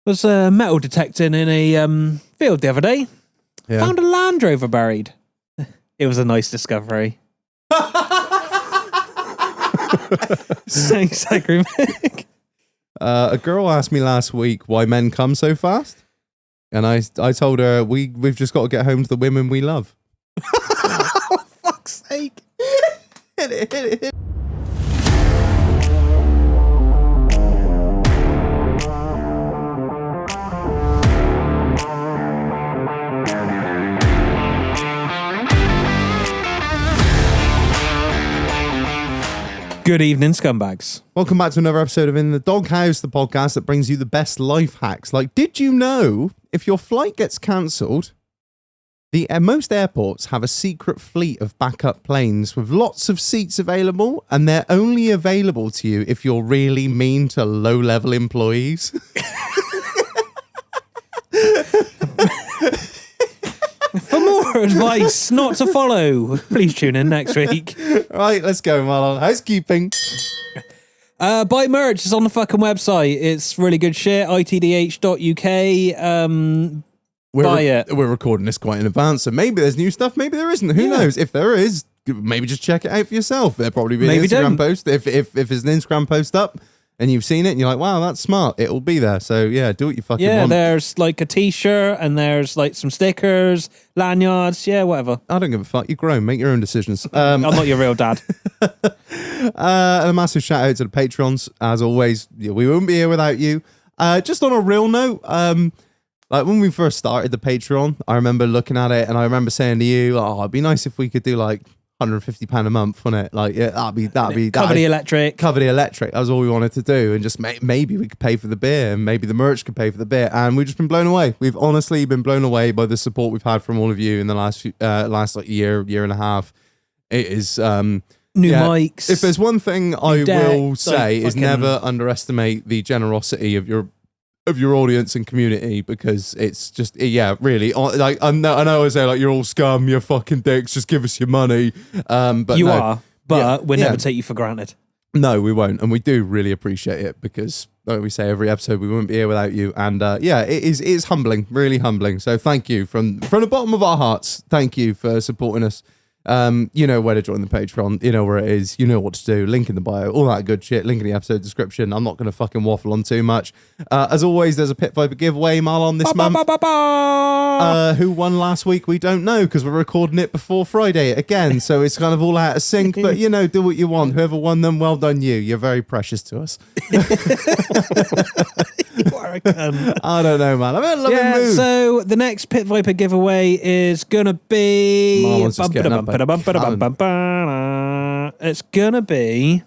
Was metal detecting in a field the other day. Yeah. Found a Land Rover buried. It was a nice discovery. Thanks, Mick. A girl asked me last week why men come so fast, and I told her we've just got to get home to the women we love. Oh, fuck's sake. Hit it. Good evening, scumbags. Welcome back to another episode of In the Doghouse, the podcast that brings you the best life hacks. Like, did you know if your flight gets cancelled, most airports have a secret fleet of backup planes with lots of seats available, and they're only available to you if you're really mean to low-level employees? For more advice not to follow, please tune in next week. Right, let's go, Marlon. Housekeeping. Buy merch. It's on the fucking website. It's really good shit. itdh.uk. Buy it. We're recording this quite in advance, so maybe there's new stuff, maybe there isn't. Who knows? If there is, maybe just check it out for yourself. There'll probably be an Instagram post. If there's an Instagram post up and you've seen it and you're like, wow, that's smart, it'll be there. So yeah, do what you fucking want. Yeah, there's like a t-shirt and there's like some stickers, lanyards, whatever. I don't give a fuck. You're grown. Make your own decisions. I'm not your real dad. And a massive shout out to the patrons. As always, we wouldn't be here without you. Just on a real note, like when we first started the Patreon, I remember looking at it and I remember saying to you, oh, it'd be nice if we could do like £150 a month, wouldn't it? Like, yeah, that'd be Cover the electric. Cover the electric. That was all we wanted to do, and just maybe we could pay for the beer, and maybe the merch could pay for the beer, and we've just been blown away. We've honestly been blown away by the support we've had from all of you in the last like year and a half. It is new mics. If there's one thing I will say is fucking never underestimate the generosity of your audience and community, because it's just, really, like I know I say like you're all scum, you're fucking dicks, just give us your money, but you no. are, but we'll never take you for granted. No, we won't, and we do really appreciate it, because like we say every episode, we wouldn't be here without you, and it is humbling, really humbling. So thank you from the bottom of our hearts. Thank you for supporting us. You know where to join the Patreon, you know where it is, you know what to do, link in the bio, all that good shit, link in the episode description. I'm not going to fucking waffle on too much. As always, there's a Pit Viper giveaway, Marlon, this month. Who won last week, we don't know, because we're recording it before Friday again, so it's kind of all out of sync, but do what you want. Whoever won them, well done you. You're very precious to us. You are a cunt. I don't know, man. I'm in a loving mood. So the next Pit Viper giveaway is gonna be Marlon's just getting up. It's gonna be,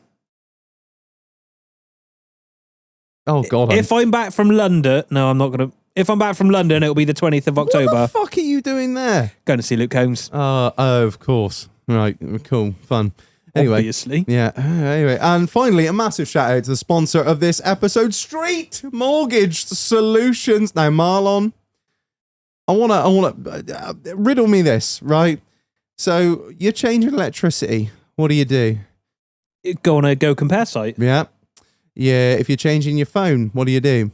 oh god, if I'm back from London. No, I'm not gonna. If I'm back from London, it'll be the 20th of October. What the fuck are you doing there? Going to see Luke Combs. Oh, of course. Right, cool, fun. Anyway, obviously. Yeah. Anyway, and finally, a massive shout out to the sponsor of this episode, Street Mortgage Solutions. Now, Marlon, I wanna riddle me this, right? So you're changing electricity. What do? Go on a Go Compare site. Yeah. If you're changing your phone, what do?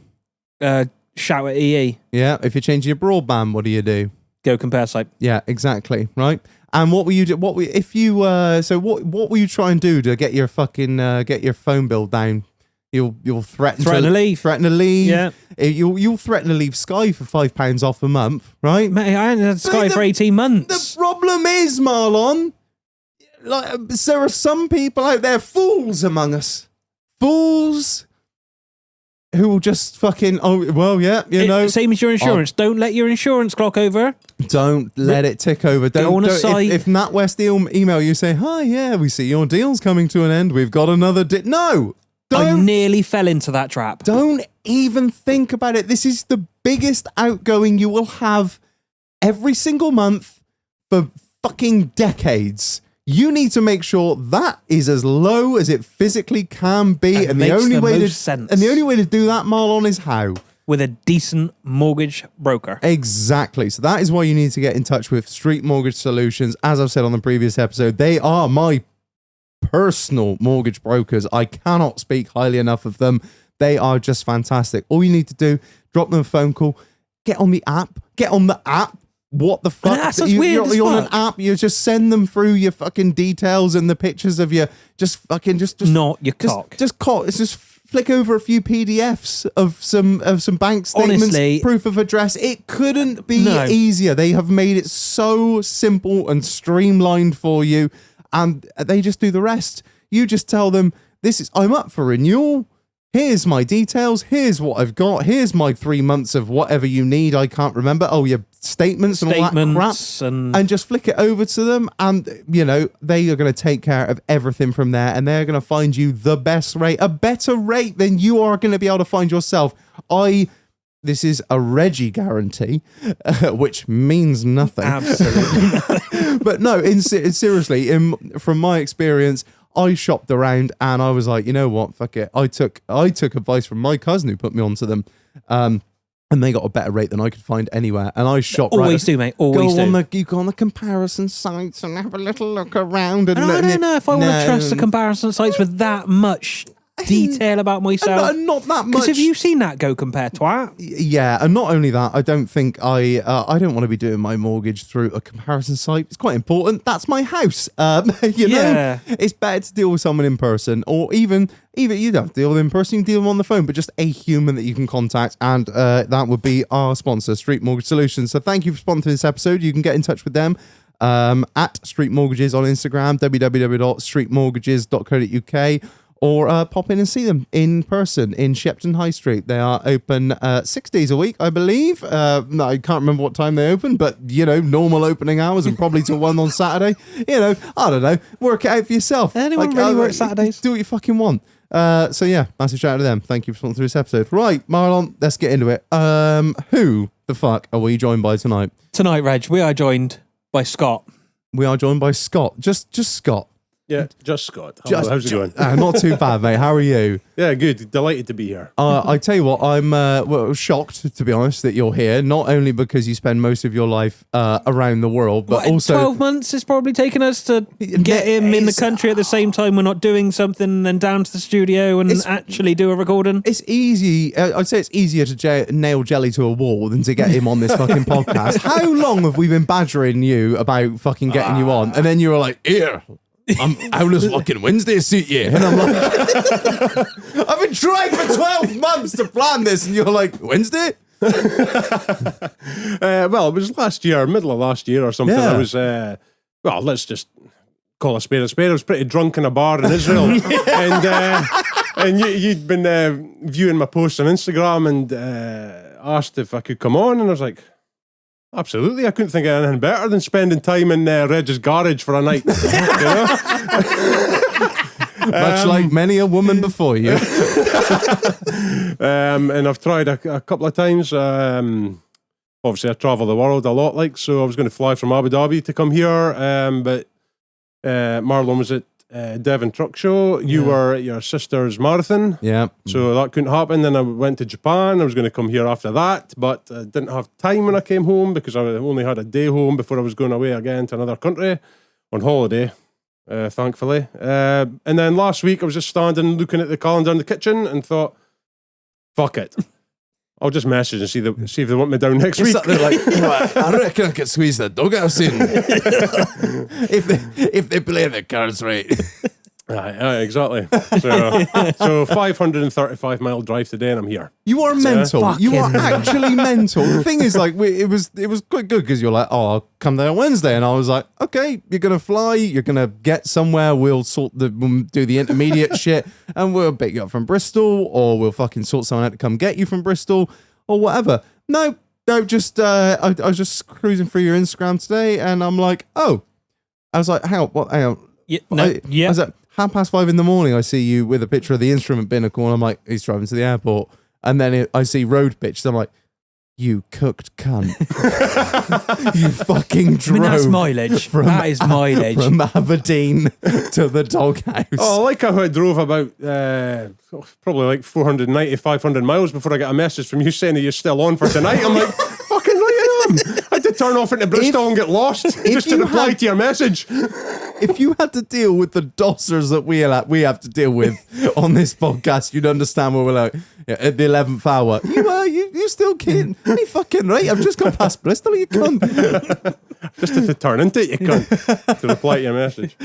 Shout at EE. Yeah. If you're changing your broadband, what do? Go Compare site. Yeah, exactly. Right. And what will you do? What were you trying to do to get your fucking get your phone bill down? You'll threaten to leave. Threaten to leave. Yeah. You'll threaten to leave Sky for £5 off a month, right? Mate, I hadn't had Sky for 18 months. The problem is, Marlon, like there are some people out there, fools among us, fools who will just fucking same as your insurance. Don't let your insurance clock over. Don't let it tick over. Go on a site. If NatWest email you, say, hi, yeah, we see your deal's coming to an end. We've got another No. I nearly fell into that trap. Don't even think about it. This is the biggest outgoing you will have every single month for fucking decades. You need to make sure that is as low as it physically can be. And the only way to do that, Marlon, is how? With a decent mortgage broker. Exactly. So that is why you need to get in touch with Street Mortgage Solutions. As I've said on the previous episode, they are my personal mortgage brokers. I cannot speak highly enough of them. They are just fantastic. All you need to do, drop them a phone call, get on the app. What the fuck? That's weird as you're on an fuck. app. You just send them through your fucking details and the pictures of your just Not your cock. It's just flick over a few PDFs of some bank statements, Honestly, proof of address. It couldn't be No. easier. They have made it so simple and streamlined for you, and they just do the rest. You just tell them, I'm up for renewal. Here's my details. Here's what I've got. Here's my 3 months of whatever you need. I can't remember. Oh, your statements and all that crap. And just flick it over to them. And, they are going to take care of everything from there. And they're going to find you the best rate, a better rate than you are going to be able to find yourself. This is a Reggie guarantee, which means nothing. Absolutely. But no, seriously, from my experience, I shopped around and I was like, you know what, fuck it. I took advice from my cousin who put me onto them, and they got a better rate than I could find anywhere. And I shopped. Always do, mate. Always do. You go on the comparison sites and have a little look around. And I don't know if I want to trust the comparison sites with that much detail about myself. Not that much. Because have you seen that Go Compare twat? Yeah, and not only that, I don't think I don't want to be doing my mortgage through a comparison site. It's quite important. That's my house. You know, it's better to deal with someone in person, or even you don't have to deal with them in person. You can deal with them on the phone, but just a human that you can contact, and that would be our sponsor, Street Mortgage Solutions. So thank you for sponsoring this episode. You can get in touch with them at Street Mortgages on Instagram, www.streetmortgages.co.uk. Or pop in and see them in person in Shepton High Street. They are open 6 days a week, I believe. No, I can't remember what time they open, but, normal opening hours and probably till 1 on Saturday. I don't know. Work it out for yourself. Anyone really work Saturdays? Do what you fucking want. So, yeah, massive shout out to them. Thank you for sponsoring this episode. Right, Marlon, let's get into it. Who the fuck are we joined by tonight? Tonight, Reg, we are joined by Scott. We are joined by Scott. Just Scott. Yeah, just Scott. How's it going? Not too bad, mate. How are you? Yeah, good. Delighted to be here. I tell you what, I'm shocked, to be honest, that you're here. Not only because you spend most of your life around the world, but also 12 months it's probably taken us to get him in the country at the same time we're not doing something, and then down to the studio and actually do a recording. It's easy. I'd say it's easier to nail Jelly to a wall than to get him on this fucking podcast. How long have we been badgering you about fucking getting you on? And then you were like, here. How does fucking Wednesday suit you? And I'm like, I've been trying for 12 months to plan this, and you're like, Wednesday? Well, it was last year, middle of last year or something. Yeah. I was, let's just call a spade a spade. I was pretty drunk in a bar in Israel. And you'd been viewing my posts on Instagram and asked if I could come on, and I was like, absolutely, I couldn't think of anything better than spending time in Reg's garage for a night. Much like many a woman before you. And I've tried a couple of times. Obviously, I travel the world a lot, so I was going to fly from Abu Dhabi to come here, but Marlon was at Devon Truck Show. You were at your sister's marathon. Yeah. So that couldn't happen. Then I went to Japan. I was going to come here after that, but I didn't have time when I came home because I only had a day home before I was going away again to another country on holiday, thankfully. And then last week I was just standing looking at the calendar in the kitchen and thought, fuck it. I'll just message and see if they want me down next week. Like, I reckon I could squeeze the doghouse in if they play the cards right. Exactly. So 535-mile drive today, and I'm here. You are mental. You are Fucking actually mental. The thing is, like, it was quite good because you're like, oh, I'll come there on Wednesday, and I was like, okay, you're gonna fly, you're gonna get somewhere. We'll do the intermediate shit, and we'll pick you up from Bristol, or we'll fucking sort someone out to come get you from Bristol, or whatever. No, just I was just cruising through your Instagram today, and I'm like, oh, I was like, hang on. Yeah, I was like, 5:30 in the morning, I see you with a picture of the instrument binnacle, and I'm like, he's driving to the airport. And then I see road pitch, so I'm like, you cooked cunt. You fucking drove. I mean, that's mileage. That is mileage. From Aberdeen to the doghouse. Oh, I like how I drove about probably like 490, 500 miles before I got a message from you saying that you're still on for tonight. I'm like, fucking right I am. I had to turn off into Bristol and get lost just to reply to your message. If you had to deal with the dossers that we have to deal with on this podcast, you'd understand what we're like. Yeah, at the 11th hour, you still kidding? Any fucking right? I've just gone past Bristol, you cunt. Just to turn into it, you cunt, to reply to your message.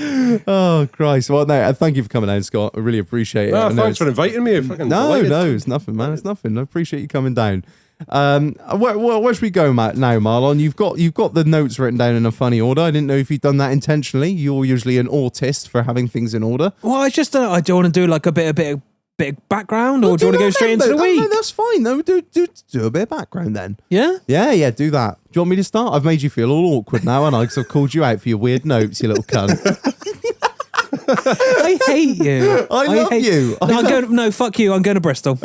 Oh, Christ. Well, no, thank you for coming down, Scott. I really appreciate it. Oh, I know thanks for inviting me. Fucking No, delighted. it's nothing, man. It's nothing. I appreciate you coming down. Where should we go, Matt? Now, Marlon, you've got the notes written down in a funny order. I didn't know if you'd done that intentionally. You're usually an autist for having things in order. Well, I just don't know. I don't want to do like a bit of background, or do you want to go straight into the week? No, that's fine. No, do a bit of background then. Yeah? Yeah, do that. Do you want me to start? I've made you feel all awkward now, and I've called you out for your weird notes, you little cunt. I hate you. I love you. No, fuck you. I'm going to Bristol.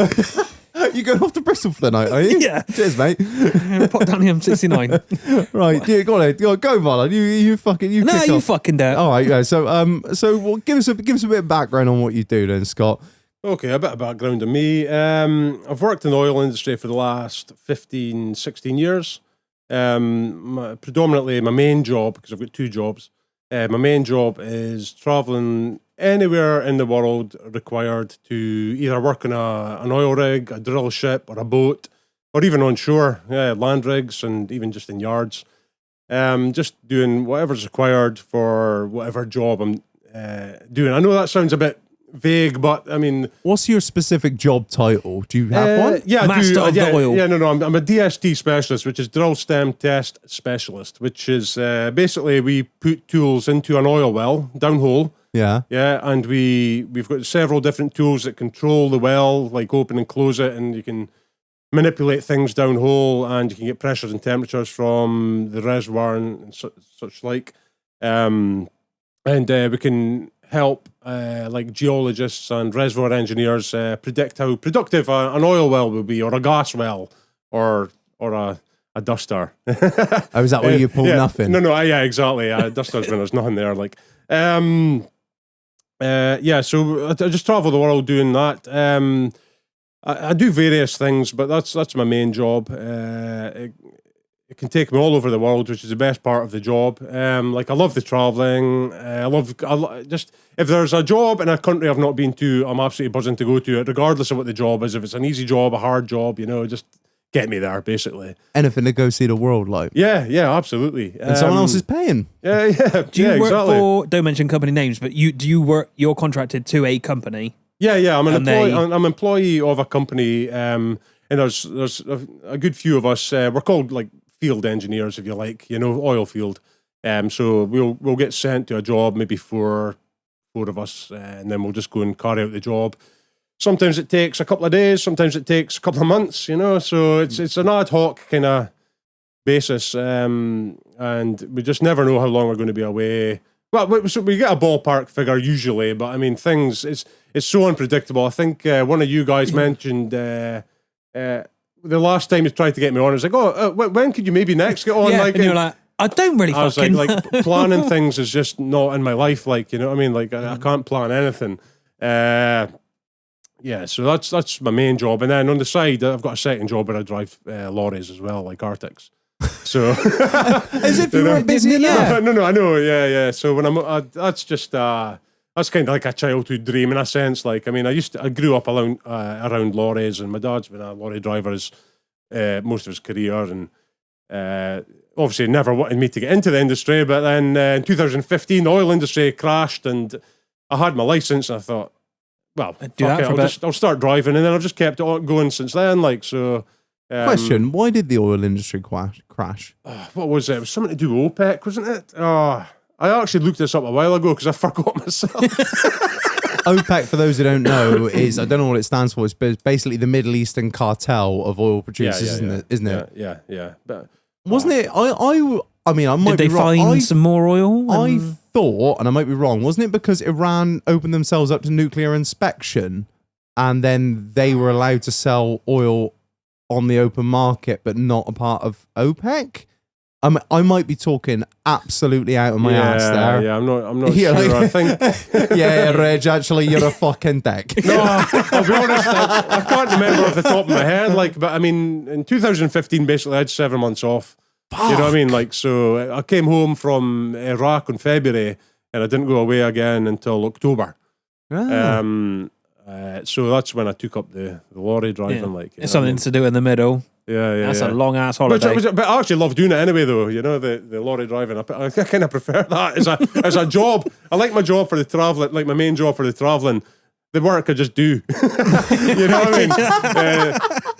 You're going off to Bristol for the night, are you? Yeah. Cheers, mate. Pop down the M69. Right, yeah, go on, go, Marlon. You fucking No, kick you off. fucking do it. All right, yeah. So well, give us a bit of background on what you do, then, Scott. Okay, a bit of background on me. I've worked in the oil industry for the last 15, 16 years. Predominantly my main job, because I've got two jobs, my main job is travelling anywhere in the world required to either work on an oil rig, a drill ship, or a boat, or even on shore, land rigs, and even just in yards. Just doing whatever's required for whatever job I'm doing. I know that sounds a bit vague, but I mean, What's your specific job title? Do you have one? Yeah, Master I do. of the oil. Yeah, no. I'm a DST specialist, which is drill stem test specialist, which is basically we put tools into an oil well downhole. Yeah. Yeah, and we've got several different tools that control the well, like open and close it, and you can manipulate things downhole, and you can get pressures and temperatures from the reservoir and such like. And we can help like geologists and reservoir engineers predict how productive an oil well will be, or a gas well, or a duster. Oh, is that where you pull Yeah. nothing? No, yeah, exactly. Dusters when there's nothing there. Like, so I just travel the world doing that. I do various things, but that's my main job. It can take me all over the world, which is the best part of the job. Like, I love the traveling. I love just, if there's a job in a country I've not been to, I'm absolutely buzzing to go to it, regardless of what the job is. If it's an easy job, a hard job, just get me there, basically. Anything to go see the world, like. Yeah, absolutely. And someone else is paying. Yeah. Do you work exactly. for, don't mention company names, but you're contracted to a company? Yeah. I'm And an employee of a company, and there's a good few of us. We're called like field engineers, if you like, oil field. So we'll get sent to a job, maybe four of us, and then we'll just go and carry out the job. Sometimes it takes a couple of days, sometimes it takes a couple of months, so it's an ad hoc kind of basis, and we just never know how long we're going to be away. Well, so we get a ballpark figure usually, but I mean, it's so unpredictable. I think one of you guys mentioned the last time you tried to get me on, I was like, when could you maybe next get on? Yeah, like, and you're like, I don't really I was fucking... like planning things is just not in my life. Like, you know what I mean? Like, I can't plan anything. Yeah, so that's my main job. And then on the side, I've got a second job where I drive lorries as well, like Arctics. So As if you weren't busy enough. No, I know, yeah. So when that's just that's kind of like a childhood dream in a sense. Like, I mean, I grew up around lorries, and my dad's been a lorry driver most of his career, and obviously never wanted me to get into the industry. But then in 2015, the oil industry crashed, and I had my license, and I thought, well, I'll start driving, and then I've just kept it on going since then. Like, so. Question: why did the oil industry crash? What was it? It was something to do with OPEC, wasn't it? I actually looked this up a while ago because I forgot myself. OPEC, for those who don't know, is, I don't know what it stands for. It's basically the Middle Eastern cartel of oil producers, isn't it? Yeah. But Wasn't it? I mean, I might Did be they wrong. find some more oil? I thought, and I might be wrong, wasn't it because Iran opened themselves up to nuclear inspection, and then they were allowed to sell oil on the open market, but not a part of OPEC? I might be talking absolutely out of my ass there. Yeah, I'm not Yeah, sure. like- I think Yeah, Reg, actually, you're a fucking dick. no. I'll be honest. I can't remember off the top of my head. Like, but I mean, in 2015, basically, I had 7 months off. You know what I mean? Like, so I came home from Iraq in February, and I didn't go away again until October. Ah. So that's when I took up the lorry driving. Yeah. Like, It's something to do in the middle. Yeah. That's yeah. a long ass But holiday. I actually love doing it anyway, though. You know, the lorry driving. I kind of prefer that as a job. I like my job for the traveling, like my main job for the traveling. The work I just do. You know what I mean?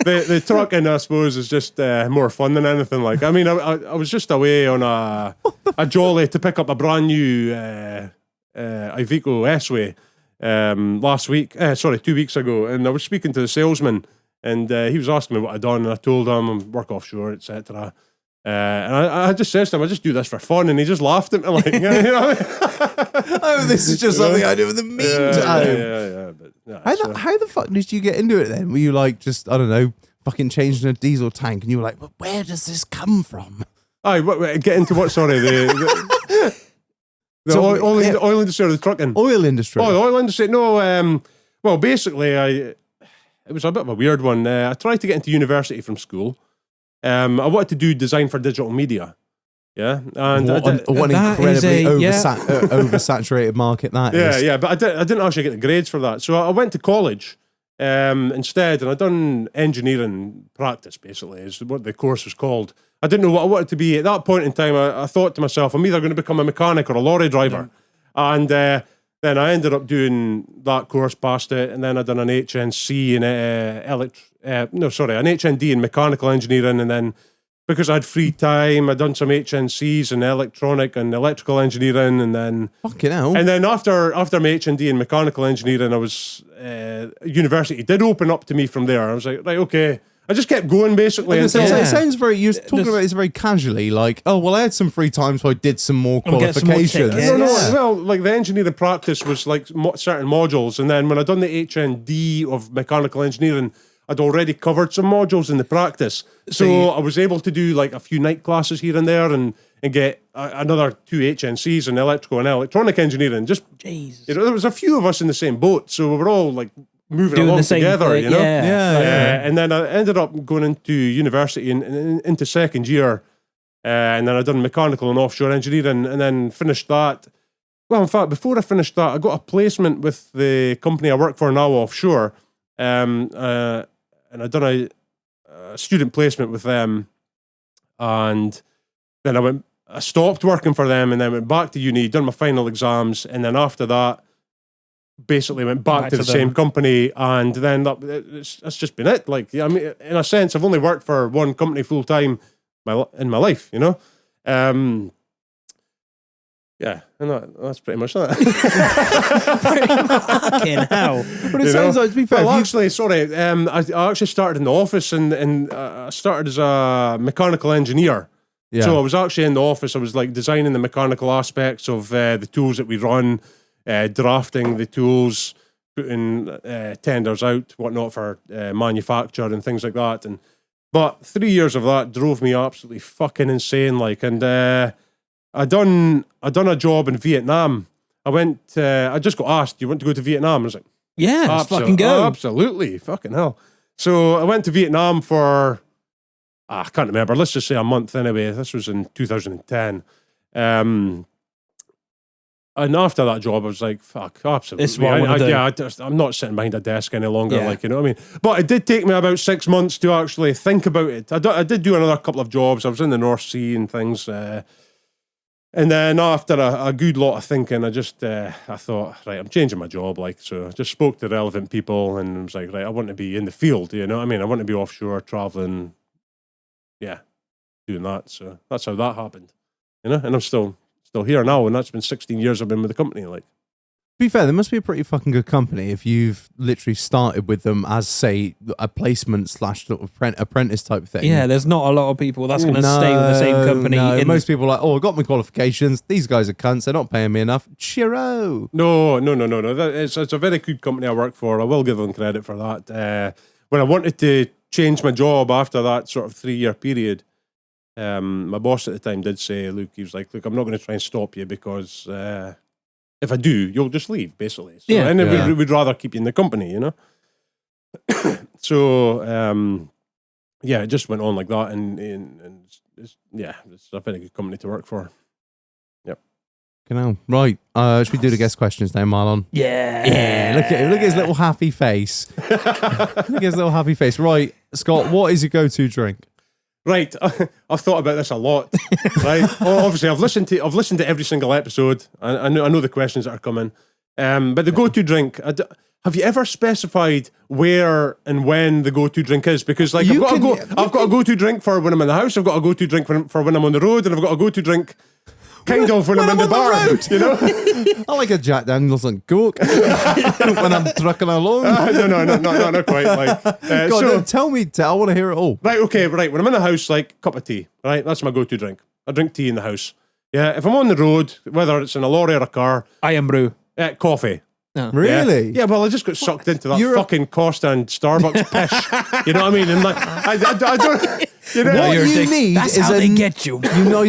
The trucking, I suppose, is just more fun than anything. Like, I mean, I was just away on a jolly to pick up a brand new Iveco S-Way last week. 2 weeks ago, and I was speaking to the salesman, and he was asking me what I'd done, and I told him I work offshore, etc. And I just said to him, I just do this for fun, and he just laughed at me like, you know what I mean? Oh, this is just something I do in the meantime. Yeah. But, How the fuck did you get into it then? Were you like just, I don't know, fucking changing a diesel tank, and you were like, well, where does this come from? Get into what? Sorry, the oil industry or the trucking? Oil industry. Oh, the oil industry. No, well, basically, it was a bit of a weird one. I tried to get into university from school. I wanted to do design for digital media. Yeah, and what an incredibly oversaturated market that is. Yeah, but I didn't actually get the grades for that. So I went to college instead, and I done engineering practice, basically, is what the course was called. I didn't know what I wanted to be. At that point in time, I thought to myself, I'm either going to become a mechanic or a lorry driver. Yeah. And then I ended up doing that course, passed it, and then I done an HNC in an HND in mechanical engineering, and then because I had free time, I'd done some HNCs in electronic and electrical engineering, and then fucking hell. And then after my HND in mechanical engineering, I was university did open up to me from there. I was like, right, okay. I just kept going basically. It sounds very. You're talking about this very casually, like, oh well, I had some free time, so I did some more qualifications. Well, like the engineering practice was like certain modules, and then when I done the HND of mechanical engineering, I'd already covered some modules in the practice, so I was able to do like a few night classes here and there, and get another 2 HNCs in electrical and electronic engineering. Just Jesus. There was a few of us in the same boat, so we were all like moving doing along the same together, thing. you know. Yeah. And then I ended up going into university into second year, and then I done mechanical and offshore engineering, and then finished that. Well, in fact, before I finished that, I got a placement with the company I work for now offshore, and I done a student placement with them, and then I stopped working for them, and then went back to uni, done my final exams, and then after that, basically went back to the same company, and then that's just been it. Like, I mean, in a sense, I've only worked for one company full time in my life, you know. Yeah, and that's pretty much that. Fucking hell! But it sounds like, to be fair, well, actually, sorry, I actually started in the office, and I started as a mechanical engineer. Yeah. So I was actually in the office. I was like designing the mechanical aspects of the tools that we run, drafting the tools, putting tenders out, whatnot for manufacture and things like that. But 3 years of that drove me absolutely fucking insane. Like, and I done a job in Vietnam. I just got asked, "Do you want to go to Vietnam?" I was like, yeah, let's fucking go. Absolutely, fucking hell. So I went to Vietnam for I can't remember. Let's just say a month anyway. This was in 2010. And after that job, I was like, fuck, absolutely. This is what I want to do. I'm not sitting behind a desk any longer, Yeah. like, you know what I mean? But it did take me about 6 months to actually think about it. I did do another couple of jobs. I was in the North Sea and things. And then after a good lot of thinking, I thought, right, I'm changing my job. Like, so I just spoke to relevant people and was like, right, I want to be in the field, you know what I mean? I want to be offshore, traveling, doing that. So that's how that happened, you know? And I'm still here now, and that's been 16 years I've been with the company. Like, to be fair, there must be a pretty fucking good company if you've literally started with them as, say, a placement / sort of apprentice type thing. Yeah, there's not a lot of people that's going to stay with the same company. No, most people are like, oh, I got my qualifications. These guys are cunts. They're not paying me enough. Cheero. No. It's a very good company I work for. I will give them credit for that. When I wanted to change my job after that sort of 3-year period, my boss at the time did say, he was like, look, I'm not going to try and stop you because if I do, you'll just leave, basically. So, Yeah. And we'd rather keep you in the company, you know? So, it just went on like that, and it's a very good company to work for. Yep. Right. Should we do the guest questions now, Marlon? Yeah. Look at his little happy face. Look at his little happy face. Right, Scott, what is your go-to drink? Right, I've thought about this a lot. Right, obviously I've listened to every single episode. I know the questions that are coming. But the go-to drink. Have you ever specified where and when the go-to drink is? Because like I've got a go-to drink for when I'm in the house. I've got a go-to drink for when I'm on the road, and I've got a go-to drink kind of when I'm in the bar. You know, I like a Jack Daniels and Coke when I'm trucking along. No, not quite. Like, God, so, tell me. I want to hear it all. right, okay, right. When I'm in the house, like cup of tea. Right, that's my go-to drink. I drink tea in the house. Yeah, if I'm on the road, whether it's in a lorry or a car, I am brew. coffee. Really? Yeah, well, I just got sucked into that You're a- fucking Costa and Starbucks pish. You know what I mean? And like, I don't. You know, No, What you're a you dick. need That's is how a- they get you. You know,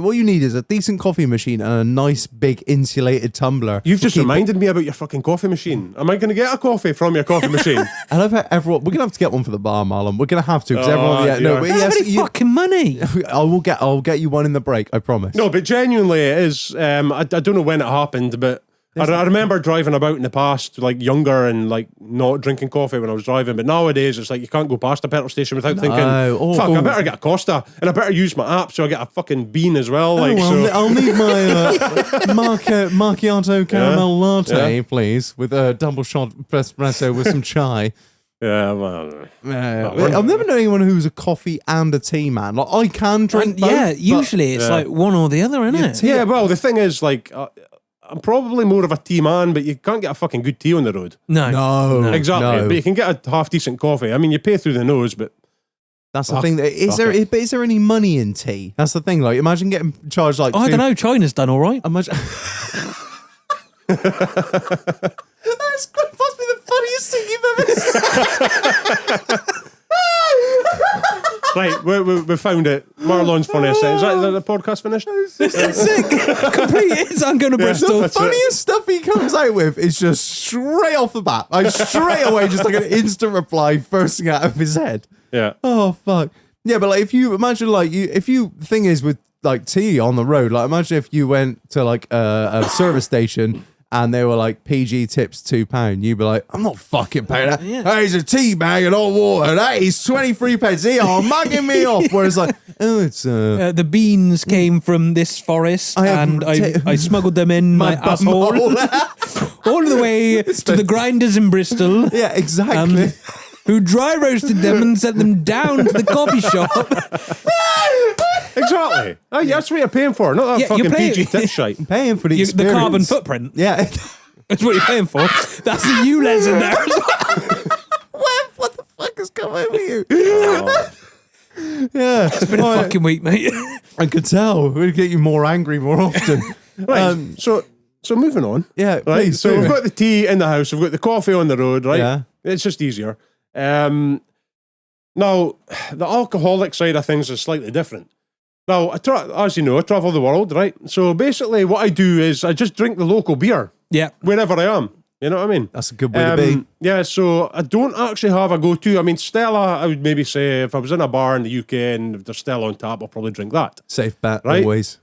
what you need is a decent coffee machine and a nice big insulated tumbler. You've just Keep- reminded me about your fucking coffee machine. Am I going to get a coffee from your coffee machine? I love how everyone. We're gonna have to get one for the bar, Marlon. We're gonna have to because Oh, everyone. Yeah, no, dear. but I don't have yes, any fucking money. I'll get you one in the break. I promise. No, but genuinely, it is. I don't know when it happened, but I remember driving about in the past, like younger and like not drinking coffee when I was driving. But nowadays, it's like you can't go past a petrol station without thinking, "Fuck, I better get a Costa and I better use my app so I get a fucking bean as well." Like, so. I'll need my macchiato caramel latte, please, with a double shot espresso with some chai. Yeah, well, I've never known anyone who's a coffee and a tea man. Like I can drink both. Yeah, but- usually it's like one or the other, isn't it? yeah. Well, the thing is, like, I'm probably more of a tea man, but you can't get a fucking good tea on the road. No. Exactly, no. but you can get a half decent coffee. I mean, you pay through the nose, but That's the Fuck- thing. Is there any money in tea? That's the thing. Like, imagine getting charged like. I don't know. China's done all right. Imagine. That's must be the funniest thing you've ever said. right, we found it. Marlon's funniest thing. Is that the podcast finished? Sick. Complete. I'm going to Bristol. The funniest stuff he comes out with is just straight off the bat. Like straight away, just like an instant reply bursting out of his head. Yeah. Oh fuck. Yeah, but like if you imagine like the thing is with like tea on the road, like imagine if you went to like a service station and they were like PG tips £2, you'd be like, I'm not fucking paying that. Yeah. Hey, it's a tea bag and hot water. That is 23 pence. Here, mugging me off. Whereas like, oh, it's The beans came from this forest, I have and I smuggled them in my asshole all the way to the grinders in Bristol, Yeah, exactly. who dry roasted them and sent them down to the coffee shop. Exactly. Oh, yeah, that's what you're paying for, not that Yeah, fucking you're paying- PG tip shite. Paying for the The experience. carbon footprint. Yeah. That's what you're paying for. That's the ULEZ in there. What the fuck has come over you? Yeah. It's been a fucking week, mate. I could tell. We'd get you more angry more often. Right. So moving on. Yeah, Right. please. So do. we've got the tea in the house. We've got the coffee on the road. Right. Yeah. It's just easier. Now, the alcoholic side of things is slightly different. Now, as you know, I travel the world, right? So basically, what I do is I just drink the local beer Yeah. wherever I am. You know what I mean? That's a good way to be. Yeah, so I don't actually have a go-to. I mean, Stella, I would maybe say if I was in a bar in the UK and there's Stella on tap, I'll probably drink that. Safe bet, Right. always.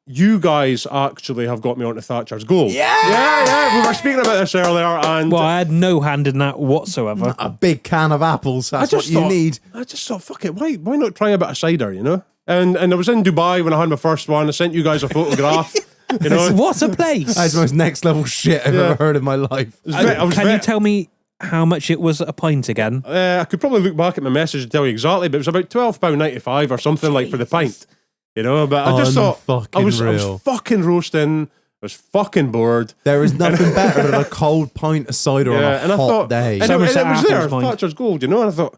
You guys actually have got me onto Thatcher's Gold. Yeah. We were speaking about this earlier, and Well, I had no hand in that whatsoever. A big can of apples. That's what you need. I just thought, fuck it, why not try a bit of cider, you know? And I was in Dubai when I had my first one. I sent you guys a photograph. You know, What a place. That's the most next level shit I've ever heard in my life. Can you tell me how much it was a pint again? I could probably look back at my message and tell you exactly, but it was about £12.95 or something like for the pint. You know, but I just thought I was fucking roasting. I was fucking bored. There is nothing better than a cold pint of cider on a and I hot thought, day. and it was Somerset there, apples, mind. Thatcher's Gold, you know, and I thought,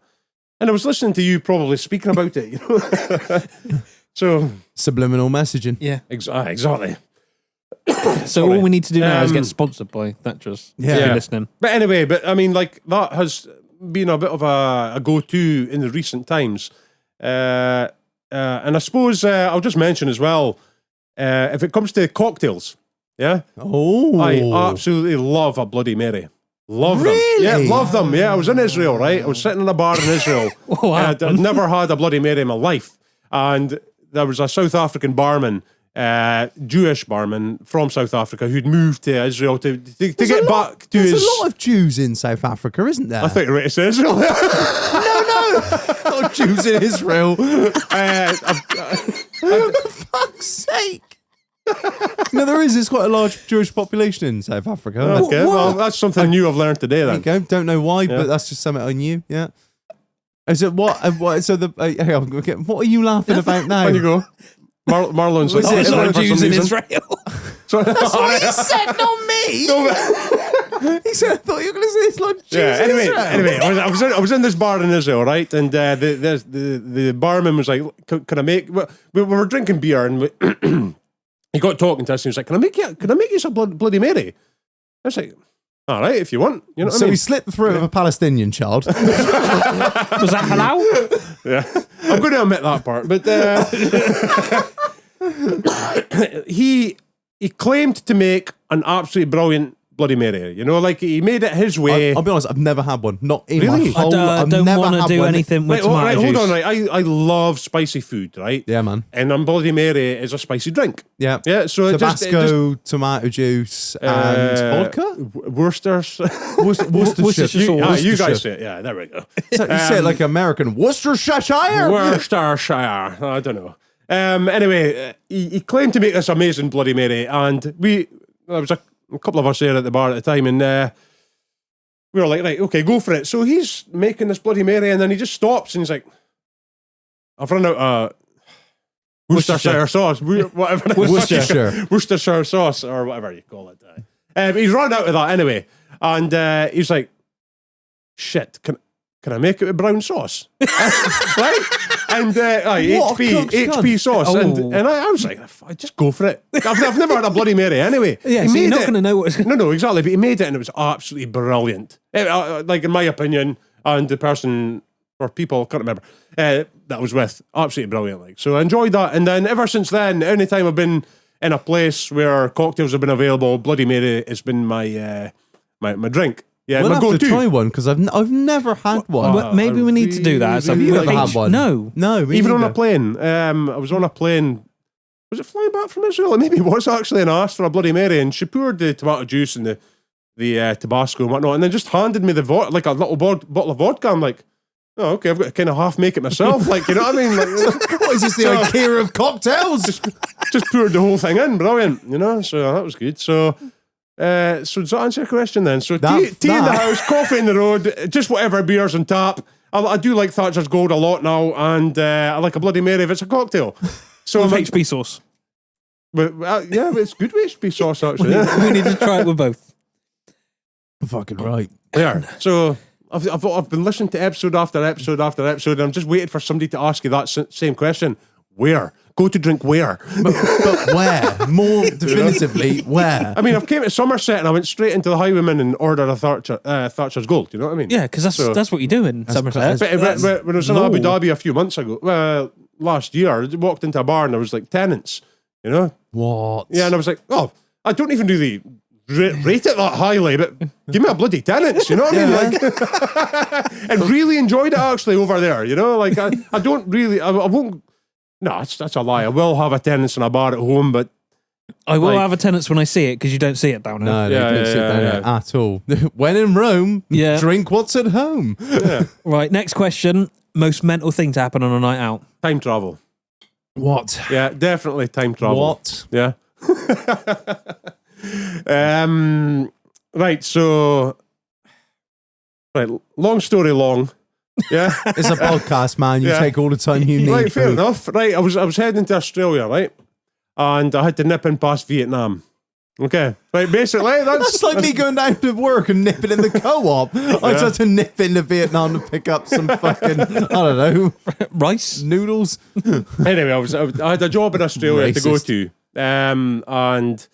and I was listening to you probably speaking about it, you know. So, Subliminal messaging. Yeah. exactly. So all we need to do now is Um, get sponsored by Thatcher's. Yeah. If Yeah. you're listening. But anyway, I mean, like, that has been a bit of a go-to in the recent times. And I suppose I'll just mention as well, if it comes to cocktails, yeah, Oh. I absolutely love a Bloody Mary. Love Really? them. Yeah, love them. Yeah, I was in Israel, right? I was sitting in a bar in Israel. What I'd never had a Bloody Mary in my life. And there was a South African barman Jewish barman from South Africa who'd moved to Israel to get back to There's his. a lot of Jews in South Africa, isn't there? I think right to say Israel. no, a lot of Jews in Israel. I've- For fuck's sake. No, there is. There's quite a large Jewish population in South Africa. okay, well, that's something new I've learned today. There you Then go. Don't know why, Yeah. but that's just something I knew. Yeah. Is it what? So the hang on, okay, what are you laughing about now? on you go. Marlon's like, There's a lot of for some Jews in reason. Israel. So- That's what he said, not me. He said, I thought you were going to say it's like Jews Yeah. in Anyway, Israel. I was in this bar in Israel, right? And the barman was like, "Can I make?" We were drinking beer, and he got talking to us, and he was like, "Can I make you some Bloody Mary?" I was like, "All right, if you want." You know what So I he mean? slit the throat of a Palestinian child. Was that halal? Yeah, I'm going to admit that part, but he claimed to make an absolutely brilliant Bloody Mary. You know, like he made it his way. I'll be honest, I've never had one. Not in Really? my whole. I I've don't never want to had do one. anything with Right, tomato hold juice. on, right? I love spicy food, right? Yeah, man. And Bloody Mary is a spicy drink. Yeah. Yeah, so Tabasco, tomato juice, and vodka. Worcestershire. Worcestershire sauce. You guys say it. Yeah, there we go. So you say it like American Worcestershire. Worcestershire. I don't know. Anyway, he claimed to make this amazing Bloody Mary, and there was a couple of us there at the bar at the time, and we were like, right, okay, go for it. So he's making this Bloody Mary, and then he just stops, and he's like, I've run out of Worcestershire sauce, whatever. Worcestershire sauce, or whatever you call it. He's run out of that anyway, and he's like, shit, can I make it with brown sauce? Right? And What a cook's HP sauce. Oh. And I was like, just go for it. I've never had a Bloody Mary anyway. Yeah, He so you're made not it. going to know what it's No, exactly. But he made it and it was absolutely brilliant. Like, in my opinion, and the person or people, can't remember, that I was with, absolutely brilliant. Like, so I enjoyed that. And then ever since then, anytime I've been in a place where cocktails have been available, Bloody Mary has been my my drink. Yeah, We'll my have go-to. to try one because I've never had one. Well, maybe we need to do that. Have you ever H- had one? No. No, me Even on a neither. plane. I was on a plane. Was it flying back from Israel? Maybe it was actually, and I asked for a Bloody Mary, and she poured the tomato juice and the Tabasco and whatnot, and then just handed me like a little bottle of vodka. I'm like, oh, okay, I've got to kind of half make it myself. Like, you know what I mean? Like, What is this, the IKEA of cocktails? just poured the whole thing in. Brilliant. You know, so that was good. So does that answer your question then? So tea in the that- house, coffee in the road, just whatever beers on tap. I do like Thatcher's Gold a lot now, and I like a Bloody Mary if it's a cocktail. So With I'm like, HP sauce. but, yeah, but it's good with HP sauce actually. We need to try it with both. Fucking right. Yeah. So I've been listening to episode after episode after episode, and I'm just waiting for somebody to ask you that same question. Where? Go to drink where? But where? More definitively, where? I mean, I've came to Somerset and I went straight into the Highwayman and ordered a Thatcher's Gold. You know what I mean? Yeah, because that's what you do in Somerset. But when I was in Abu Dhabi a few months ago, last year, I walked into a bar and there was like tenants, you know? What? Yeah, and I was like, oh, I don't even really rate it that highly, but give me a bloody tenants, you know what I mean? Like, and really enjoyed it actually over there, you know? Like, I don't really, I won't, no, that's a lie. I will have a tenants in a bar at home, but I will like- have attendance when I see it because you don't see it down here. No, they Yeah, don't yeah, sit yeah, down yeah. there at all. When in Rome, Yeah. drink what's at home. Right, next question. Most mental thing to happen on a night out. time travel. What? Yeah, definitely time travel. What? Yeah. Right, so long story long. Yeah. It's a podcast, man. You Yeah. take all the time you need. Right, fair bro. enough. Right, I was heading to Australia, right? And I had to nip in past Vietnam. Okay. Right, basically That's like me going down to work and nipping in the co-op. I just had to nip into Vietnam to pick up some fucking, I don't know, Rice? noodles. Anyway, I had a job in Australia to go Racist. to. And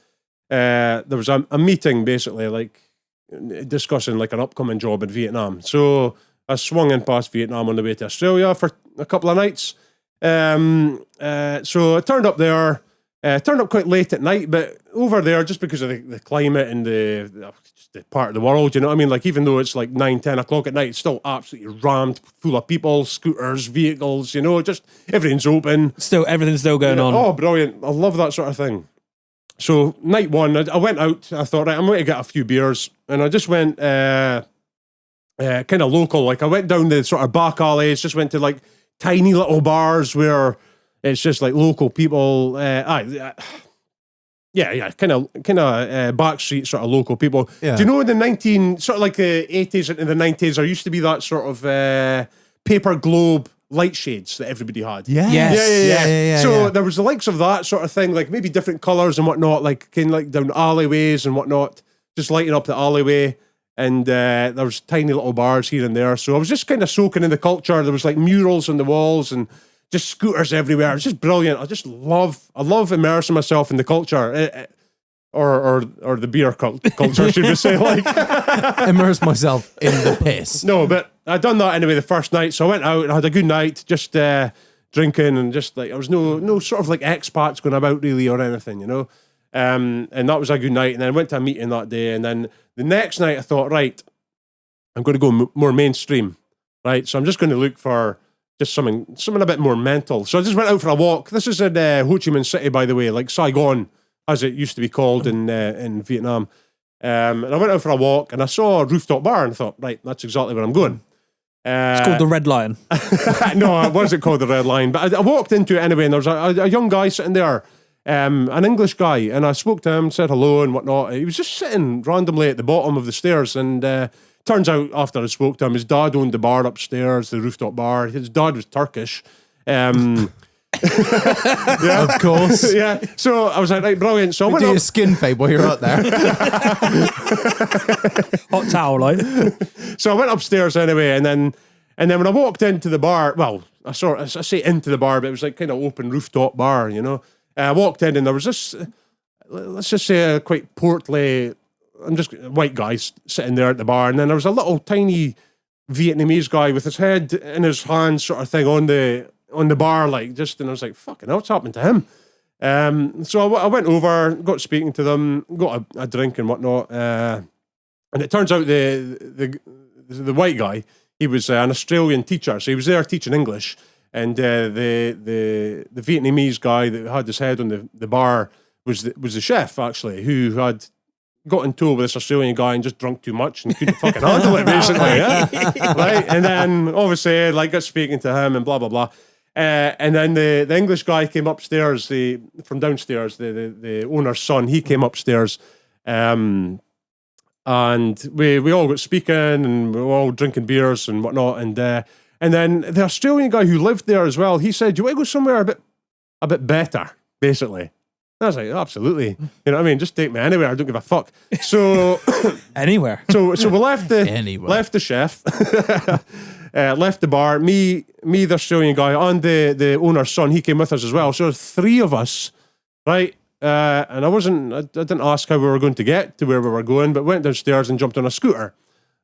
there was a meeting basically, like discussing like an upcoming job in Vietnam. So I swung in past Vietnam on the way to Australia for a couple of nights. So I turned up there, Turned up quite late at night, but over there, just because of the climate and just the part of the world, you know what I mean? Like, even though it's like 9, 10 o'clock at night, it's still absolutely rammed full of people, scooters, vehicles, you know, just everything's open. Everything's still going on. Oh, brilliant. I love that sort of thing. So, night one, I went out. I thought, right, I'm going to get a few beers. And I just went kind of local. Like, I went down the sort of back alleys, just went to like tiny little bars where it's just like local people. Kind of backstreet sort of local people. Yeah. Do you know in the sort of like the 80s into the 90s, there used to be that sort of paper globe light shades that everybody had. Yes. Yes. So there was the likes of that sort of thing, like maybe different colours and whatnot, like kind of like down alleyways and whatnot, just lighting up the alleyway. And there was tiny little bars here and there. So I was just kind of soaking in the culture. There was like murals on the walls and just scooters everywhere. It was just brilliant. I love immersing myself in the culture, or the beer culture, should we say? Like, Immerse myself in the piss. no, but I'd done that anyway the first night. So I went out and had a good night, just drinking and just like, there was no sort of like expats going about really or anything, you know. And that was a good night. And then I went to a meeting that day. And then the next night I thought, right, I'm going to go more mainstream, right? So I'm just going to look for just something a bit more mental. So I just went out for a walk. This is in Ho Chi Minh City, by the way, like Saigon, as it used to be called in Vietnam. And I went out for a walk and I saw a rooftop bar and I thought, right, that's exactly where I'm going. It's called the Red Lion. No, it wasn't called the Red Lion, but I walked into it anyway, and there was a young guy sitting there, an English guy, and I spoke to him, said hello and whatnot. He was just sitting randomly at the bottom of the stairs, and turns out after I spoke to him, his dad owned the bar upstairs, the rooftop bar. His dad was Turkish. Of course. Yeah, so I was like, right, brilliant. So I went Do up. your skin fade while you're out there. Hot towel, like. So I went upstairs anyway, and then when I walked into the bar, well, I say into the bar, but it was like kind of open rooftop bar, you know. I walked in and there was this, let's just say, a quite portly, white guy sitting there at the bar, and then there was a little tiny Vietnamese guy with his head in his hand, sort of thing, on the bar, like, just, and I was like, fucking hell, what's happened to him? So I went over, got speaking to them, got a drink and whatnot, and it turns out the white guy, he was an Australian teacher, so he was there teaching English, and the Vietnamese guy that had his head on the bar was the chef, actually, who had got in tow with this Australian guy and just drunk too much and couldn't fucking handle it, basically. Yeah? Right? And then obviously, like, got speaking to him and blah blah blah. And then the English guy came upstairs, from downstairs, the owner's son, he came upstairs, and we all got speaking and we were all drinking beers and whatnot, and then the Australian guy who lived there as well, he said, "Do you want to go somewhere a bit better?" Basically. And I was like, absolutely. You know what I mean? Just take me anywhere. I don't give a fuck. So Anywhere. So we left Anywhere. left the chef, left the bar. Me, the Australian guy, and the owner's son. He came with us as well. So three of us, right? And I didn't ask how we were going to get to where we were going, but went downstairs and jumped on a scooter.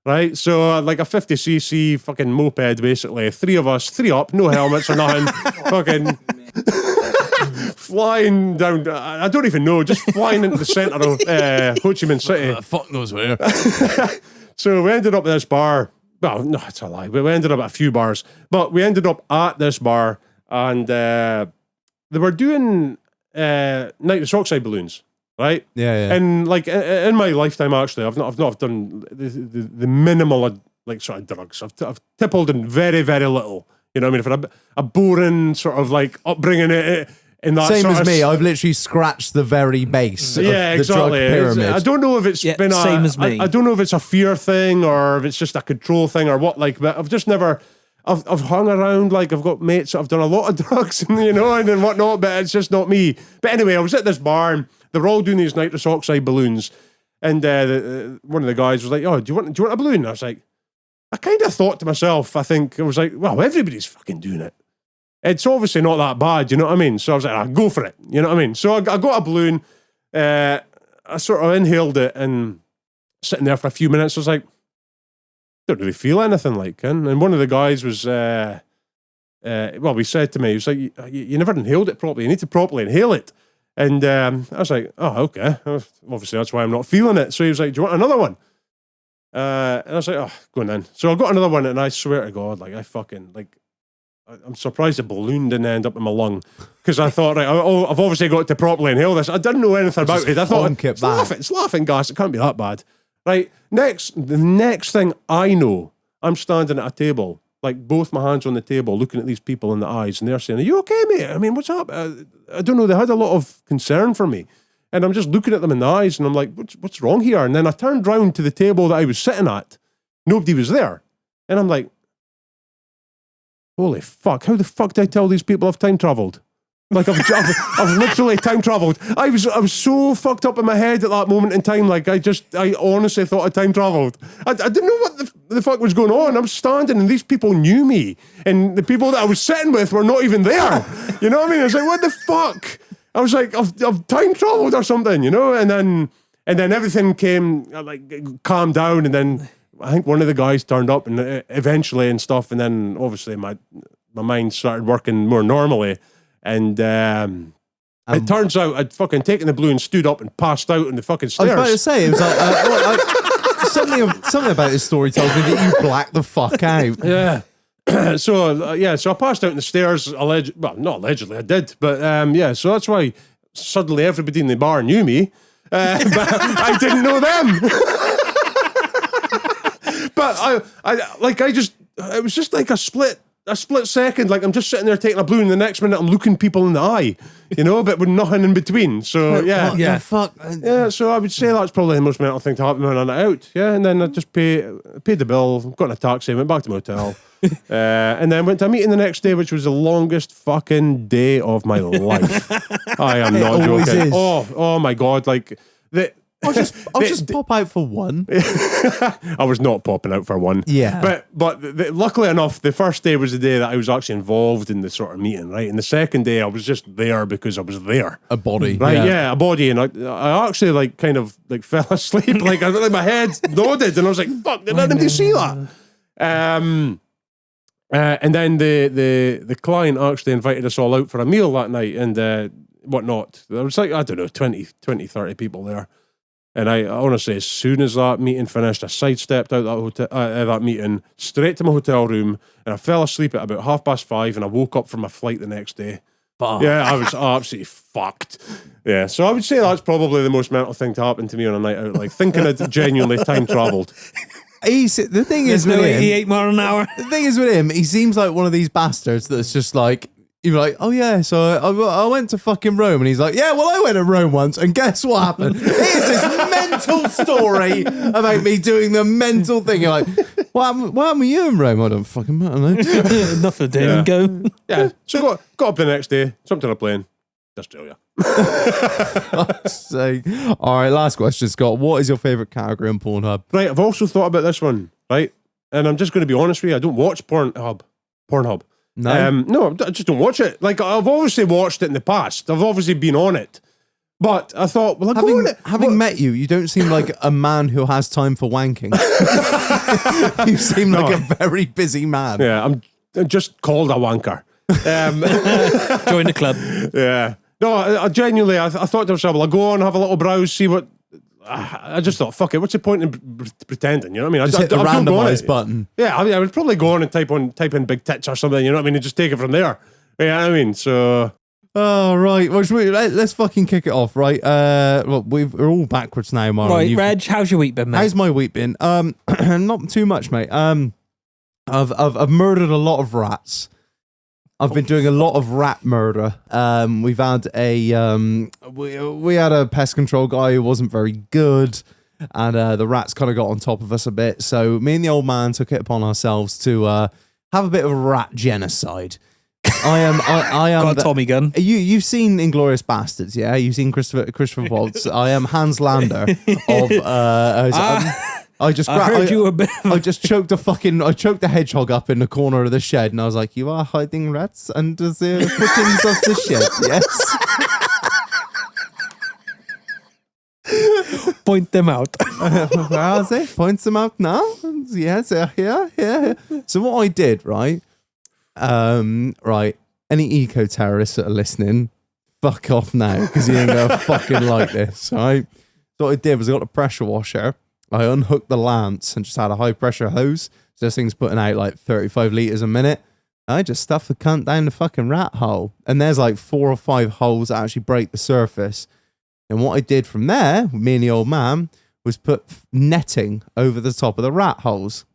Right, so like a 50cc fucking moped, basically. Three of us, three up, no helmets or nothing, fucking flying down. I don't even know, just flying into the centre of Ho Chi Minh City. Fuck knows where. So we ended up at this bar. Well, no, it's a lie. We ended up at a few bars, but we ended up at this bar, and they were doing nitrous oxide balloons. Right? Yeah. And like in my lifetime, actually, I've not done the minimal like sort of drugs. I've tippled in very, very little. You know what I mean? For a boring sort of like upbringing in that Same sort as of me. I've literally scratched the very base of the drug pyramid. I don't know if it's been same as me. I don't know if it's a fear thing or if it's just a control thing or what. Like, but I've just never. I've hung around, like, I've got mates that have done a lot of drugs, and and whatnot, but it's just not me. But anyway, I was at this bar and they were all doing these nitrous oxide balloons, and one of the guys was like, "Oh, do you want a balloon?" And I was like, I kind of thought to myself, I was like, well, everybody's fucking doing it. It's obviously not that bad, you know what I mean? So I was like, go for it, you know what I mean? So I got a balloon, I sort of inhaled it, and sitting there for a few minutes, I was like, don't really feel anything, like, and one of the guys was, he said to me, he was like, you never inhaled it properly, you need to properly inhale it. And I was like, oh, okay. Obviously, that's why I'm not feeling it. So he was like, do you want another one? And I was like, oh, go on then. So I got another one, and I swear to God, like, I'm surprised the balloon didn't end up in my lung, because I thought, right, I've obviously got to properly inhale this. I didn't know anything about it. I thought, it's laughing gas. It can't be that bad. Right, the next thing I know, I'm standing at a table, like both my hands on the table, looking at these people in the eyes, and they're saying, are you okay, mate? I mean, what's up? I don't know. They had a lot of concern for me. And I'm just looking at them in the eyes, and I'm like, what's wrong here? And then I turned round to the table that I was sitting at. Nobody was there. And I'm like, holy fuck, how the fuck did I tell these people I've time travelled? Like, I've literally time travelled. I was so fucked up in my head at that moment in time. Like, I honestly thought I time travelled. I didn't know what the fuck was going on. I'm standing, and these people knew me, and the people that I was sitting with were not even there. You know what I mean? I was like, what the fuck? I was like, I've time travelled or something, you know? And then everything came, like, calmed down, and then I think one of the guys turned up, and eventually and stuff, and then obviously my mind started working more normally. And it turns out I'd fucking taken the blue and stood up and passed out on the fucking stairs. I was about to say, it was like, something about this story tells me that you blacked the fuck out. Yeah. So I passed out on the stairs, well, not allegedly, I did, but so that's why suddenly everybody in the bar knew me, but I didn't know them. But it was just like a split second, like I'm just sitting there taking a blue, and the next minute I'm looking people in the eye, you know, but with nothing in between. So What the fuck? Yeah, so I would say that's probably the most mental thing to happen when I'm out. Yeah, and then I just paid the bill, got in a taxi, went back to my hotel, and then went to a meeting the next day, which was the longest fucking day of my life. I am not joking. Is. Oh my God, like I'll just pop out for one. I was not popping out for one. Yeah. But luckily enough, the first day was the day that I was actually involved in the sort of meeting, right? And the second day I was just there because I was there. A body. Right, yeah, a body. And I actually like kind of like fell asleep. Like my head nodded, and I was like, fuck, did anybody see that? And then the client actually invited us all out for a meal that night and whatnot. There was like, I don't know, 20, 30 people there. And I honestly, as soon as that meeting finished, I sidestepped out that meeting, straight to my hotel room, and I fell asleep at about 5:30, and I woke up from my flight the next day. Fuck. Yeah, I was absolutely fucked. Yeah, so I would say that's probably the most mental thing to happen to me on a night out, like thinking I genuinely time travelled. The thing is with him, 88 miles an hour. The thing is with him, he seems like one of these bastards that's just like, you're like, oh yeah, so I went to fucking Rome, and he's like, yeah, well, I went to Rome once, and guess what happened? Here's this mental story about me doing the mental thing. You're like, what happened with you in Rome? I don't fucking matter, mate. Enough of didn't go. Yeah, so got up the next day, jumped on a plane, to Australia. So, all right, last question, Scott. What is your favourite category on Pornhub? Right, I've also thought about this one, right? And I'm just going to be honest with you, I don't watch Pornhub. No? No, I just don't watch it. Like, I've obviously watched it in the past. I've obviously been on it. But I thought, well, having met you, you don't seem like a man who has time for wanking. You seem like a very busy man. Yeah, I'm just called a wanker. Join the club. Yeah. No, I genuinely, I thought to myself, well, I'll go on, have a little browse, see what... I just thought, fuck it, what's the point in pretending, you know what I mean? Just hit the randomise button. Yeah, I mean, I would probably go on and type in big tits or something, you know what I mean, and just take it from there. Yeah, I mean, so... Oh, right. Well, let's fucking kick it off, right? Well, we're all backwards now, Marlon. Right, Reg, how's your week been, mate? How's my week been? Not too much, mate. I've murdered a lot of rats. I've been doing a lot of rat murder. We've had we had a pest control guy who wasn't very good, and the rats kind of got on top of us a bit. So me and the old man took it upon ourselves to have a bit of rat genocide. I am. Got a Tommy gun. You've seen Inglourious Bastards, yeah? You've seen Christopher Waltz. I am Hans Lander of. I just choked I choked a hedgehog up in the corner of the shed, and I was like, "You are hiding rats under the footings of the shed, yes." Point them out. Where are they? Point them out now. Yes, yeah. So what I did, right? Right. Any eco terrorists that are listening, fuck off now because you ain't gonna fucking like this, right? So what I did was I got a pressure washer, I unhooked the lance and just had a high pressure hose. So this thing's putting out like 35 litres a minute. I just stuffed the cunt down the fucking rat hole. And there's like 4 or 5 holes that actually break the surface. And what I did from there, me and the old man, was put netting over the top of the rat holes.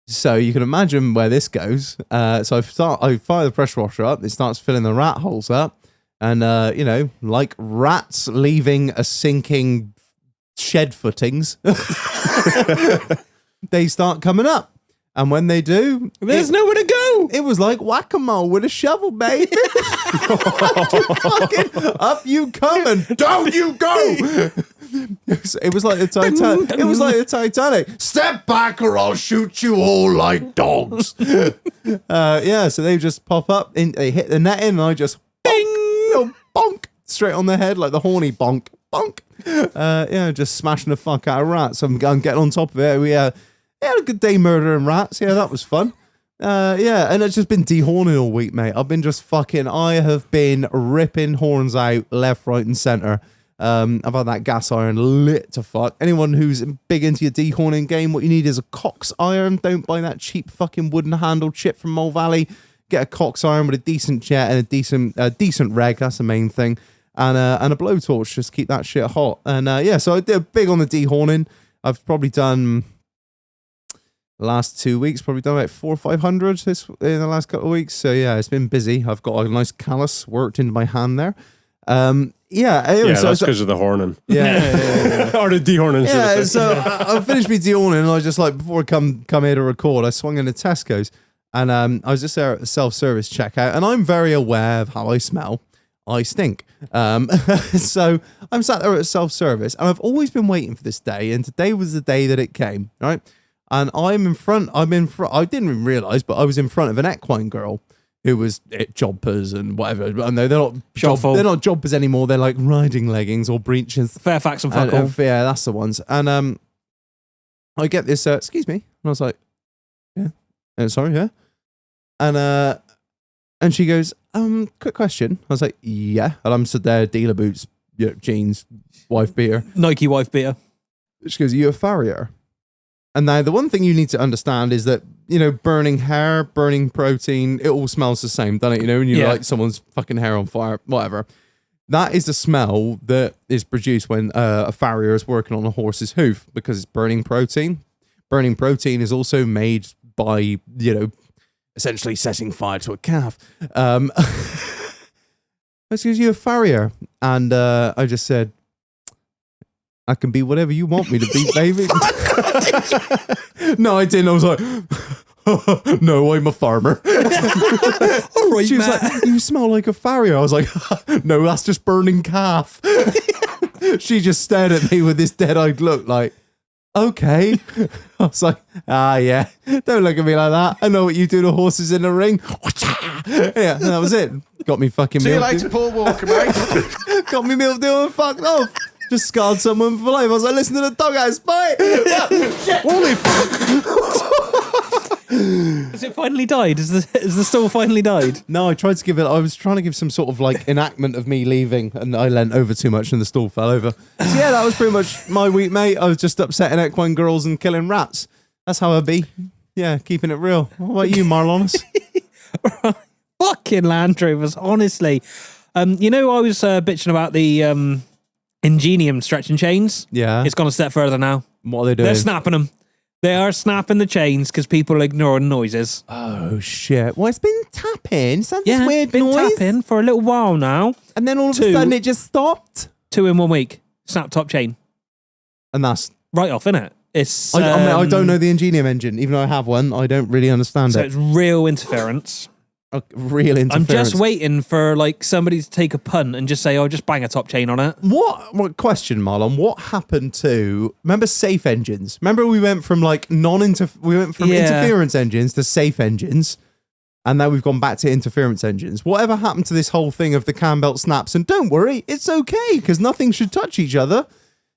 So you can imagine where this goes. So I fire the pressure washer up. It starts filling the rat holes up. And, you know, like rats leaving a sinking shed footings, they start coming up. And when they do, there's nowhere to go. It was like whack-a-mole with a shovel, mate. Fucking up you come and down you go. It was like the Titanic. It was like the Titanic. Step back or I'll shoot you all like dogs. Yeah, so they just pop up, they hit the netting, and I just bonk, bonk straight on the head like the horny bonk, bonk. Yeah, just smashing the fuck out of rats. So I'm getting on top of it. We had a good day murdering rats. Yeah, that was fun. Yeah, and it's just been dehorning all week, mate. I have been ripping horns out left, right, and centre. I've had that gas iron lit to fuck. Anyone who's big into your dehorning game, what you need is a Cox iron. Don't buy that cheap fucking wooden handle chip from Mole Valley. Get a Cox iron with a decent jet and a decent reg. That's the main thing. And a blowtorch. Just keep that shit hot. And yeah, so I did big on the dehorning. I've probably done the last 2 weeks, probably done about 400 or 500 in the last couple of weeks. So yeah, it's been busy. I've got a nice callus worked into my hand there. Yeah, anyway, yeah, that's because of the horning. Yeah. Or the dehorning. Yeah, so I finished me dehorning, and I just like before I come here to record, I swung into Tesco's, and I was just there at the self-service checkout, and I'm very aware of how I smell. I stink. So I'm sat there at self-service, and I've always been waiting for this day, and today was the day that it came, right? And I didn't even realise, but I was in front of an equine girl who was at jobbers and whatever. And they're not jobbers anymore. They're like riding leggings or breeches. Fairfax and fuck all. Yeah, that's the ones. And I get this, excuse me. And I was like, yeah. Sorry, yeah. And she goes, quick question. I was like, yeah. And I'm stood there, dealer boots, jeans, wife beater. Nike wife beater. She goes, are you a farrier? And now the one thing you need to understand is that, you know, burning hair, burning protein, it all smells the same, doesn't it? You know, when you light someone's fucking hair on fire, whatever. That is the smell that is produced when a farrier is working on a horse's hoof because it's burning protein. Burning protein is also made by, you know, essentially setting fire to a calf. Excuse you, a farrier. And I just said, I can be whatever you want me to be, baby. No, I didn't. I was like, no, I'm a farmer. All right, she was like, you smell like a farrier. I was like, no, that's just burning calf. She just stared at me with this dead-eyed look like, okay. I was like, yeah, don't look at me like that. I know what you do to horses in the ring. Yeah, and that was it. Got me fucking See you later, Paul Walker, mate. Got me milk deal and fucked off. Just scarred someone for life. I was like, listen to the doghouse, bye. Holy fuck. Has it finally died? Has the stall finally died? No, I was trying to give some sort of like enactment of me leaving, and I leant over too much and the stall fell over. So yeah, that was pretty much my week, mate. I was just upsetting equine girls and killing rats. That's how I be. Yeah, keeping it real. What about you, Marlonis? Fucking Land Rovers, honestly. You know, I was bitching about the Ingenium stretching chains. Yeah. It's gone a step further now. What are they doing? They're snapping them. They are snapping the chains because people are ignoring noises. Oh, shit. Well, it's been tapping. It's had this Yeah, weird been noise. tapping for a little while now. And then all of a sudden it just stopped. 2 in 1 week. Snap top chain. And that's... Right off, innit? It's... I don't know the Ingenium engine. Even though I have one, I don't really understand so it. it's real interference. Real interference. I'm just waiting for like somebody to take a punt and just say, "Oh, just bang a top chain on it." What question, Marlon? What happened to? Remember safe engines? Remember we went from like interference engines to safe engines, and now we've gone back to interference engines. Whatever happened to this whole thing of the cam belt snaps? And don't worry, it's okay because nothing should touch each other.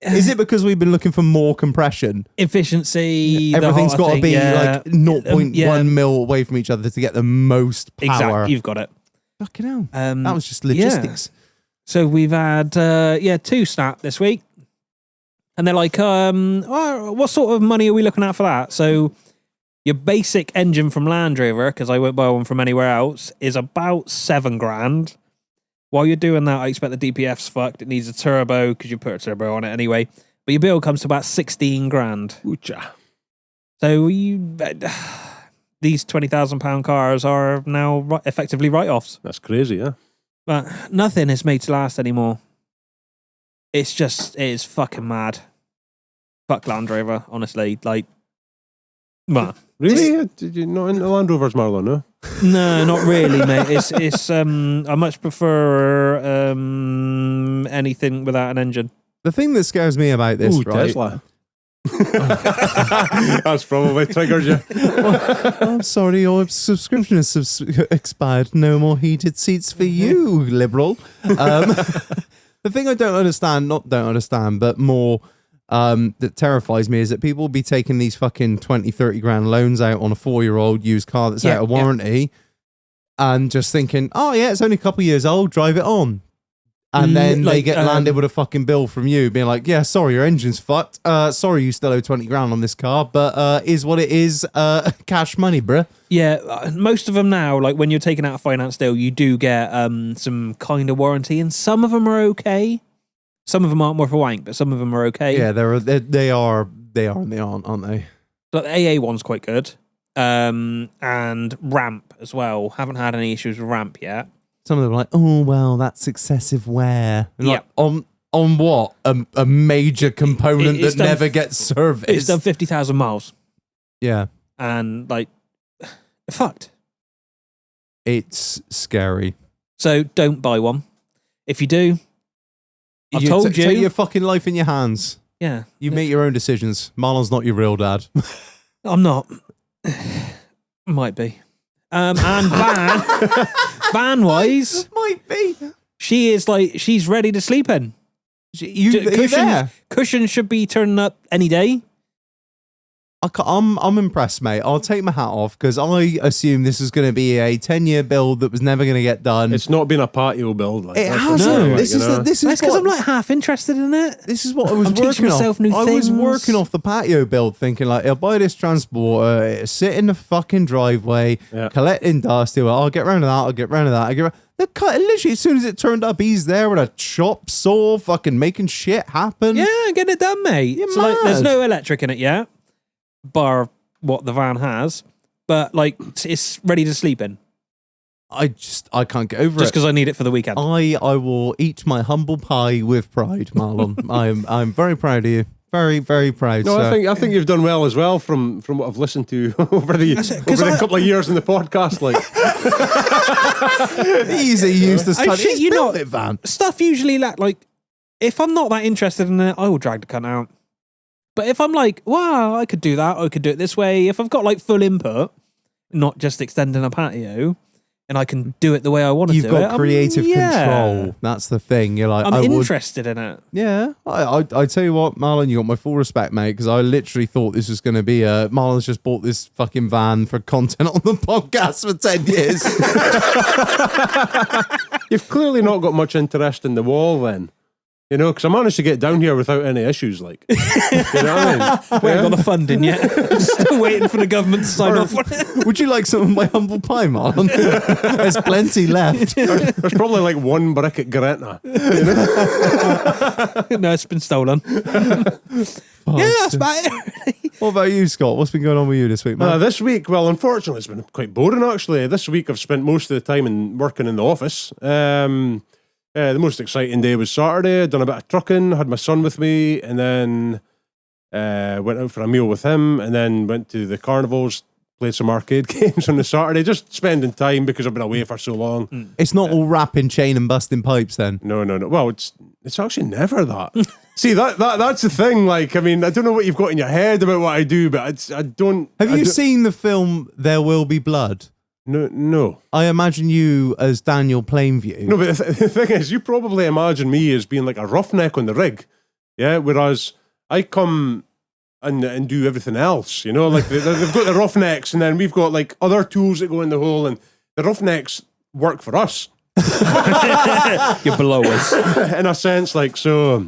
Is it because we've been looking for more compression? Efficiency. Everything's got to be like 0.1 mil away from each other to get the most power. Exactly, you've got it. Fucking hell. That That was just logistics. So we've had 2 snap this week, and they're like, what sort of money are we looking at for that? So your basic engine from Land Rover, because I won't buy one from anywhere else, is about $7,000. While you're doing that, I expect the DPF's fucked. It needs a turbo because you put a turbo on it anyway. But your bill comes to about $16,000. Oocha. So these £20,000 cars are now effectively write-offs. That's crazy, yeah. But nothing is made to last anymore. It is fucking mad. Fuck Land Rover, honestly. Like, well, Really? Did you not into Land Rovers, Marlon, no? no, not really, mate. It's I much prefer anything without an engine. The thing that scares me about this, right? Tesla. That's probably triggered you. I'm sorry, your subscription has expired. No more heated seats for you, liberal. The thing I don't understand, but more that terrifies me is that people will be taking these fucking 20, 30 grand loans out on a 4-year-old used car that's out of warranty and just thinking, oh yeah, it's only a couple of years old, drive it on. And then they get landed with a fucking bill from you being like, yeah, sorry, your engine's fucked. Sorry, you still owe 20 grand on this car, but is what it is, cash money, bruh. Yeah, most of them now, like when you're taking out a finance deal, you do get some kind of warranty, and some of them are okay. Some of them aren't worth a wank, but some of them are okay. Yeah, they are and they aren't they? But the AA one's quite good. And Ramp as well. Haven't had any issues with Ramp yet. Some of them are like, oh, well, that's excessive wear. And Yeah. like, on what? A major component It's that done never gets serviced. It's done 50,000 miles. Yeah. And, like, fucked. It's scary. So don't buy one. If you do, I've You told you. Take your fucking life in your hands. Yeah. You make your own decisions. Marlon's not your real dad. I'm not. Might be. And van-wise, Might be. she is like, she's ready to sleep in. Cushions should be turning up any day. I'm impressed, mate. I'll take my hat off because I assume this is going to be a 10-year build that was never going to get done. It's not been a patio build. Like, It that's hasn't. what's like, This you is know? this is That's because what- I'm like half interested in it. This is what I was I'm teaching working myself off. new I was things. working off the patio build, thinking like, I'll buy this transporter, it'll sit in the fucking driveway, Yeah. collecting dust. I'll get round to that. I'll get round to that. The cut literally as soon as it turned up, he's there with a chop saw, fucking making shit happen. Yeah, getting it done, mate. You're So like, there's mad. no electric in it yet, bar what the van has, but like it's ready to sleep in. I can't get over Just it. because I need it for the weekend. I will eat my humble pie with pride, Marlon. I'm very proud of you. Very, very proud. No, sir. I think you've done well as well from what I've listened to over the couple of years in the podcast. Like, easy use this I time. shit He's you built not. it, van. Stuff usually like if I'm not that interested in it, I will drag the cunt out. But if I'm like, wow, I could do that, I could do it this way. If I've got like full input, not just extending a patio, and I can do it the way I want to You've do it. got creative control. That's the thing. You're like, I'm I would. interested in it. Yeah, I tell you what, Marlon, you got my full respect, mate, because I literally thought this was going to be Marlon's just bought this fucking van for content on the podcast for 10 years. you've clearly not got much interest in the wall, then. You know, because I managed to get down here without any issues. Like, you know what I mean? We haven't got the funding yet. Still waiting for the government to sign off on it. Would you like some of my humble pie, Marlon? There's plenty left. There's probably like one brick at Gretna. No, it's been stolen. Yeah, that's about it. What about you, Scott? What's been going on with you this week, man? This week, well, unfortunately, it's been quite boring, actually. This week, I've spent most of the time working in the office. The most exciting day was Saturday. Done a bit of trucking, had my son with me, and then went out for a meal with him, and then went to the carnivals, played some arcade games on the Saturday, just spending time because I've been away for so long. It's not all rapping, chain, and busting pipes, then. No. Well, it's actually never that. See, that's the thing. Like, I mean, I don't know what you've got in your head about what I do, but I don't. Have you seen the film There Will Be Blood? No. I imagine you as Daniel Plainview. No, but the thing is, you probably imagine me as being like a roughneck on the rig, yeah. Whereas I come and do everything else, you know. Like they've got the roughnecks, and then we've got like other tools that go in the hole, and the roughnecks work for us You're below us. in a sense. Like, so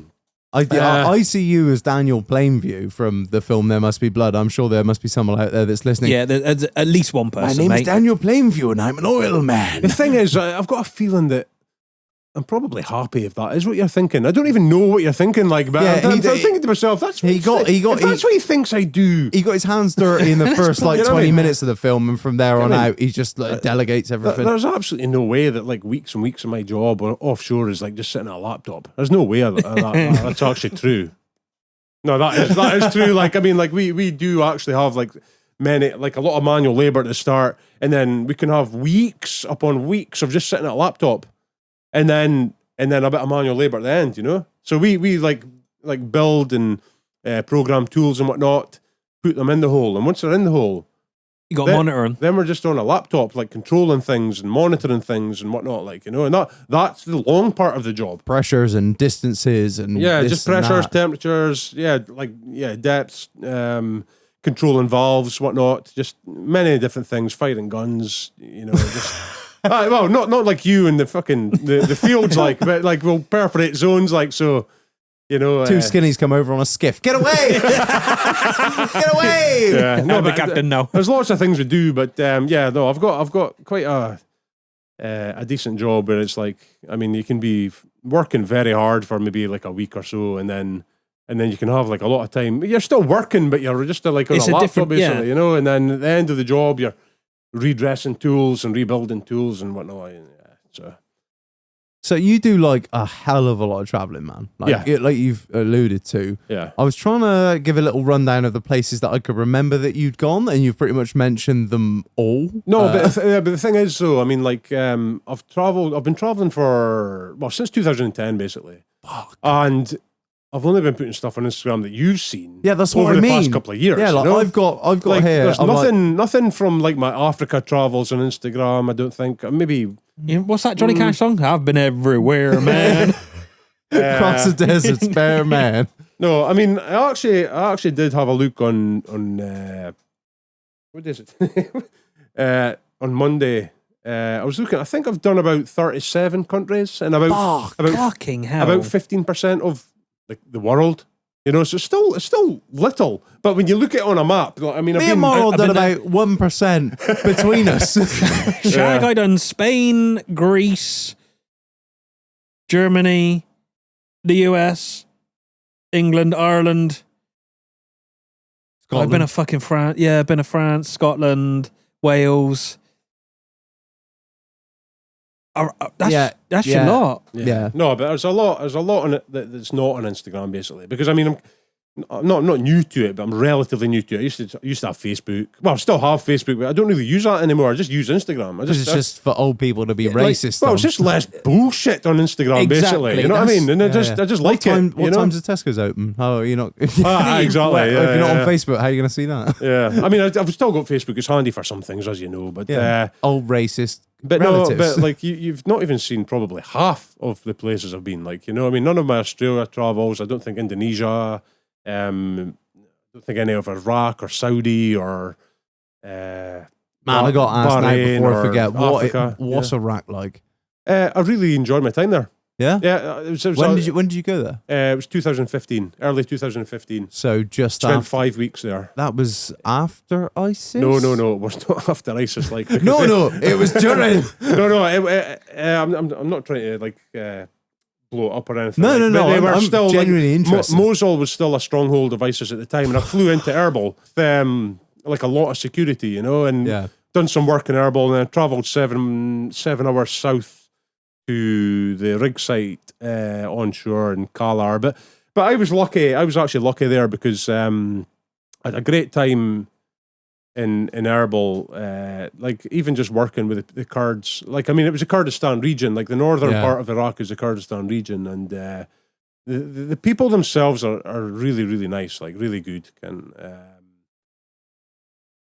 I see you as Daniel Plainview from the film There Must Be Blood. I'm sure there must be someone out there that's listening. Yeah, there's at least one person. My name mate. is Daniel Plainview and I'm an oil man. the thing is, I've got a feeling that I'm probably happy if that is what you're thinking. I don't even know what you're thinking, like, but Yeah, I'm thinking to myself, that's what he got- if that's what he thinks I do. He got his hands dirty in the first like You know what I 20 mean? minutes of the film, and from there on mean, out, he just like, delegates everything. There's absolutely no way that like weeks and weeks of my job offshore is like just sitting at a laptop. There's no way that's actually true. No, that is true. Like, I mean, like we do actually have like a lot of manual labor at the start, and then we can have weeks upon weeks of just sitting at a laptop, and then a bit of manual labor at the end, you know? So we like build and program tools and whatnot, put them in the hole. And once they're in the hole, You got monitoring. then we're just on a laptop, like controlling things and monitoring things and whatnot, like, you know? And that's the long part of the job. Pressures and distances and Yeah, this just and pressures, that. temperatures, depths, controlling valves, whatnot, just many different things, firing guns, you know, just... well, not like you in the fucking the fields, like, but like we'll perforate zones, like, so, you know. Two skinnies come over on a skiff. Get away! Get away! Yeah, No, the but captain, no. There's lots of things we do, but I've got quite a decent job where it's like, I mean, you can be working very hard for maybe like a week or so, and then you can have like a lot of time. You're still working, but you're just like on It's a a laptop, different- basically, yeah. you know. And then at the end of the job, you're redressing tools and rebuilding tools and whatnot. Yeah, So you do like a hell of a lot of traveling, man. Like, Yeah. like you've alluded to. yeah. I was trying to give a little rundown of the places that I could remember that you'd gone, and you've pretty much mentioned them all. No, but the thing is, though, I mean, like, I've been traveling since 2010, basically. And I've only been putting stuff on Instagram that you've seen. Yeah, that's over what I the mean. past couple of years. Yeah, like you know? I've got like, here. there's I'm like, nothing from like my Africa travels on Instagram. I don't think. Maybe Yeah, what's that Johnny Cash song? I've been everywhere, man. across the desert, spare man. no. I mean, I actually did have a look on what is it on Monday. I was looking. I think I've done about 37 countries and about Fucking hell. about 15% of the world. You know, so it's still little. But when you look at it on a map, like, I mean, Me and Morrow I've done been about 1% between us. Shag, I done Spain, Greece, Germany, the US, England, Ireland. I've been to fucking France. Yeah, I've been to France, Scotland, Wales. That's yeah. a lot. Yeah. No, but there's a lot on it that's not on Instagram, basically. Because I mean, I'm not new to it, but I'm relatively new to it. I used to have Facebook. Well, I still have Facebook, but I don't really use that anymore. I just use Instagram. Because it's just for old people to be racist. Well, it's just less bullshit on Instagram, basically. Exactly, You know what I mean? And I Yeah, just What like time, it. What you know? time's the Tesco's open? How are you not? Exactly. if yeah, you're not yeah. on Facebook, how are you going to see that? Yeah, I mean, I've still got Facebook. It's handy for some things, as you know. But Old racist but relatives. no, but like you've not even seen probably half of the places I've been. Like, you know, I mean, none of my Australia travels. I don't think Indonesia. I don't think any of Iraq or Saudi or. Man, I got asked now Bahrain before I or forget. Africa. What's Iraq like? I really enjoyed my time there. Yeah. Yeah. When did you go there? It was 2015, early 2015. So just Spent after. 5 weeks there. That was after ISIS. No, it was not after ISIS. Like because No, it was during. no. I'm not trying to like blow it up or anything. No, like, no. but they were I'm still genuinely like, interested. Mosul was still a stronghold of ISIS at the time, and I flew into Erbil with like a lot of security, you know, and Yeah. done some work in Erbil, and then travelled 7 hours south to the rig site onshore in Kalar. But I was lucky. I was actually lucky there because I had a great time in Erbil. Like even just working with the Kurds. Like I mean, it was a Kurdistan region. Like the northern Yeah. part of Iraq is the Kurdistan region, and the people themselves are really really nice. Like really good.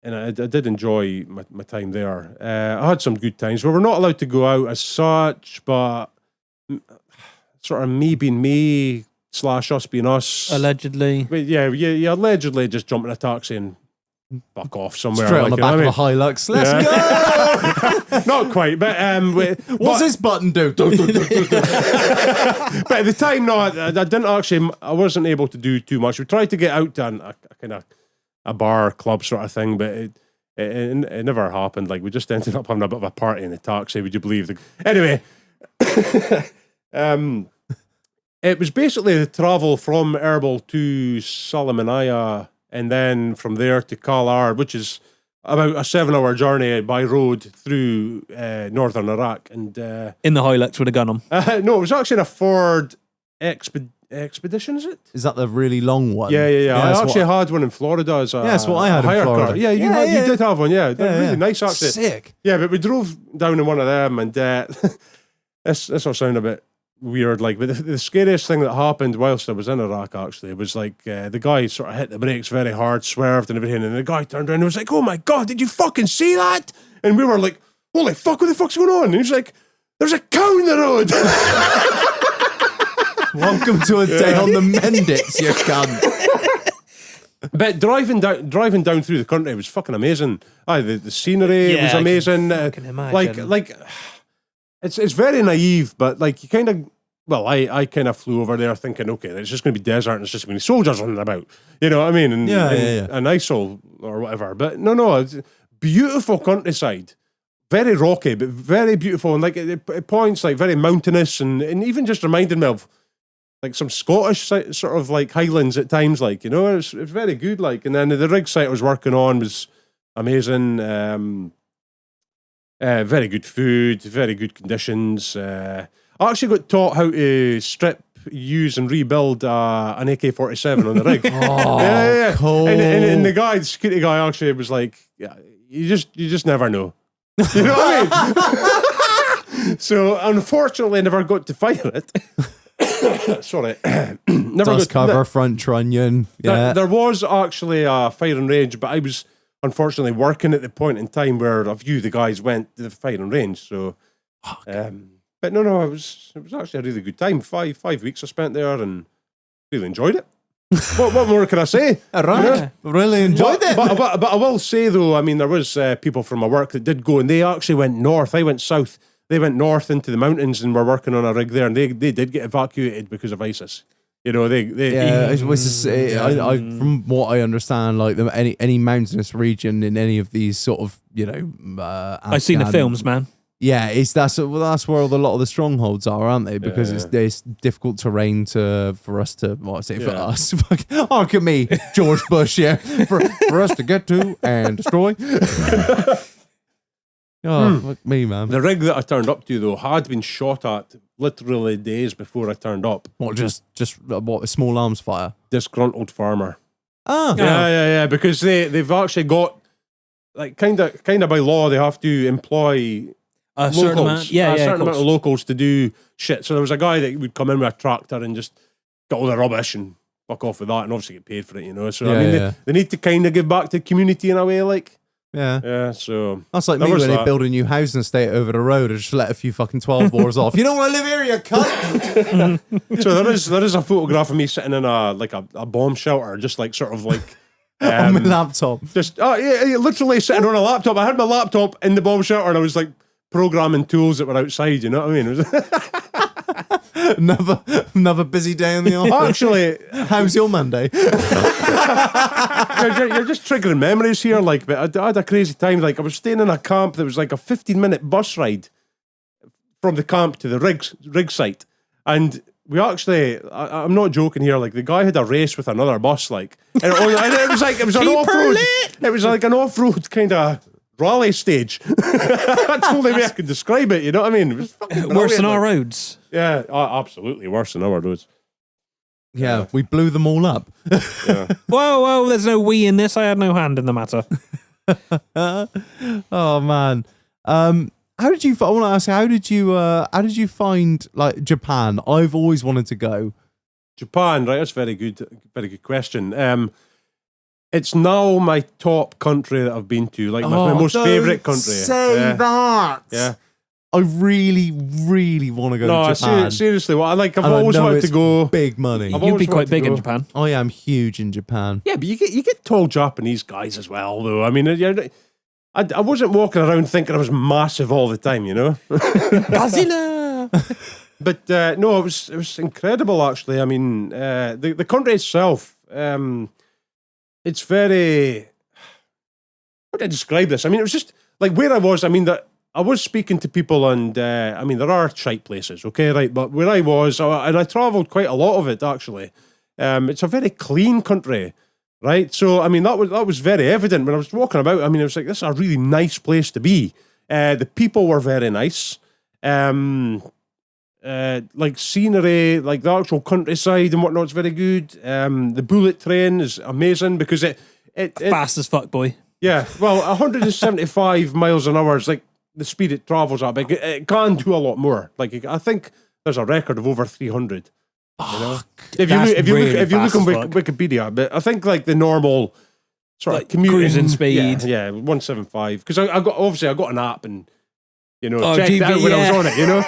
And I did enjoy my time there. I had some good times. We were not allowed to go out as such, but sort of me being me / us being us. Allegedly. But yeah, allegedly just jump in a taxi and fuck off somewhere. Straight on like, the you know back what of a Hilux. Let's Yeah. Not quite, but What's this button do? But at the time, no, I didn't actually. I wasn't able to do too much. We tried to get out to a kind of a bar club sort of thing, but it never happened. Like we just ended up having a bit of a party in the taxi. Would you believe? Anyway, it was basically the travel from Erbil to Salamanaya, and then from there to Kalar, which is about a 7-hour journey by road through northern Iraq. And In the Hilux with a gun on. no, it was actually a Ford Expedition, is it? Is that the really long one? Yeah. that's I actually what- had one in Florida as a that's what I had a in hire Florida. car. Yeah, you Yeah, yeah. did have one. Yeah, they're really nice actually. Sick. Yeah, but we drove down in one of them, and this will sound a bit weird, like, but the scariest thing that happened whilst I was in Iraq actually was like the guy sort of hit the brakes very hard, swerved and everything, and the guy turned around and was like, "Oh my god, did you fucking see that?" And we were like, "Holy fuck, what the fuck's going on?" And he was like, "There's a cow in the road." Welcome to a day on the Mendits, you cunt. But driving down through the country was fucking amazing. The scenery Yeah, was I can amazing. fucking imagine. Like it's very naive, but like you kind of. Well, I kind of flew over there thinking, okay, it's just going to be desert and it's just going to be soldiers running about. You know what I mean? And, Yeah. and ISIL or whatever. But no, it's beautiful countryside. Very rocky, but very beautiful. And like it points like very mountainous and even just reminded me of like some Scottish sort of like highlands at times, like, you know, it's very good. Like, and then the rig site I was working on was amazing. Very good food, very good conditions. I actually got taught how to strip, use, and rebuild an AK-47 on the rig. Oh, cool. And the security guy, actually was like, "Yeah, you just never know." You know what I mean? So unfortunately, I never got to fire it. Sorry, never Dust got cover, front trunnion. Yeah. there was actually a firing range, but I was unfortunately working at the point in time where a few of the guys went to the firing range. So, but no, it was actually a really good time. Five weeks I spent there and really enjoyed it. what more can I say? Right. Really enjoyed it. But I will say though, I mean, there was people from my work that did go, and they actually went north. I went south. They went north into the mountains and were working on a rig there, and they did get evacuated because of ISIS. You know, they Yeah, it was just, from what I understand, like any mountainous region in any of these sort of, you know, I've seen the Afghan- films, man. Yeah, that's where a lot of the strongholds are, aren't they? Because it's difficult terrain for us to, what I say, for Yeah. us. Look at me, George Bush, yeah, for us to get to and destroy. Fuck me, man. The rig that I turned up to though had been shot at literally days before I turned up. What, just what, a small arms fire? Disgruntled farmer. Ah, Yeah. Because they've actually got like kind of by law they have to employ A certain amount. Yeah, a certain of amount course. of locals to do shit. So there was a guy that would come in with a tractor and just get all the rubbish and fuck off with that, and obviously get paid for it, you know. So I Yeah, mean, yeah. they need to kind of give back to the community in a way, like. yeah. Yeah, so That's like There me was when they that. build a new housing estate over the road and just let a few fucking 12 bores off. You don't want to live here, you cunt. so there is a photograph of me sitting in a bomb shelter, just like sort of like On my laptop. just literally sitting on a laptop. I had my laptop in the bomb shelter and I was like programming tools that were outside. You know what I mean? It was, Another busy day in the office. actually, How's your Monday? you're just triggering memories here. Like, but I had a crazy time. Like, I was staying in a camp that was like a 15-minute bus ride from the camp to the rig site, and we actually, I'm not joking here. Like, the guy had a race with another bus. Like, and it was like it was an off road. It was like an off road kind of rally stage. That's the only way I could describe it. You know what I mean? It was fucking Worse than brilliant, our like. roads. Yeah, absolutely worse than our roads. Yeah, we blew them all up. Whoa, there's no we in this. I had no hand in the matter. Oh man. How did you? I want to ask. How did you find like Japan? I've always wanted to go. Japan, right? That's very good question. It's now my top country that I've been to, like my most favourite country. Say yeah. that. Yeah. I really, really want to go No, to Japan. seriously, well, I've And I always know wanted to it's go. Big money. I've You'd be always quite wanted to big in go. Japan. I am huge in Japan. Yeah, but you get tall Japanese guys as well, though. I mean, I wasn't walking around thinking I was massive all the time, you know. Godzilla. But no, it was incredible actually. I mean, the country itself, it's very. How do I describe this? I mean, it was just like where I was. I mean, that I was speaking to people, and I mean, there are shite places, okay, right? But where I was, and I travelled quite a lot of it actually. It's a very clean country, right? So I mean, that was very evident when I was walking about. I mean, it was like this is a really nice place to be. The people were very nice. Like scenery, like the actual countryside and whatnot is very good. The bullet train is amazing because it Fast as fuck, boy. yeah, well, 175 miles an hour is like the speed it travels at, but it can do a lot more. Like I think there's a record of over 300. You know? If you look on Wikipedia, but I think like the normal sort Like of commuting cruising speed. yeah, 175. Because I got an app and Oh, checked it out when I was on it. You know.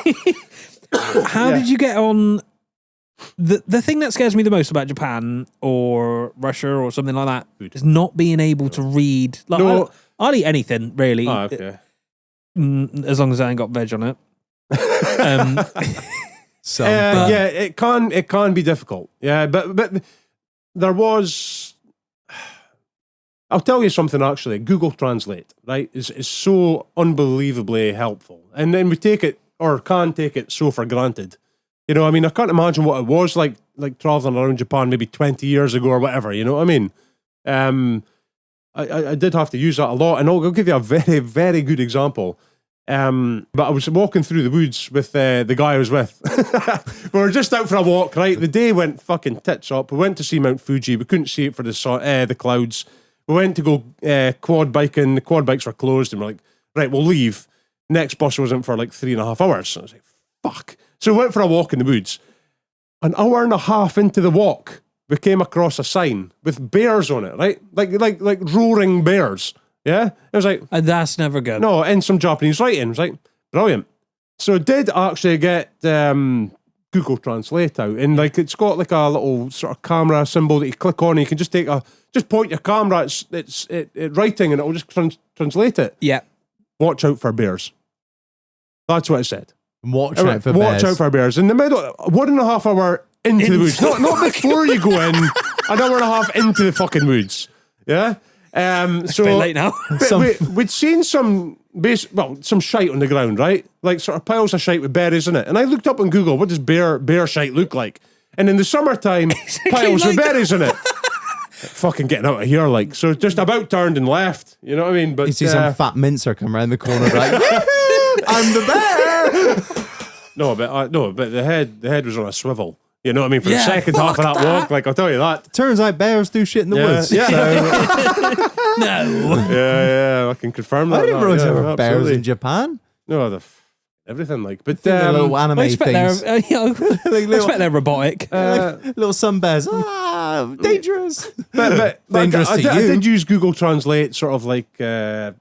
How did you get on? The thing that scares me the most about Japan or Russia or something like that is not being able to read. Like, No. I'll eat anything really, Oh, okay. as long as I ain't got veg on it. Yeah, it can be difficult. Yeah, but there was. I'll tell you something actually. Google Translate, right, is so unbelievably helpful, and then we take it or can take it so for granted. You know, I mean, I can't imagine what it was like traveling around Japan maybe 20 years ago or whatever. You know what I mean? I did have to use that a lot, and I'll give you a very, very good example. But I was walking through the woods with the guy I was with. We were just out for a walk, right? The day went fucking tits up. We went to see Mount Fuji. We couldn't see it for the clouds. We went to go quad biking. The quad bikes were closed, and we're like, right, we'll leave. Next bus wasn't for like 3.5 hours. So I was like, fuck. So we went for a walk in the woods. An hour and a half into the walk, we came across a sign with bears on it, right? Like roaring bears. Yeah? It was like, That's never good. no, in some Japanese writing. It was like, brilliant. So it did actually get Google Translate out, and like it's got like a little sort of camera symbol that you click on, and you can just point your camera at writing, and it'll just translate it. Yeah. Watch out for bears. That's what it said. Watch out for Watch bears. out for bears. In the middle, 1.5 hour into the woods. Not before you go in, an hour and a half into the fucking woods. Yeah? So a bit late now. but we'd seen some shite on the ground, right? Like sort of piles of shite with berries in it. And I looked up on Google, what does bear shite look like? And in the summertime, piles with berries in it. Fucking getting out of here, like. So just about turned and left. You know what I mean? But You see some fat mincer come around the corner, like, "Yahoo! I'm the bear." no, but the head was on a swivel. You know what I mean? For the Yeah, second half of that walk, like I'll tell you that. Turns out bears do shit in the woods. Yeah. No. Yeah, I can confirm that. I didn't realize there were yeah, bears absolutely. in Japan. No, everything like. But The little anime I expect things. they're, I expect they're robotic. Little sun bears. Dangerous. but Dangerous I to you. did use Google Translate, sort of like the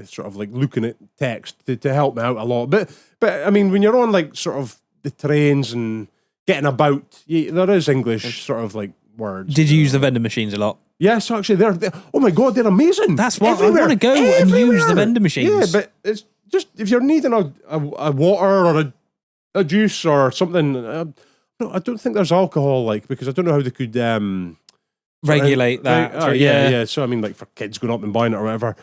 sort of like looking at text to help me out a lot. But I mean, when you're on like sort of the trains and getting about, there is English sort of like words. Did you use the vending machines a lot? Yes, actually, they're oh my god, they're amazing. That's what I Everywhere. want to go and use the Everywhere. vending machines. Yeah, but it's just if you're needing a water or a juice or something. No, I don't think there's alcohol, like, because I don't know how they could Regulate that. yeah. So I mean, like for kids going up and buying it or whatever.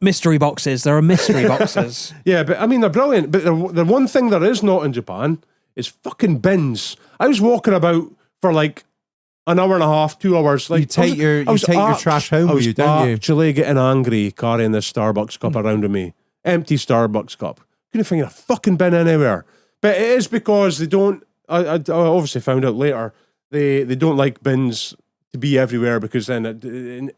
Mystery boxes. There are mystery boxes. Yeah, but I mean they're brilliant. But the one thing there is not in Japan is fucking bins. I was walking about for like an hour and a half, 2 hours. Like You take your trash home with you, don't you? Actually, getting angry carrying this Starbucks cup around with me, empty Starbucks cup. Couldn't find a fucking bin anywhere. But it is because they don't. I obviously found out later they don't like bins to be everywhere because then it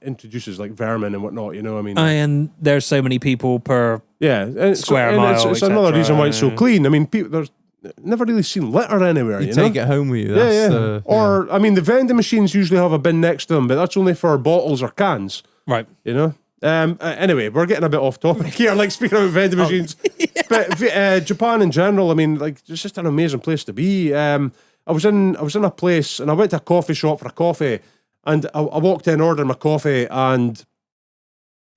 introduces like vermin and whatnot. You know what I mean? And there's so many people per. Yeah, and Square mile, It's another etc. reason why it's so clean. I mean, there's never really seen litter anywhere. You You take know? it home with you. Yeah, That's, yeah. Or I mean, the vending machines usually have a bin next to them, but that's only for bottles or cans. Right. You know, Anyway, we're getting a bit off topic here, like speaking about vending machines. But Japan in general, I mean, like, it's just an amazing place to be. I was in a place, and I went to a coffee shop for a coffee, and I walked in, ordered my coffee, and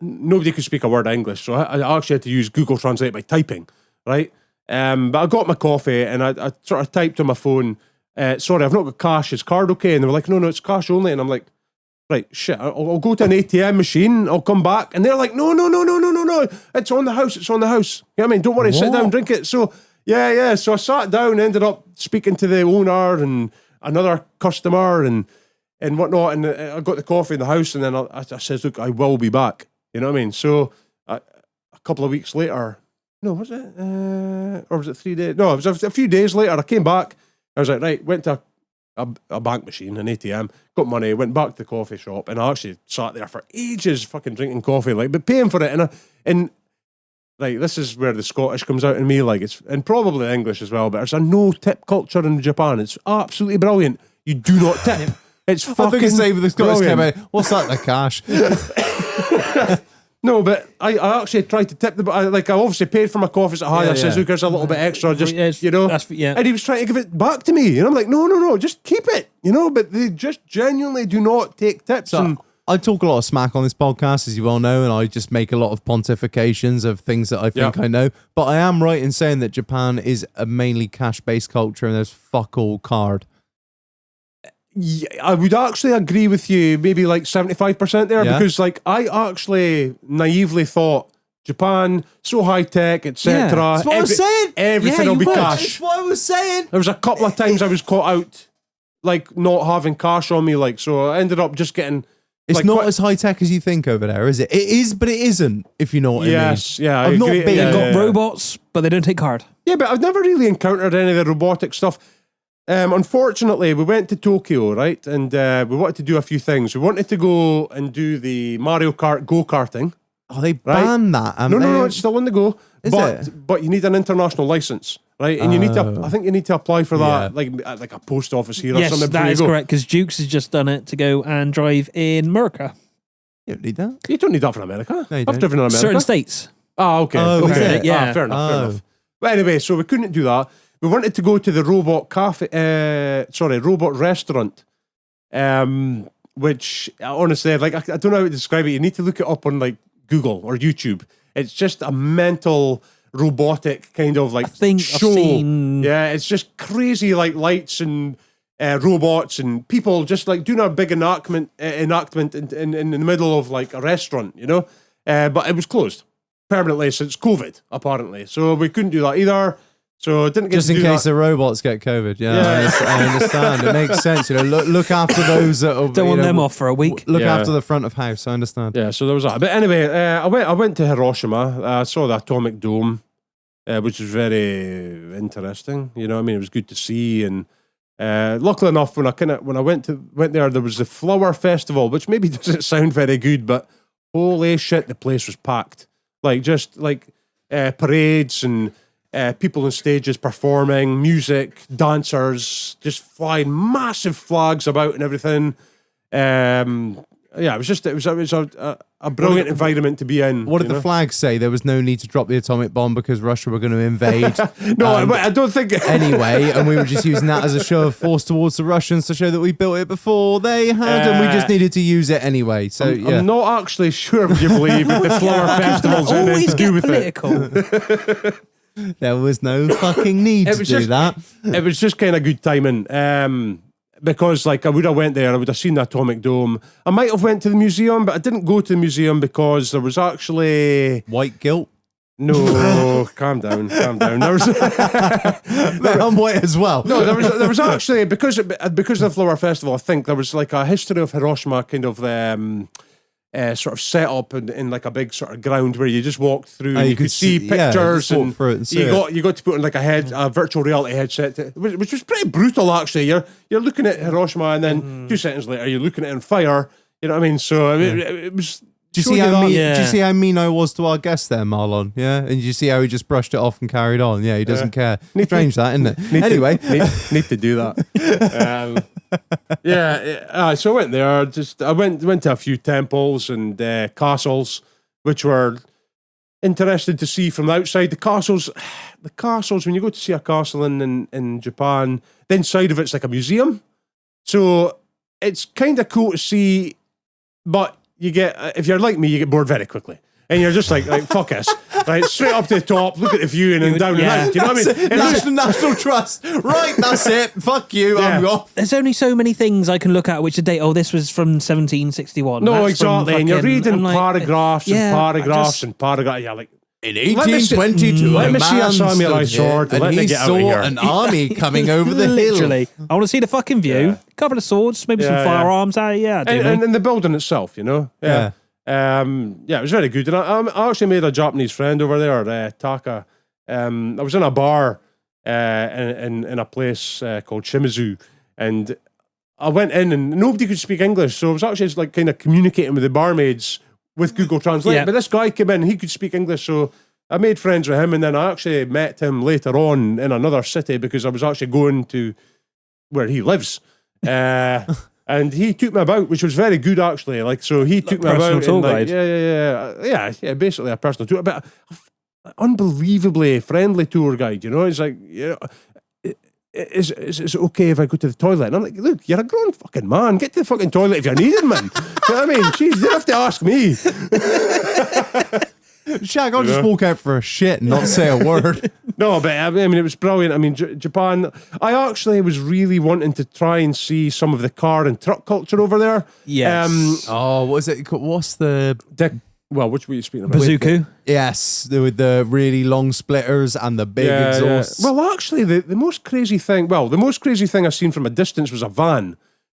nobody could speak a word of English, so I actually had to use Google Translate by typing, right? But I got my coffee, and I sort of typed on my phone, sorry, I've not got cash, is card okay? And they were like, no, it's cash only. And I'm like, right, shit, I'll go to an ATM machine, I'll come back. And they're like, no, it's on the house. You know what I mean? Don't worry, sit down, drink it. So, yeah. So I sat down, ended up speaking to the owner and another customer and whatnot. And I got the coffee in the house, and then I said, look, I will be back. You know what I mean? So a couple of weeks later, no, was it? Or was it 3 days? No, it was a few days later, I came back. I was like, right, went to a bank machine, an ATM, got money, went back to the coffee shop, and I actually sat there for ages fucking drinking coffee, like, but paying for it. And like, this is where the Scottish comes out in me, like, it's, and probably English as well, but there's a no tip culture in Japan. It's absolutely brilliant. You do not tip. It's fucking I think it's safe with the Scottish brilliant. came out. What's that, the cash? No, but I actually tried to tip I obviously paid for my coffee at higher. Yeah, Says, yeah. look, there's a little bit extra, just, Yes, you know. yeah. And he was trying to give it back to me. And I'm like, no, just keep it, you know. But they just genuinely do not take tips. So I talk a lot of smack on this podcast, as you well know, and I just make a lot of pontifications of things that I think I know. But I am right in saying that Japan is a mainly cash-based culture and there's fuck all card. Yeah, I would actually agree with you, maybe like 75% there, Yeah. because like I actually naively thought Japan, so high tech, etc. Yeah. That's what I was saying. Everything Yeah, will be you would. cash. That's what I was saying. There was a couple of times I was caught out, like not having cash on me, like, so I ended up just getting. It's like, not quite- as high tech as you think over there, is it? It is, but it isn't, if you know what Yes, yeah, I I've not agree. been- Yeah, They've got yeah. robots, but they don't take card. Yeah, but I've never really encountered any of the robotic stuff. Unfortunately, we went to Tokyo, right? And we wanted to do a few things. We wanted to go and do the Mario Kart go-karting. I mean. Oh, they banned that. No, it's still on the go. Is But you need an international license, right? And you need to, I think you need to apply for that, Yeah. like at like a post office here or Yes, something. before that you is go. correct, because Jukes has just done it to go and drive in America. You don't need that. You don't need that for America. No, you I've don't. driven in America. Certain states. Ah, okay. Oh, is okay. it? Yeah. Fair enough. Fair Oh. enough. But anyway, so we couldn't do that. We wanted to go to the robot robot restaurant, which honestly, like, I don't know how to describe it. You need to look it up on like Google or YouTube. It's just a mental robotic kind of like think I've show. seen- Yeah, it's just crazy, like lights and robots and people just like doing a big enactment in the middle of like a restaurant, you know. But it was closed permanently since COVID, apparently. So we couldn't do that either. So I didn't get Just to in do case that. the robots get COVID. Yeah, Yeah. I understand. It makes sense. You know, look after those that are, Don't want them off for a week. Look Yeah. after the front of house. I understand. Yeah, so there was that. But anyway, I went to Hiroshima. I saw the atomic dome, which was very interesting. You know what I mean? It was good to see. And luckily enough, when I went there, there was the flower festival, which maybe doesn't sound very good, but holy shit, the place was packed. Like, just like parades and people on stages performing, music, dancers, just flying massive flags about and everything. Yeah, it was a brilliant environment to be in. What did you the know? flag say? There was no need to drop the atomic bomb because Russia were going to invade. No, I don't think. Anyway, and we were just using that as a show of force towards the Russians to show that we built it before they had, and we just needed to use it anyway. So yeah, I'm not actually sure if you believe that the flower festival's anything Always to do get with it. political. there was no fucking need to was do just- that. It was just kind of good timing. Because like I would have went there, I would have seen the atomic dome. I might have went to the museum, but I didn't go to the museum because there was actually White guilt. no. Calm down. There was I'm white as well. no. There was actually because of the flower festival. I think there was like a history of Hiroshima kind of sort of set up in like a big sort of ground where you just walked through and you could see yeah, pictures just walk and through it and see you got to put on like a virtual reality headset, which was pretty brutal actually. You're looking at Hiroshima and then 2 seconds later you're looking at it on fire. You know what I mean? So I mean, it was. Do you see showed how that. mean? Yeah. Do you see how mean I was to our guest there, Marlon? Yeah, and you see how he just brushed it off and carried on. Yeah, he doesn't care. Strange that, isn't it? Anyway, need to do that. So I went there. I went to a few temples and castles. which were interesting to see from the outside. The castles, when you go to see a castle in Japan, the inside of it's like a museum. So it's kind of cool to see, but you get, if you're like me, you get bored very quickly. And you're just like fuck us. Right, straight up to the top, look at the view, and then down and out. You know what I mean? That's the National Trust. Right, that's it. Fuck you, I'm off. There's only so many things I can look at which are date. Oh, this was from 1761. No, That's exactly. from And you're fucking- reading I'm like, paragraphs and yeah, paragraphs and paragraphs. Yeah, like, In Let me see- 1822, let a me see a man samurai stood here sword and let and me he get out saw of here. an army coming over the hill. Literally. I want to see the fucking view. Yeah. Couple of swords, maybe some Yeah, yeah. firearms. Yeah, I do. mate. and the building itself, you know? Yeah. It was very good. And I actually made a Japanese friend over there, Taka. I was in a bar in a place called Shimizu, and I went in and nobody could speak English, so I was actually just like kind of communicating with the barmaids with Google Translate. Yeah. But this guy came in, he could speak English, so I made friends with him, and then I actually met him later on in another city because I was actually going to where he lives. And he took me about, which was very good actually. Like, so he took me personal about. tour and, guide. like, yeah, basically a personal tour, but unbelievably friendly tour guide. You know, it's like, you know, is it okay if I go to the toilet? And I'm like, look, you're a grown fucking man. Get to the fucking toilet if you're needed, man. You know what I mean? Jeez, you don't have to ask me. Shag, I'll just walk out for a shit and not say a word. No, but I mean, it was brilliant. I mean, Japan, I actually was really wanting to try and see some of the car and truck culture over there. Yes. Oh, what is it called? What's the... Which were you speaking about? Bazooka. Yes, with the really long splitters and the big exhausts. Yeah. Well, actually, the most crazy thing I seen from a distance was a van,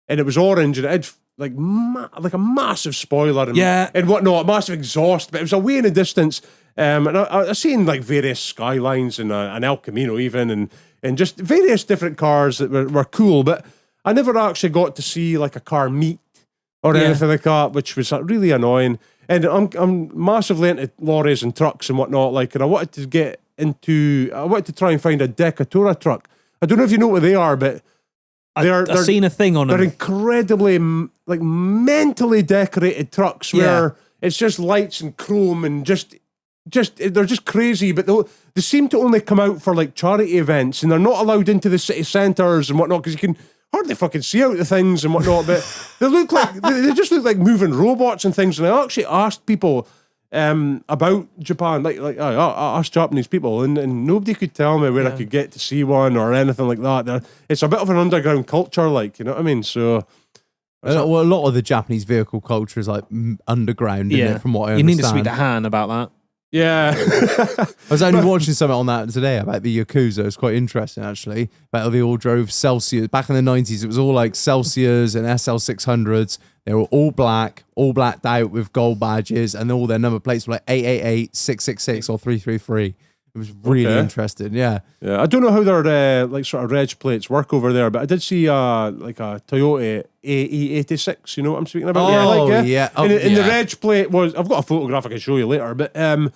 and it was orange, and it had like a massive spoiler and, Yeah. and whatnot, a massive exhaust, but it was away in the distance. And I seen like various Skylines and an El Camino even, and just various different cars that were cool, but I never actually got to see like a car meet or anything like that, which was really annoying. And I'm massively into lorries and trucks and whatnot, like, and I wanted to try and find a Decatura truck. I don't know if you know what they are, but I've seen a thing on they're them. incredibly like mentally decorated trucks where it's just lights and chrome and just they're just crazy, but they seem to only come out for like charity events, and they're not allowed into the city centres and whatnot because you can hardly fucking see out the things and whatnot. But they just look like moving robots and things. And I actually asked people about Japan, like I asked Japanese people, and nobody could tell me where I could get to see one or anything like that. It's a bit of an underground culture, like, you know what I mean? So. Well, a lot of the Japanese vehicle culture is like underground, isn't it, from what I You understand. need to speak to Han about that. Yeah. I was only watching something on that today about the Yakuza. It's quite interesting, actually. About how they all drove Celsius. Back in the 90s, it was all like Celsius and SL600s. They were all blacked out with gold badges, and all their number plates were like 888, 666, or 333. It was really interesting, yeah. Yeah, I don't know how their like sort of reg plates work over there, but I did see like a Toyota AE86. You know what I'm speaking about? Oh, and the yeah. reg plate was. I've got a photograph I can show you later, but the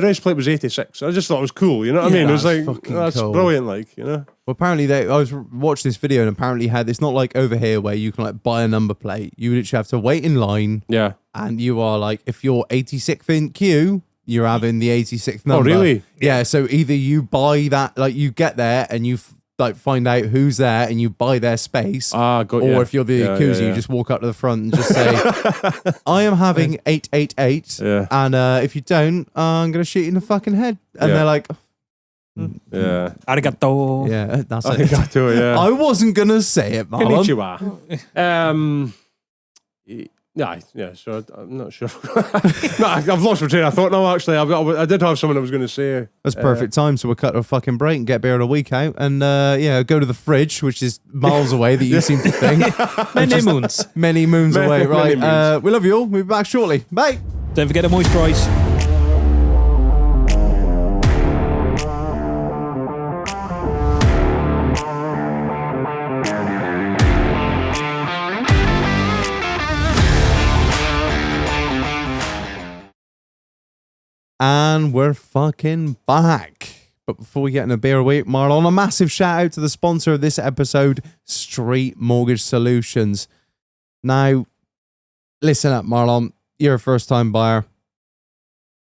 reg plate was 86. I just thought it was cool. You know what I mean? It was that's like fucking that's cool. brilliant. Like, you know. Well, apparently I was watching this video, and apparently it's not like over here where you can like buy a number plate. You literally have to wait in line, Yeah. and you are like, if you're 86th in queue, you're having the 86th number. Oh, really? Yeah. So either you buy that, like you get there and you like find out who's there and you buy their space. Got or if you're the Yakuza, you just walk up to the front and just say, I am having 888. Yeah. And if you don't, I'm going to shoot you in the fucking head. And Yeah. they're like, Yeah. Arigato. yeah, that's I it. got to, yeah. I wasn't going to say it, Marlon. Konnichiwa. Yeah, so I'm not sure. No, I've lost my train of thought now, actually. I did have something I was going to say. That's perfect time. So we'll cut a fucking break and get beer on a week out. And go to the fridge, which is miles away that you seem to think. Many moons. Many moons Many- away, right? many moons. We love you all. We'll be back shortly. Bye. Don't forget to moisturise. And we're fucking back. But before we get in a beer away, Marlon, a massive shout out to the sponsor of this episode, Street Mortgage Solutions. Now, listen up, Marlon. You're a first time buyer.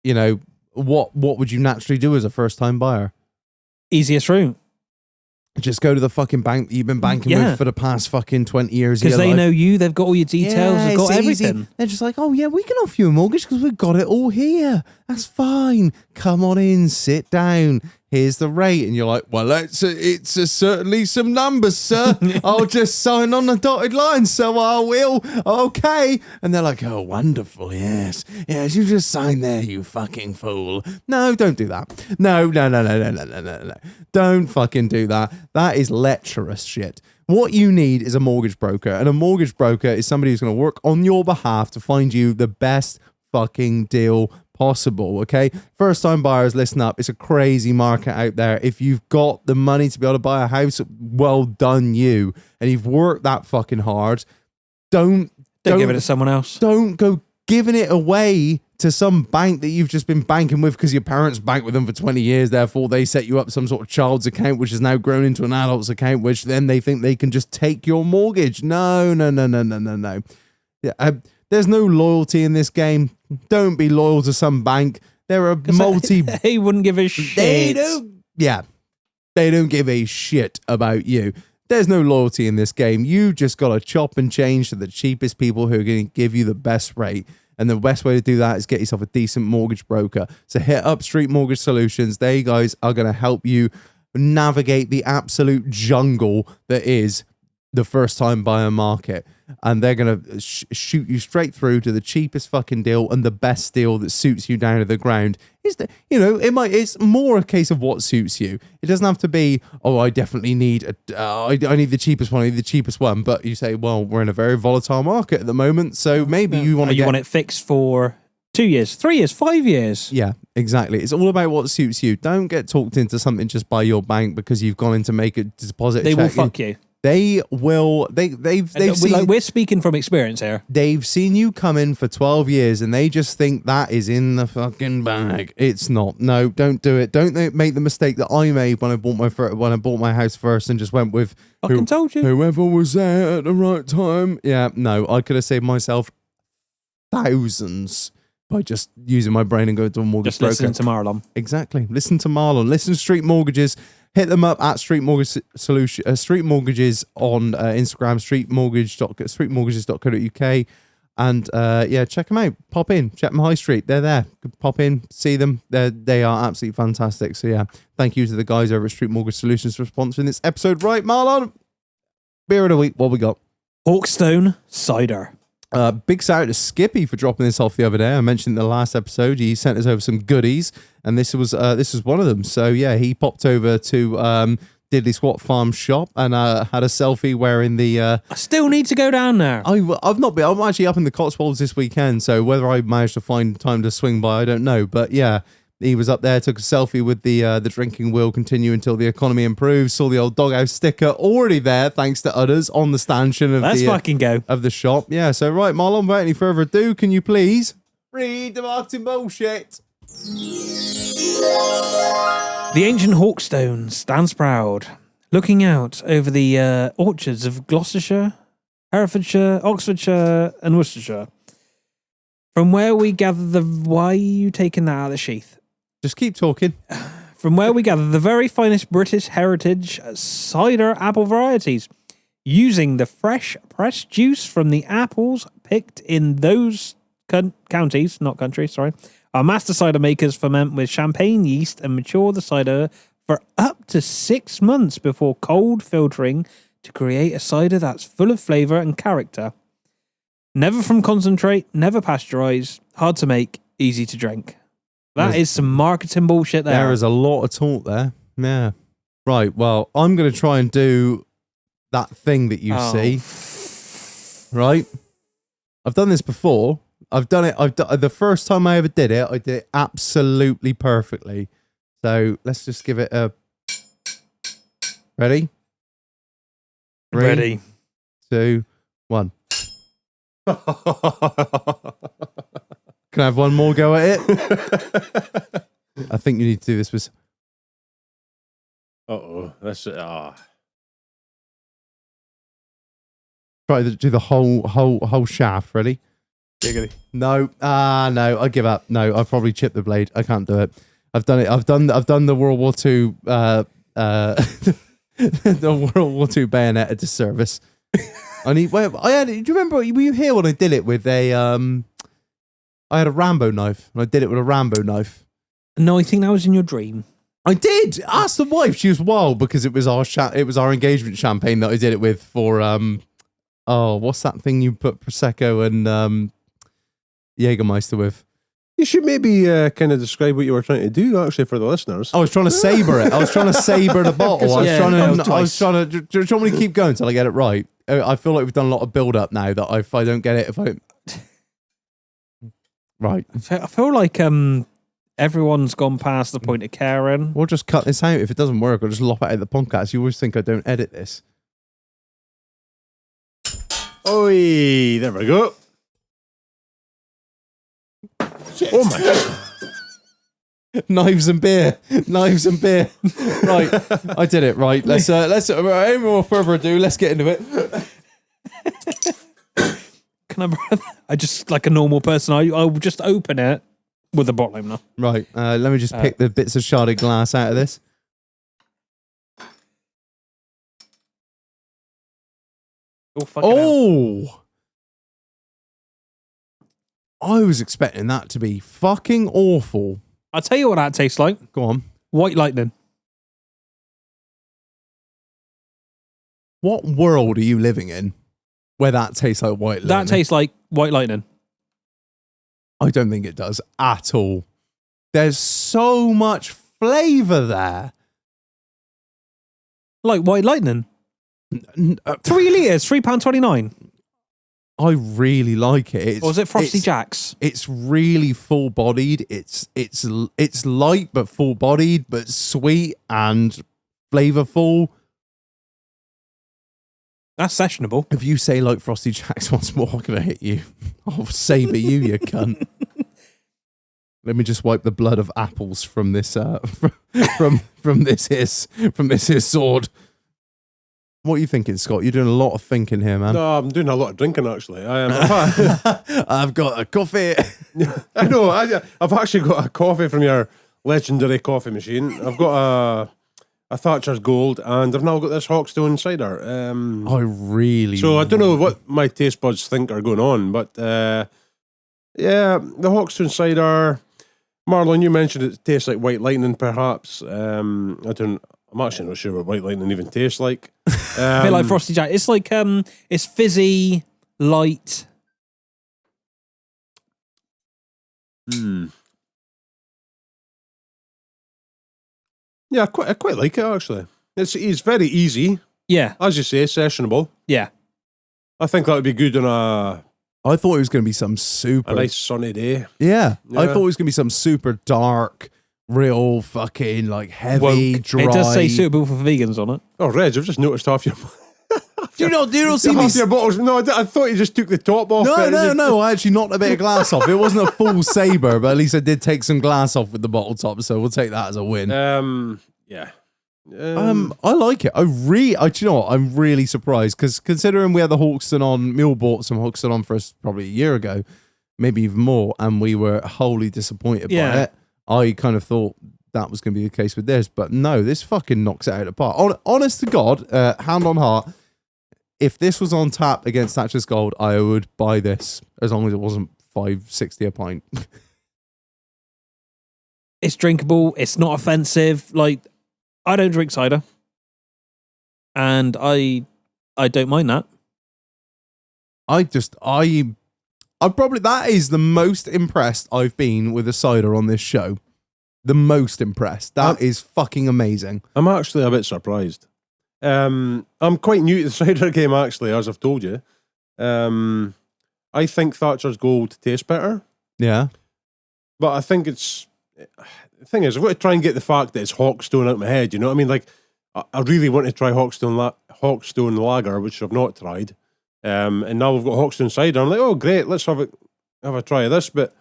you know, what would you naturally do as a first time buyer? Easiest route. Just go to the fucking bank that you've been banking Yeah. with for the past fucking 20 years. of Because your they life. know you, they've got all your details, Yeah, they've got it's easy. everything. They're just like, oh yeah, we can offer you a mortgage because we've got it all here. That's fine. Come on in, sit down. Here's the rate, and you're like, well, it's certainly some numbers, sir. I'll just sign on the dotted line, so I will. Okay, and they're like, oh, wonderful, yes, you just sign there, you fucking fool. No, don't do that. No. Don't fucking do that. That is lecherous shit. What you need is a mortgage broker, and a mortgage broker is somebody who's going to work on your behalf to find you the best fucking deal possible. Okay, first time buyers, listen up. It's a crazy market out there. If you've got the money to be able to buy a house, well done you, and you've worked that fucking hard. Don't give it to someone else. Don't go giving it away to some bank that you've just been banking with because your parents banked with them for 20 years. Therefore, they set you up some sort of child's account, which has now grown into an adult's account, which then they think they can just take your mortgage. No. Yeah, there's no loyalty in this game. Don't be loyal to some bank. There are They wouldn't give a shit. They don't give a shit about you. There's no loyalty in this game. You just got to chop and change to the cheapest people who are going to give you the best rate. And the best way to do that is get yourself a decent mortgage broker. So hit up Street Mortgage Solutions. They guys are going to help you navigate the absolute jungle that is the first time buyer market. And they're going to shoot you straight through to the cheapest fucking deal and the best deal that suits you down to the ground. It's more a case of what suits you. It doesn't have to be, oh, I definitely need I need the cheapest one, I need the cheapest one. But you say, well, we're in a very volatile market at the moment, so maybe you want to want it fixed for 2 years, 3 years, 5 years. Yeah, exactly. It's all about what suits you. Don't get talked into something just by your bank because you've gone in to make a deposit. They will fuck you. They will. They've seen. We're speaking from experience here. They've seen you come in for 12 years and they just think that is in the fucking bag. It's not. No, don't do it. Don't make the mistake that I made when I bought my house first and just went with Fucking told you. whoever was there at the right time. Yeah, no, I could have saved myself thousands by just using my brain and going to a mortgage Just broker. listening to Marlon. Exactly. Listen to Marlon. Listen to Street Mortgages. Hit them up at Street Mortgage Solution, Street Mortgages on Instagram, streetmortgages.co.uk, and check them out. Pop in, check them high street. They're there. Pop in, see them. They are absolutely fantastic. So yeah, thank you to the guys over at Street Mortgage Solutions for sponsoring this episode. Right, Marlon, beer of the week. What we got? Hawkstone cider. Big shout out to Skippy for dropping this off the other day. I mentioned in the last episode he sent us over some goodies, and this was one of them. So yeah, he popped over to Diddley Squat Farm shop and had a selfie wearing the. I still need to go down there. I've not been. I'm actually up in the Cotswolds this weekend, so whether I managed to find time to swing by, I don't know. But yeah. He was up there, took a selfie with the drinking will continue until the economy improves. Saw the old doghouse sticker already there, thanks to others on the stanchion of Let's fucking go. of the shop. Yeah, so right, Marlon, without any further ado, can you please read the marketing bullshit? The ancient Hawkstone stands proud, looking out over the orchards of Gloucestershire, Herefordshire, Oxfordshire, and Worcestershire. From where we gather the... Why are you taking that out of the sheath? Just keep talking. From where we gather the very finest British heritage cider apple varieties, using the fresh pressed juice from the apples picked in those counties, not countries, sorry. Our master cider makers ferment with champagne yeast and mature the cider for up to 6 months before cold filtering to create a cider that's full of flavour and character. Never from concentrate, never pasteurised, hard to make, easy to drink. That is some marketing bullshit there. There is a lot of talk there. Yeah. Right, well, I'm going to try and do that thing that you see. Right? I've done this before. I've done it. The first time I ever did it, I did it absolutely perfectly. So let's just give it a... Ready? 3, Ready. 2, 1. Can I have one more go at it? I think you need to do this with... Uh-oh. That's... Try to do the whole shaft. Ready? Giggity. No, no, I give up. No, I've probably chipped the blade. I can't do it. I've done it. I've done the World War II, the World War II bayonet a disservice. I need. Wait, I had. Do you remember? Were you here when I did it with a? I had a Rambo knife, and I did it with a Rambo knife. No, I think that was in your dream. I did. Ask the wife. She was wild because it was our engagement champagne that I did it with for oh, what's that thing you put Prosecco and Jägermeister with? You should maybe kind of describe what you were trying to do, actually, for the listeners. I was trying to saber it. I was trying to saber the bottle. I was Yeah, trying to. failed I was twice. trying to. Do you want me to keep going until I get it right? I feel like we've done a lot of build up now. That if I don't get it, if I right, I feel like everyone's gone past the point of caring. we'll just cut this out. If it doesn't work, I'll just lop it out of the podcast. You always think I don't edit this. Oi, there we go. Oh my God. Knives and beer. Knives and beer. Right, I did it. Right, let's. Any more further ado, let's get into it. Can I just like a normal person? I will just open it with a bottle opener. Right, let me just pick the bits of sharded glass out of this. Oh, fucking hell. Oh, I was expecting that to be fucking awful. I'll tell you what that tastes like. Go on. White lightning. What world are you living in where that tastes like white lightning? That tastes like white lightning. I don't think it does at all. There's so much flavour there. Like white lightning. 3 litres, £3.29. I really like it. It's, Or was it Frosty it's- Jacks? It's really full bodied. It's light but full bodied, but sweet and flavorful. That's sessionable. If you say like Frosty Jacks once more, I'm gonna hit you. I'll saber you cunt. Let me just wipe the blood of apples from this from this his sword. What are you thinking, Scott? You're doing a lot of thinking here, man. No, I'm doing a lot of drinking, actually. I am. I've got a coffee. I know. I've actually got a coffee from your legendary coffee machine. I've got a Thatcher's Gold, and I've now got this Hawkstone cider. I really. So I don't know what my taste buds think are going on, but yeah, the Hawkstone cider. Marlon, you mentioned it tastes like white lightning, perhaps. I'm actually not sure what white lightning even tastes like. A bit like Frosty Jack. It's like it's fizzy, light. Yeah, I quite like it, actually. It's very easy, Yeah, as you say, sessionable. yeah. I think that would be good on I thought it was going to be some super. a nice sunny day. Yeah, I Yeah. thought it was going to be some super dark, real fucking like heavy, Woke. dry. It does say suitable for vegans on it. Oh, Reg, I've just noticed half your Do you not see half me? your bottles. No, I thought you just took the top off. No, but no, you- no. I actually knocked a bit of glass off. It wasn't a full saber, but at least I did take some glass off with the bottle top. So we'll take that as a win. Yeah. I like it. Do you know what? I'm really surprised because considering we had the Hawkston on, Mule bought some Hawkston on for us probably a year ago, maybe even more, and we were wholly disappointed by Yeah. it. I kind of thought that was going to be the case with this, but no, this fucking knocks it out of the park. Honest to God, hand on heart, if this was on tap against Thatcher's Gold, I would buy this as long as it wasn't $5.60 a pint. It's drinkable. It's not offensive. Like, I don't drink cider, and I don't mind that. I probably, that is the most impressed I've been with a cider on this show. The most impressed. That is fucking amazing. I'm actually a bit surprised. I'm quite new to the cider game, actually, as I've told you. I think Thatcher's Gold tastes better, Yeah. but I think it's... The thing is, I've got to try and get the fact that it's Hawkstone out of my head, you know what I mean? Like, I really want to try Hawkstone Lager, which I've not tried. And now we've got Hawkstone Cider. I'm like, oh, great, let's have a try of this. But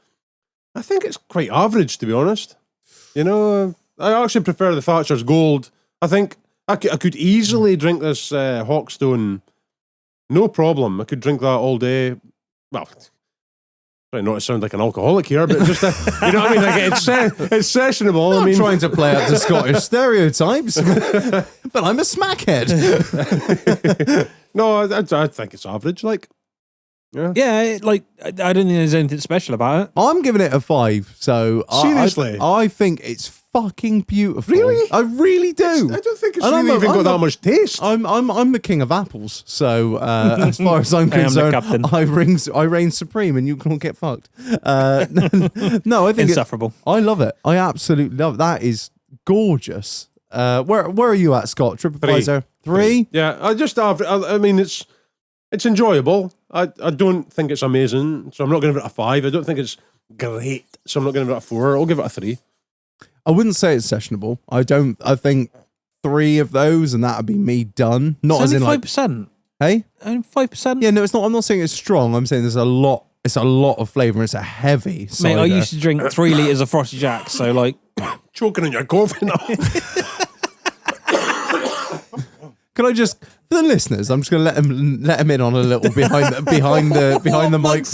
I think it's quite average, to be honest. You know, I actually prefer the Thatcher's Gold. I think I could easily drink this Hawkstone, no problem. I could drink that all day. Well, Trying not to sound like an alcoholic here, but just you know what I mean. Like it's sessionable. I'm I mean, trying to play up to Scottish stereotypes, but I'm a smackhead. no, I think it's average. Like, Yeah, like I don't think there's anything special about it. I'm giving it a 5. So Seriously? I think it's fucking beautiful. Really? I really do. I don't think it's And really even got that much taste. I'm the king of apples. So as far as I'm I am the concerned, captain. I reign supreme, and you can't get fucked. No, I think Insufferable. I love it. I absolutely love it. That is gorgeous. Where are you at, Scott? TripAdvisor 3. Yeah, I mean, it's enjoyable. I don't think it's amazing, so I'm not going to give it a 5. I don't think it's great, so I'm not going to give it a 4. I'll give it a 3. I wouldn't say it's sessionable. I think 3 of those, and that would be me done. Not It's as in only like, 5%. hey, Only 5%. yeah, no, it's not. I'm not saying it's strong. I'm saying there's a lot. It's a lot of flavour. It's a heavy cider. Mate, I used to drink 3 litres of Frosty Jacks, so like, Choking on your coffee now. Can I just, for the listeners, I'm just going to let him in on a little behind the mic.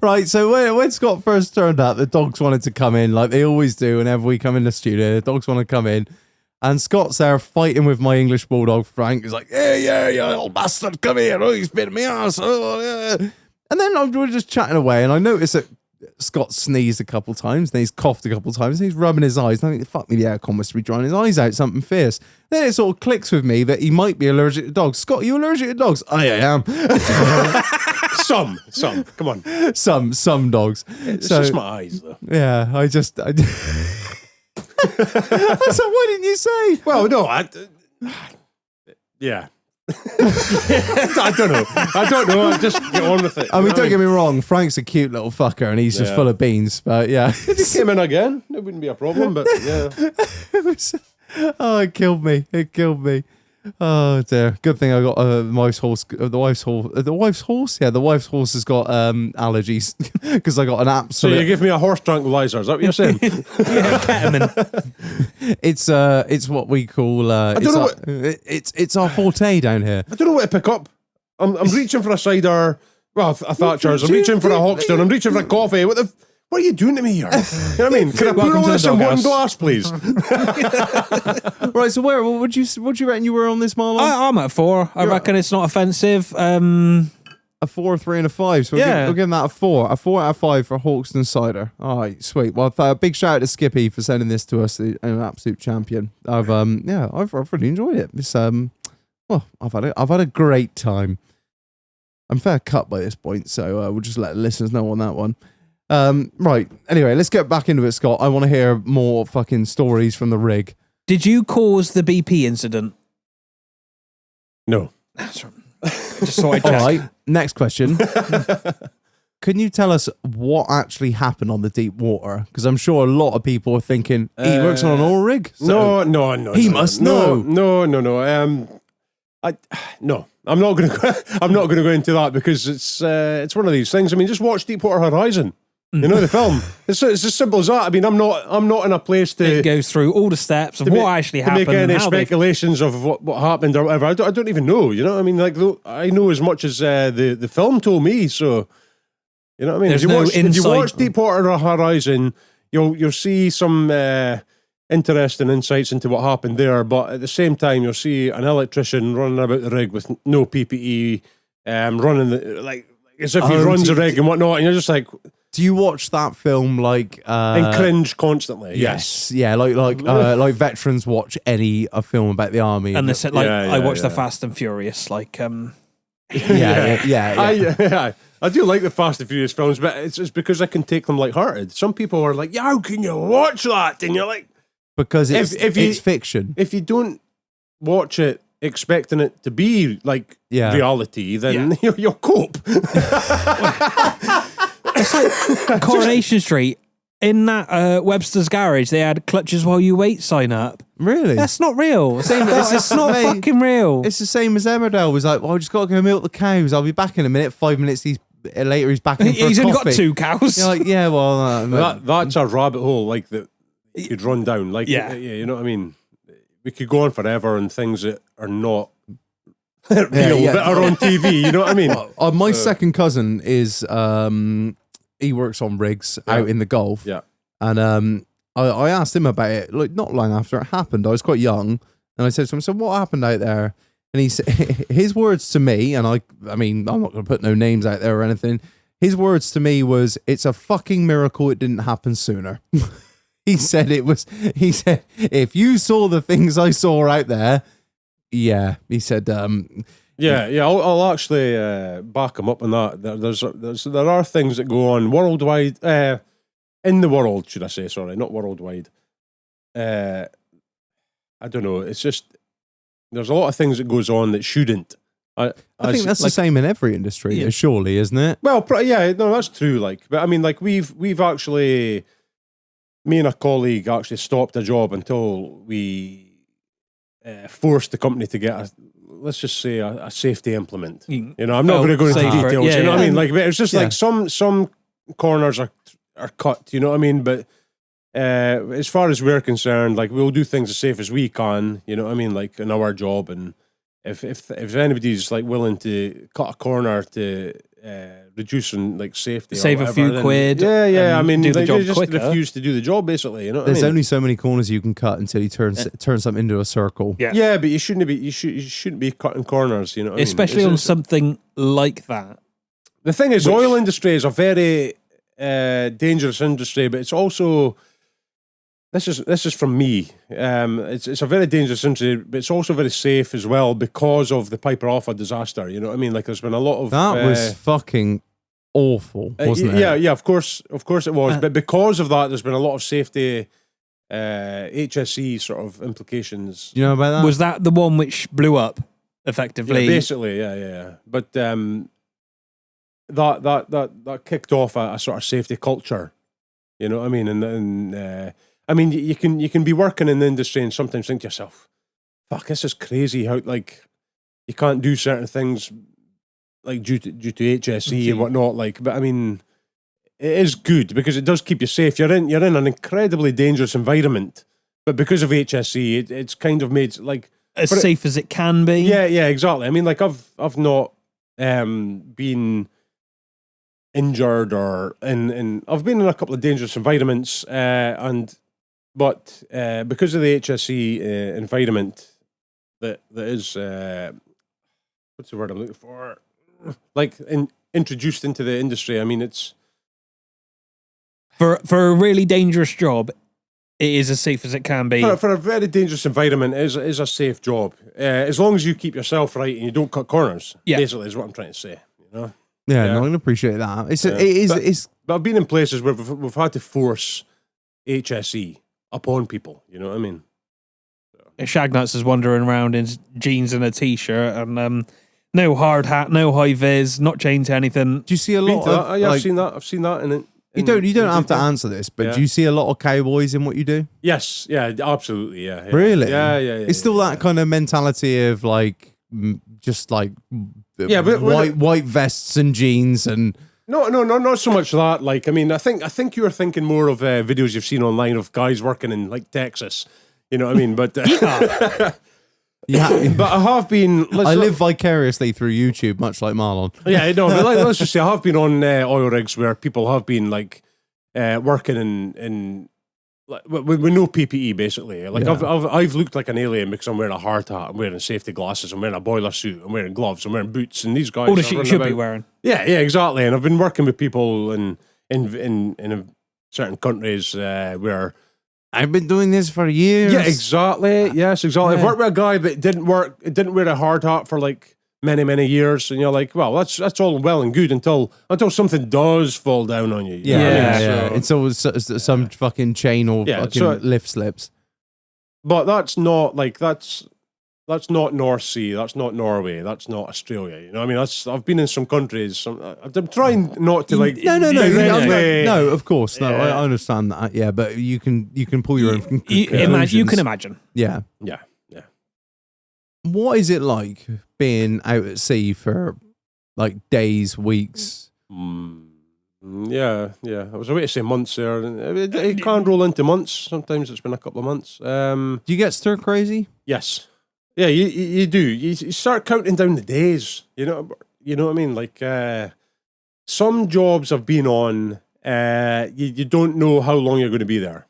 Right, so when Scott first turned up, the dogs wanted to come in, like they always do whenever we come in the studio. The dogs want to come in, and Scott's there fighting with my English bulldog Frank. He's like, yeah, old bastard, come here! Oh, he's bit me ass. Oh, yeah. And then we're just chatting away, and I noticed that Scott sneezed a couple times, then he's coughed a couple times, and he's rubbing his eyes. And I think, fuck me, the aircon must be drying his eyes out, something fierce. Then it sort of clicks with me that he might be allergic to dogs. Scott, are you allergic to dogs? I am. Some. Come on. Some dogs. It's just my eyes, though. Yeah, I so what didn't you say? Well, no, yeah. I don't know. I just get on with it. I mean, don't get me wrong, Frank's a cute little fucker and he's just Yeah. full of beans, but yeah. If he came in again, it wouldn't be a problem, but yeah. Oh, it killed me. Oh dear. Good thing I got the wife's horse. The wife's horse. Yeah, the wife's horse has got allergies because I got an So absolute. you give me a horse tranquilizer, is that what you're saying? ketamine. It's what we call. It's our forte down here. I don't know what to pick up. I'm reaching for a cider. Well, a Thatcher's. I'm reaching for a Hoxton. I'm reaching for a coffee. What are you doing to me here? You know what I mean? Can I put all to the this in one doghouse. glass, please? Right. So what would you reckon you were on this, Marlon? I'm at 4. I reckon it's not offensive. A 4, a 3, and a 5. So Yeah. we're giving that a 4. A 4 out of 5 for Hawkston Cider. All right, sweet. Well, big shout out to Skippy for sending this to us. An absolute champion. I've really enjoyed it. It's I've had a great time. I'm fair cut by this point, so we'll just let the listeners know on that one. Right. Anyway, let's get back into it, Scott. I want to hear more fucking stories from the rig. Did you cause the BP incident? No. That's right. Just thought I'd All check. right. Next question. Can you tell us what actually happened on the deep water? Because I'm sure a lot of people are thinking he works on an oil rig. So No. He must know. No. I'm not going to. I'm not going to go into that because it's one of these things. I mean, just watch Deepwater Horizon. You know the film. It's as simple as that. I mean, I'm not in a place to It goes through all the steps of what actually to happened. make any and how they- speculations of what happened or whatever. I don't even know. You know what I mean? Like I know as much as the film told me. So you know what I mean. There's if no you insight. watch Deepwater Horizon, you'll see some interesting insights into what happened there. But at the same time, you'll see an electrician running about the rig with no PPE, running as if he runs a rig and whatnot, and you're just like. do you watch that film like And cringe constantly. Yes, yeah, like veterans watch any film about the army, And they said, like, Yeah, I watched yeah. the Fast and Furious, like, yeah. I do like the Fast and Furious films, but it's because I can take them lighthearted. Some people are like, "Yeah, how can you watch that?" And you're like, because it's if it's fiction. if you don't watch it expecting it to be like Yeah. reality, then you'll cope. Coronation Street. In that Webster's Garage, they had clutches while you wait sign up. Really, That's not real. It's not mate, fucking real. It's the same as Emmerdale was like, well, I just got to go milk the cows. I'll be back in a minute. 5 minutes. Later he's back in for He's a only coffee. got 2 cows. You're like, yeah, well, That's a rabbit hole like that you could run down. Like, Yeah. you know what I mean? We could go on forever on things that are not real that are on TV. You know what I mean? My second cousin is he works on rigs out in the Gulf. Yeah. And I asked him about it, like not long after it happened. I was quite young, and I said to him, "So what happened out there?" And he said, his words to me, and I mean, I'm not going to put no names out there or anything. His words to me was, "It's a fucking miracle it didn't happen sooner." He said it was. He said, "If you saw the things I saw out there, yeah." He said, Yeah. I'll actually back him up on that. There are things that go on worldwide, in the world, should I say? Sorry, not worldwide. I don't know. It's just there's a lot of things that goes on that shouldn't. I think that's the same in every industry, surely, isn't it? Well, yeah, no, that's true. Like, but I mean, like we've actually, me and a colleague actually stopped a job until we forced the company to get let's just say a safety implement. You know, I'm not going to go into details. Yeah, you know what I mean? Like, it's just Yeah. like some corners are cut. You know what I mean? But as far as we're concerned, like we'll do things as safe as we can. You know what I mean? Like in our job, and if anybody's like willing to cut a corner to reduce and like safety, or Save a whatever, few then- quid Yeah. I and mean, do the they job just quicker. refuse to do the job. Basically, you know. What There's I mean? only so many corners you can cut until you turn something into a circle. Yeah. Yeah, but you shouldn't be. You shouldn't be cutting corners. You know, what I mean? Especially on something like that. The thing is, oil industry is a very dangerous industry, but it's also this is from me. It's a very dangerous industry, but it's also very safe as well because of the Piper Alpha disaster. You know what I mean? Like there's been a lot of That was fucking awful, wasn't it? Yeah. Of course it was. But because of that, there's been a lot of safety HSE sort of implications. Do you know about that? Was that the one which blew up effectively? Yeah, basically, yeah. But that kicked off a sort of safety culture. You know what I mean? And I mean, you can be working in the industry and sometimes think to yourself, "Fuck, this is crazy." How like you can't do certain things like due to HSE and whatnot. Like, but I mean, it is good because it does keep you safe. You're in an incredibly dangerous environment, but because of HSE, it's kind of made like as safe as it can be. yeah, exactly. I mean, like I've not been injured or in I've been in a couple of dangerous environments, but because of the HSE environment that is what's the word I'm looking for? Like introduced into the industry. I mean, it's For a really dangerous job, it is as safe as it can be. for a very dangerous environment. It is a safe job as long as you keep yourself right and you don't cut corners. Yeah. Basically, is what I'm trying to say. You know. yeah, no, I can appreciate that. It's But I've been in places where we've had to force HSE upon people. You know what I mean? Shagnuts is wandering around in jeans and a t-shirt and no hard hat, no high vis, not chained to anything. do you see a lot of Yeah, like, I've seen that. I've seen that. you don't have to answer this, but Yeah. do you see a lot of cowboys in what you do? Yes, yeah, absolutely, yeah. Really? Yeah. It's still that kind of mentality of like just like Yeah, but white vests and jeans and No, not so much that. Like, I mean, I think you were thinking more of videos you've seen online of guys working in like Texas. You know what I mean? But yeah. but I have been. I live vicariously through YouTube, much like Marlon. Yeah, no, but let's just say I have been on oil rigs where people have been like working in like, with no PPE basically. Like Yeah. I've looked like an alien because I'm wearing a hard hat, I'm wearing safety glasses, I'm wearing a boiler suit, I'm wearing gloves, I'm wearing boots, and these guys All the are shit you running should be about- wearing. Yeah, exactly. And I've been working with people in certain countries where. I've been doing this for years. Yeah, exactly. Yes, exactly. I've Yeah. worked with a guy that didn't wear a hard hat for like many years, and you're like, well, that's all well and good until something does fall down on you. You know what I mean? Yeah. So- It's always some fucking chain or Yeah, fucking so- lift slips. but that's not like that's not North Sea, that's not Norway, that's not Australia. You know, what I mean, I've been in some countries. I'm trying not to like. No, directly- no, of course, no. Yeah. I understand that. Yeah, but you can pull your own You conclusions. can imagine. Yeah. Yeah. What is it like being out at sea for like days, weeks? Yeah. I was away to say months there. And it can roll into months. Sometimes it's been a couple of months. Do you get stir crazy? Yes. Yeah, you do. You start counting down the days. You know what I mean? Like some jobs I've been on, you don't know how long you're going to be there.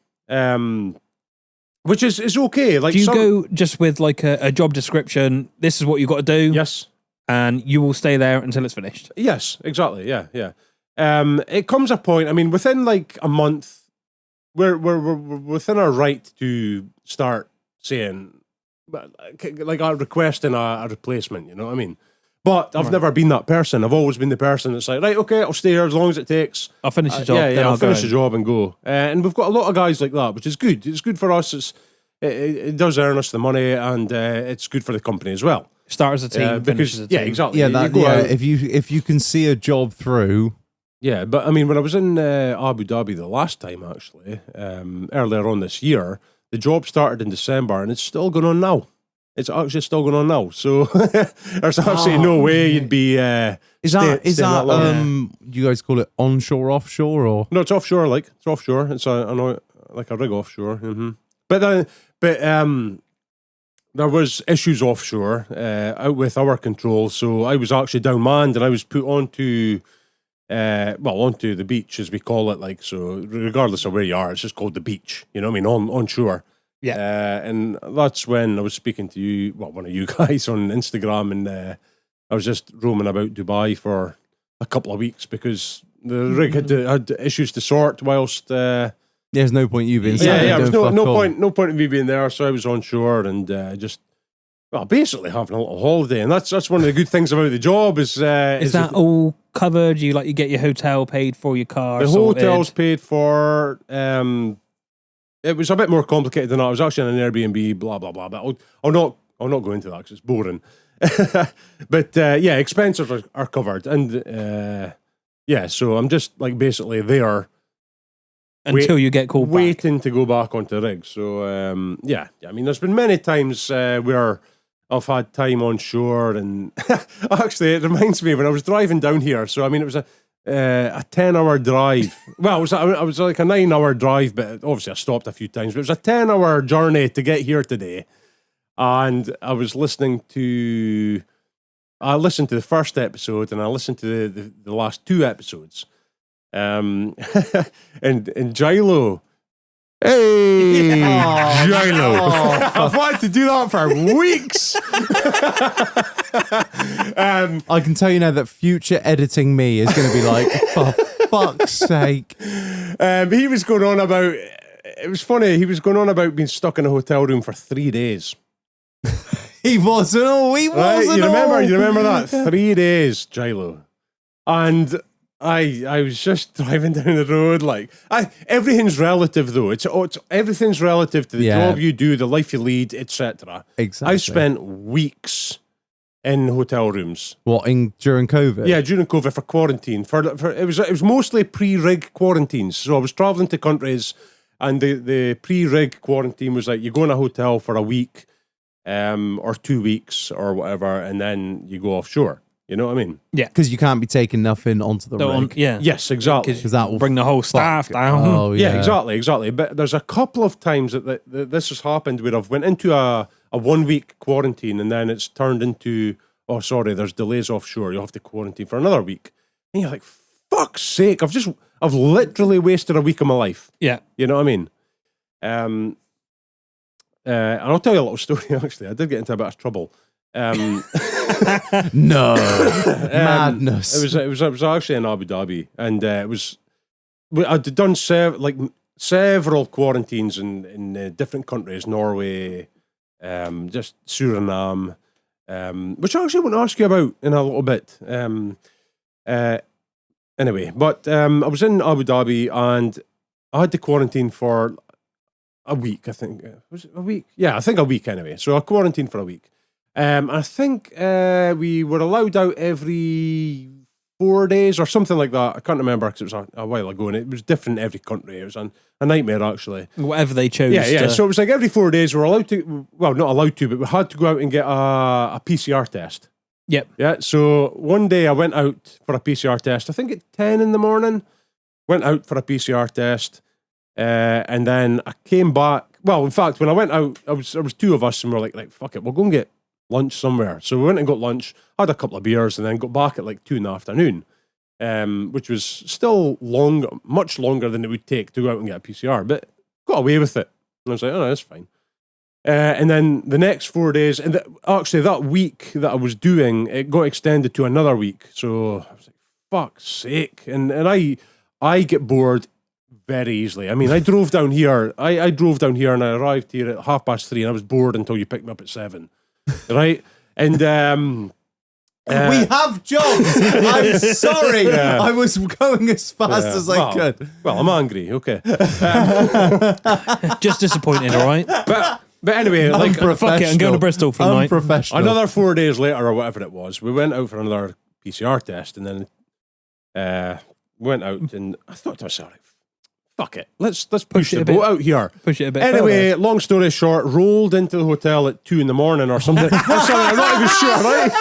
Which is okay. Like, do you go just with like a job description? This is what you've got to do. Yes. And you will stay there until it's finished. Yes, exactly. Yeah. It comes a point. I mean, within like a month, we're within our right to start saying, like, requesting a replacement. You know what I mean? But I've never been that person. I've always been the person that's like, right, okay, I'll stay here as long as it takes. I'll finish the job. Yeah, I'll finish the job and go. And we've got a lot of guys like that, which is good. It's good for us. It does earn us the money, and it's good for the company as well. Start as a team, finish as a team. Exactly. Yeah, if you can see a job through. Yeah, but I mean, when I was in Abu Dhabi the last time, actually, earlier on this year, the job started in December, and it's still going on now. It's actually still going on now. So there's absolutely no way you'd be. Is that you guys call it onshore, offshore, or no? It's offshore. Like it's offshore. It's like a rig offshore. Mm-hmm. But there was issues offshore out with our control. So I was actually down manned, and I was put onto the beach, as we call it. Like, so regardless of where you are, it's just called the beach. You know what I mean? Onshore. Yeah. And that's when I was speaking to you, one of you guys on Instagram, and I was just roaming about Dubai for a couple of weeks because the rig had issues to sort whilst. There's no point you being. There's no point in me being there. So I was on shore and just. Well, basically having a little holiday, and that's one of the good things about the job is that all covered? You get your hotel paid for, your car. The sorted. hotel's paid for. It was a bit more complicated than that. I was actually in an Airbnb, blah blah blah. But I'll not go into that because it's boring. But expenses are covered, and so I'm just like basically there until you get called waiting to go back onto the rig. So I mean, there's been many times where I've had time on shore, and actually, it reminds me when I was driving down here. So I mean, it was a 10-hour drive. Well, it was like a 9-hour drive, but obviously I stopped a few times. But it was a 10-hour journey to get here today, and I was listening to. I listened to the first episode, and I listened to the last two episodes. And Gilo. Hey, Gilo. I've wanted to do that for weeks. I can tell you now that future editing me is going to be like, for fuck's sake. He was going on about, it was funny, he was going on about being stuck in a hotel room for 3 days. He wasn't all. He wasn't all. You remember that? 3 days, Gilo. And I was just driving down the road, like everything's relative though. It's everything's relative to the job you do, the life you lead, etc. Exactly. I spent weeks in hotel rooms. During COVID? Yeah, during COVID for quarantine. For it was mostly pre-rig quarantines. So I was traveling to countries, and the pre-rig quarantine was like you go in a hotel for a week, or 2 weeks or whatever, and then you go offshore. You know what I mean? Yeah. Because you can't be taking nothing onto the rig. Yes, exactly. Because that will bring the whole staff down. Oh, yeah. Exactly. But there's a couple of times that this has happened where I've went into a 1 week quarantine, and then it's turned into, there's delays offshore. You'll have to quarantine for another week. And you're like, fuck's sake, I've literally wasted a week of my life. Yeah. You know what I mean? And I'll tell you a little story, actually. I did get into a bit of trouble. No. Madness. It was actually in Abu Dhabi, and I'd done several quarantines in different countries, Norway, just Suriname, which I actually want to ask you about in a little bit. Anyway, but I was in Abu Dhabi, and I had to quarantine for a week, I think. Was it a week? Yeah, I think a week anyway. So I quarantined for a week. I think we were allowed out every 4 days or something like that. I can't remember because it was a while ago, and it was different in every country. It was a nightmare, actually. Whatever they chose. Yeah. So it was like every 4 days we were allowed to, well, not allowed to, but we had to go out and get a PCR test. Yep. Yeah. So one day I went out for a PCR test, I think at 10 in the morning, went out for a PCR test, and then I came back. Well, in fact, when I went out, there was two of us, and we were like, fuck it, we'll go and get lunch somewhere. So we went and got lunch, had a couple of beers, and then got back at like 2 p.m, which was still much longer than it would take to go out and get a PCR, but got away with it. And I was like, oh, that's fine. And then the next 4 days, and actually that week that I was doing, it got extended to another week. So I was like, fuck's sake. And I get bored very easily. I mean, I drove down here. I drove down here and I arrived here at 3:30 and I was bored until you picked me up at 7. Right? And we have jobs. I'm sorry. Yeah. I was going as fast as I could. Well, I'm angry. Okay. Just disappointed, all right? But anyway, like Fuck it, I'm going to Bristol for the night. Unprofessional. another 4 days later or whatever it was, we went out for another PCR test, and then went out, and I thought to myself, fuck it, let's push it the a bit. boat out here. Push it a bit Anyway, further. long story short, rolled into the hotel at 2 a.m. or something. I'm not even sure, right?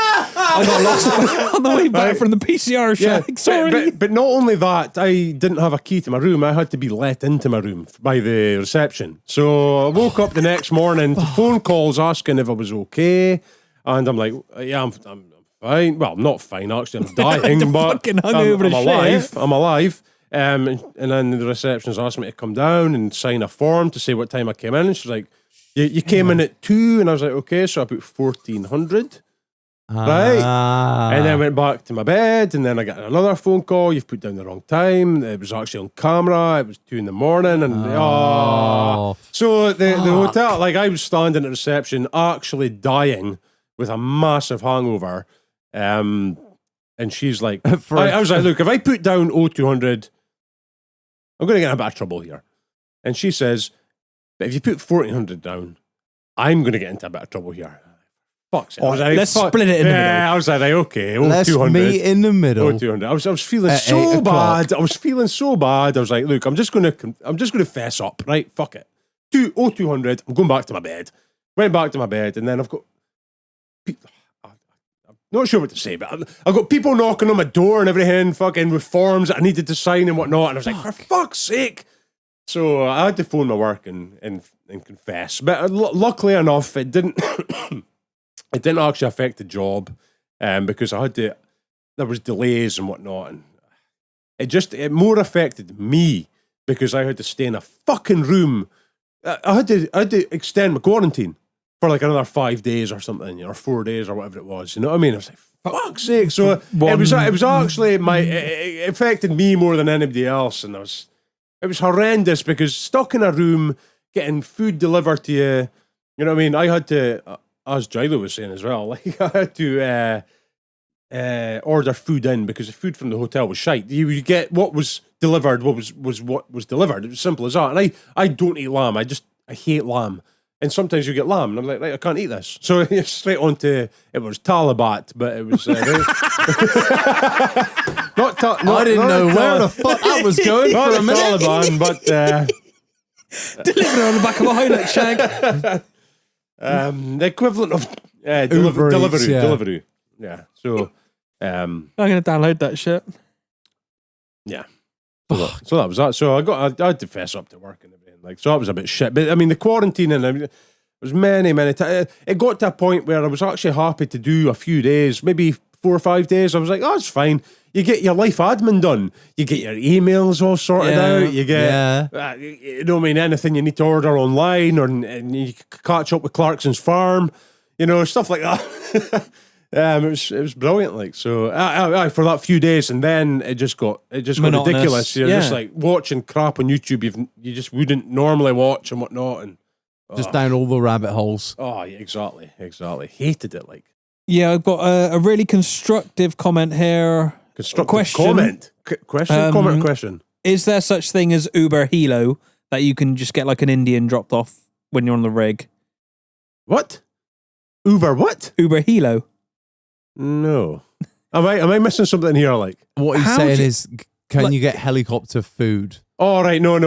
I got lost on the way back Right. from the PCR Yeah, shack. Sorry. but not only that, I didn't have a key to my room. I had to be let into my room by the reception. So I woke up the next morning to phone calls asking if I was okay, and I'm like, yeah, I'm fine. Well, I'm not fine actually. I'm dying, but fucking hungover I'm as alive. shit. I'm alive. And then the receptionist asked me to come down and sign a form to say what time I came in. And she's like, you came in at 2, and I was like, okay. So I put 1400. Right. And then went back to my bed, and then I got another phone call. You've put down the wrong time. It was actually on camera. It was 2 a.m, and so the hotel, like I was standing at reception, actually dying with a massive hangover. And she's like, I was like, look, if I put down 0200, I'm going to get in a bit of trouble here. And she says, but if you put 1400 down, I'm going to get into a bit of trouble here. Fuck's it. I was like, let's split it in the middle. I was like, okay, Let's 200. meet in the middle. 200. I was feeling At so 8 o'clock. bad. I was feeling so bad. I was like, look, I'm just gonna fess up, right? Fuck it. 200. I'm going back to my bed. Went back to my bed, and then I've got. I'm not sure what to say, but I've got people knocking on my door and everything, fucking with forms that I needed to sign and whatnot. And I was like, for fuck's sake. So I had to phone my work and confess. But luckily enough, it didn't. It didn't actually affect the job, because I had to. There was delays and whatnot, and it more affected me because I had to stay in a fucking room. I had to extend my quarantine for like another 5 days or something, or 4 days or whatever it was. You know what I mean? I was like, fuck's sake. So it was actually it affected me more than anybody else, and it was horrendous because stuck in a room getting food delivered to you. You know what I mean? I had to. As Jilo was saying as well, like I had to order food in because the food from the hotel was shite. You get what was delivered, what was delivered. It was simple as that. And I don't eat lamb. I hate lamb. And sometimes you get lamb, and I'm like, right, I can't eat this. So straight on to it was Talabat, but it was not. I didn't know where the fuck that was going Not for a minute. Taliban, but Delivered on the back of a Hilux shag. the equivalent of Uber Eats, yeah. Deliveroo. Yeah. So, I'm going to download that shit. yeah. So that was that. So I had to fess up to work and everything. Like, so that was a bit shit. But I mean, the quarantine and everything, it was many times. It got to a point where I was actually happy to do a few days, maybe 4 or 5 days. I was like, oh, it's fine. You get your life admin done. You get your emails all sorted out. You get, you know what I mean, anything you need to order online, and you catch up with Clarkson's farm, you know, stuff like that. It was brilliant. Like, so for that few days, and then it just got Monotonous. ridiculous. You're just Yeah. like watching crap on YouTube you just wouldn't normally watch and whatnot, and Just down all the rabbit holes. oh yeah, exactly. Hated it. Like, Yeah, I've got a really constructive comment here. constructive Question. comment. Question, comment, question. Is there such thing as Uber Helo that you can just get like an Indian dropped off when you're on the rig? What? Uber what? Uber Helo. No. Am I missing something here? Like, What he's How saying do- is, can like- you get helicopter food? oh right, no.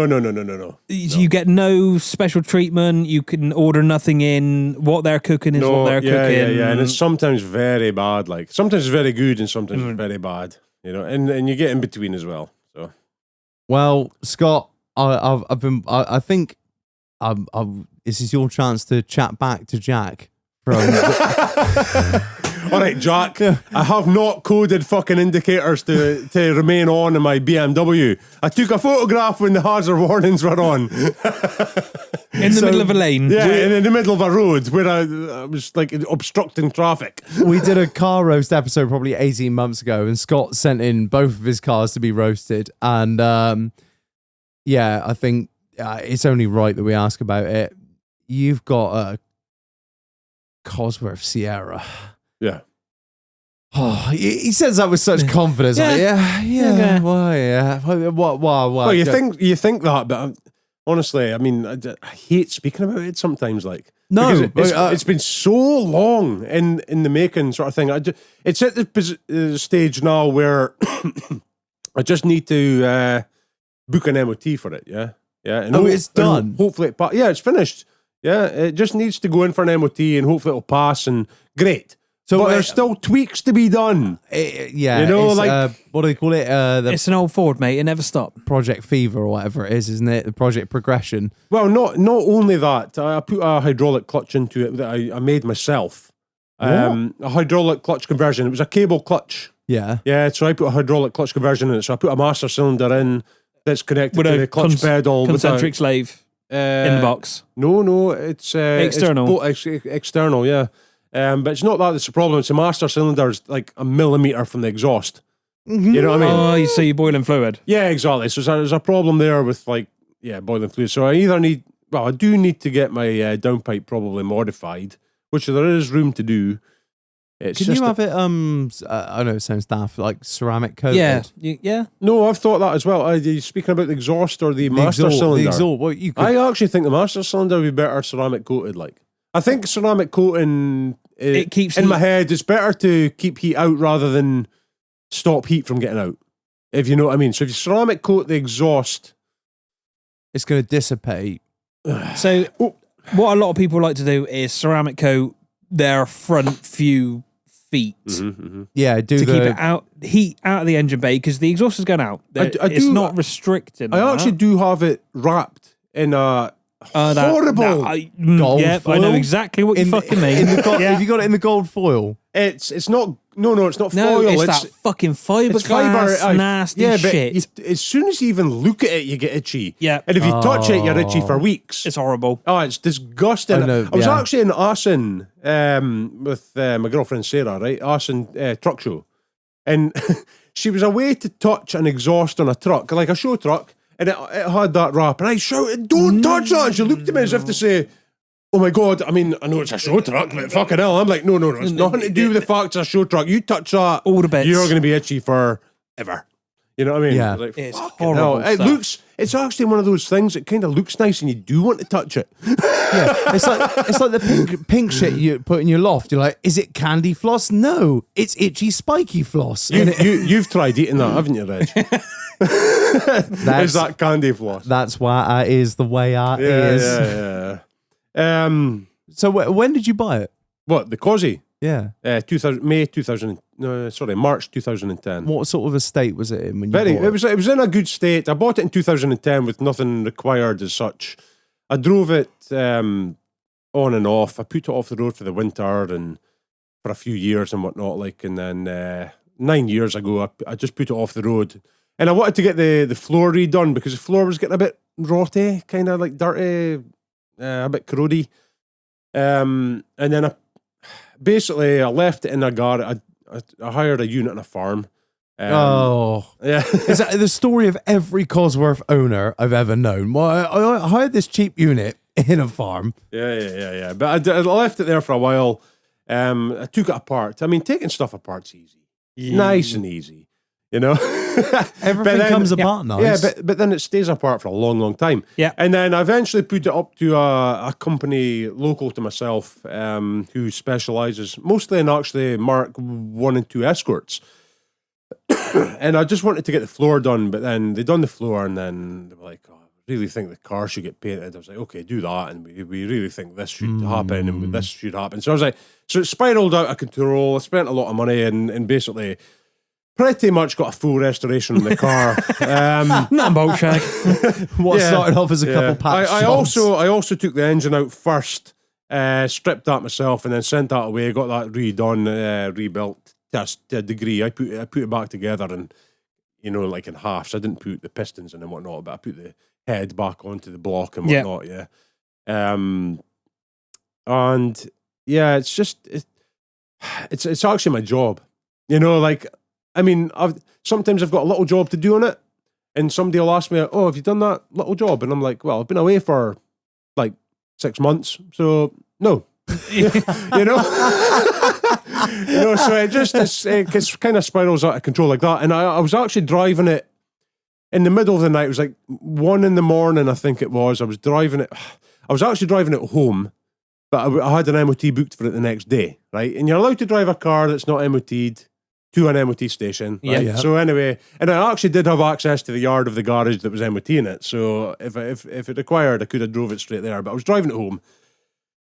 You get no special treatment. You can order nothing in. What they're cooking is what they're cooking. Yeah, and it's sometimes very bad. Like, sometimes it's very good and sometimes it's very bad. You know, and you get in between as well. So Well, Scott, I think this is your chance to chat back to Jack from. All right, Jack. I have not coded fucking indicators to remain on in my BMW. I took a photograph when the hazard warnings were on. In the middle of a lane. Yeah, in the middle of a road where I was like obstructing traffic. We did a car roast episode probably 18 months ago, and Scott sent in both of his cars to be roasted. And I think it's only right that we ask about it. You've got a Cosworth Sierra. Yeah. Oh, he says that with such confidence. Yeah. Like, why? What? Well, you think that, but honestly, I mean, I hate speaking about it sometimes. Like, No, because but, it's been so long in the making, sort of thing. It's at the stage now where I just need to book an MOT for it. Yeah, and it's done. Hopefully, it's finished. Yeah, it just needs to go in for an MOT, and hopefully it'll pass. And great. So but there's still tweaks to be done. Yeah, You know, it's, like- what do they call it? The It's an old Ford, mate. It never stopped. Project Fever or whatever it is, isn't it? The Project Progression. Well, not only that, I put a hydraulic clutch into it that I made myself. A hydraulic clutch conversion. It was a cable clutch. Yeah. Yeah, so I put a hydraulic clutch conversion in it. So I put a master cylinder in that's connected With to a the clutch pedal. with a- concentric slave in the box. No, it's External. It's external, yeah. But it's not that that's the problem. It's the master cylinder is like a millimeter from the exhaust. You know what I mean? Oh, you see you're boiling fluid. Yeah, exactly. So there's a problem there with boiling fluid. So I do need to get my downpipe probably modified, which there is room to do. It's Can just you have it? I know it sounds daft, like ceramic coated. Yeah. Yeah. No, I've thought that as well. Are you speaking about the exhaust or the The master exhaust, cylinder? The exhaust. Well, you could. I actually think the master cylinder would be better ceramic coated. Like, I think ceramic coating, It keeps in heat- my head, it's better to keep heat out rather than stop heat from getting out. If you know what I mean. So if you ceramic coat the exhaust, it's going to dissipate. So what a lot of people like to do is ceramic coat their front few feet Yeah, do to the. keep it out, heat out of the engine bay because the exhaust is going out. I It's do- not restricted. I actually do have it wrapped in a horrible. I gold I know foil? exactly what you fucking mean. in the gold, Yeah. Have you got it in the gold foil? It's not. No, it's not No, foil. it's that fucking It's fiber. fiberglass, nasty yeah, shit. but as soon as you even look at it, you get itchy. Yeah. and if you touch it, you're itchy for weeks. It's horrible. Oh, it's disgusting. I know, I was yeah. actually in Assen with my girlfriend Sarah, right? Assen truck show. And she was away to touch an exhaust on a truck, like a show truck, and it had that wrap. And I shouted, "Don't touch that!" And she looked at me as if to say, "Oh my God, I mean, I know it's a show truck, but fucking hell." I'm like, no, it's nothing to do with the fact it's a show truck. You touch that, All the bits. you're going to be itchy forever. You know what I mean? Yeah. Like, It's fucking horrible hell. stuff. It's actually one of those things that kind of looks nice and you do want to touch it. Yeah, it's like the pink shit you put in your loft. You're like, is it candy floss? No, it's itchy spiky floss. You've tried eating that, haven't you, Reg? Is that candy floss? That's why it is the way it is. Yeah. So when did you buy it? What, the Cosy? Yeah. March 2010. What sort of a state was it in when you bought it? It was in a good state. I bought it in 2010 with nothing required as such. I drove it on and off. I put it off the road for the winter and for a few years and whatnot. And then 9 years ago, I just put it off the road. And I wanted to get the floor redone because the floor was getting a bit rotty, kind of like dirty, a bit corrody. And then I left it in a garage. I hired a unit on a farm. Yeah. Is that the story of every Cosworth owner I've ever known? Well, I hired this cheap unit in a farm. Yeah. But I left it there for a while. I took it apart. I mean, taking stuff apart's easy. Nice and easy. You know? Everything comes apart nice. Yeah, but then it stays apart for a long, long time. Yeah. And then I eventually put it up to a company local to myself who specialises mostly in actually Mark 1 and 2 escorts. And I just wanted to get the floor done, but then they done the floor and then they were like, "Oh, I really think the car should get painted." I was like, "Okay, do that." And we really think this should happen and this should happen. So I was like, so it spiraled out of control. I spent a lot of money and basically pretty much got a full restoration of the car. Not bolt shag. What Yeah. started off as a couple Yeah. patch I jobs. also took the engine out first stripped that myself and then sent that away. Got that redone, rebuilt to a degree. I put it back together and, you know, like in halves. I didn't put the pistons in and whatnot, but I put the head back onto the block and whatnot. Yeah. And yeah, it's just it's actually my job. You know, like, I mean, sometimes I've got a little job to do on it, and somebody will ask me, "Oh, have you done that little job?" And I'm like, "Well, I've been away for like 6 months, so no." you know, so it kind of spirals out of control like that. And I was actually driving it in the middle of the night. It was like 1 a.m, I think it was. I was actually driving it home, but I had an MOT booked for it the next day, right? And you're allowed to drive a car that's not MOT'd to an MOT station. Right? Yeah. So anyway, and I actually did have access to the yard of the garage that was MOTing it. So if it required, I could have drove it straight there. But I was driving it home.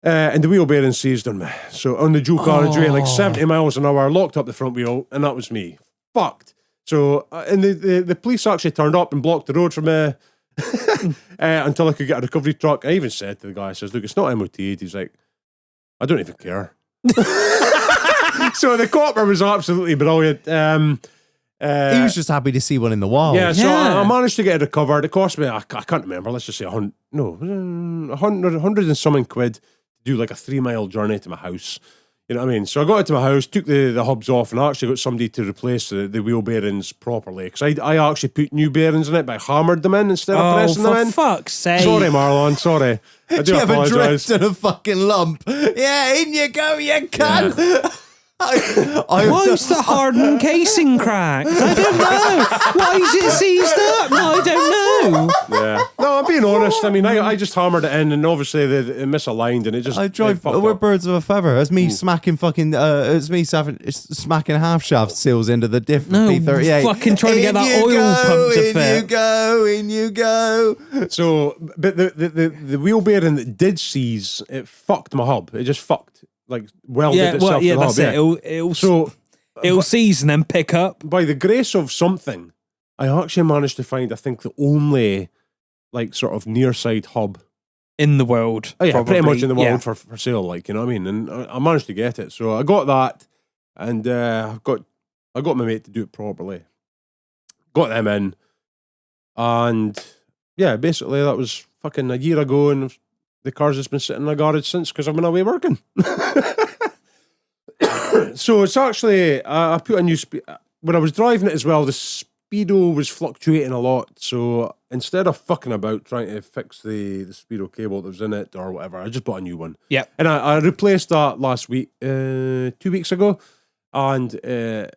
And the wheel bearing seized on me. So on the dual carriageway, like 70 miles an hour, locked up the front wheel, and that was me. Fucked. So, and the police actually turned up and blocked the road for me until I could get a recovery truck. I even said to the guy, I says, "Look, it's not MOT'd." He's like, "I don't even care." So the copper was absolutely brilliant. He was just happy to see one in the wild. Yeah, so Yeah. I managed to get it recovered. It cost me, I can't remember, let's just say 100 and something quid to do like a 3-mile journey to my house. You know what I mean? So I got it to my house, took the hubs off, and I actually got somebody to replace the wheel bearings properly. Because I actually put new bearings in it, but I hammered them in instead of pressing them for in. fuck's sake. Sorry, Marlon, sorry. I do You have a apologise. drift and a fucking lump. Yeah, in you go, you cunt. Why is the hardened casing cracked? I don't know. Why is it seized up? No, I don't know. Yeah. No, I'm being honest. I mean, I just hammered it in, and obviously it misaligned, and it just. I drive. it fucked We're up. birds of a feather. It's me smacking fucking. It's me smacking half shaft seals into the diff. No, P38. fucking trying to get that In you oil go, pump to in fit. you go, in you go. So, but the wheel bearing that did seize, it fucked my hub. It just fucked, like, welded Yeah, itself well, to yeah, the hub. that's it. It'll So, seize and then pick up. by the grace of something, I actually managed to find, I think, the only, like, sort of near side hub. In the world. Oh, yeah, pretty probably. much in the Yeah. world for sale, like, you know what I mean? And I managed to get it. So I got that, and I got my mate to do it properly. Got them in, and yeah, basically that was fucking a year ago, and the car's just been sitting in the garage since because I've been away working. So it's actually, I put a new when I was driving it as well, the speedo was fluctuating a lot. So instead of fucking about trying to fix the speedo cable that was in it or whatever, I just bought a new one. Yeah. And I replaced that last week, 2 weeks ago, and it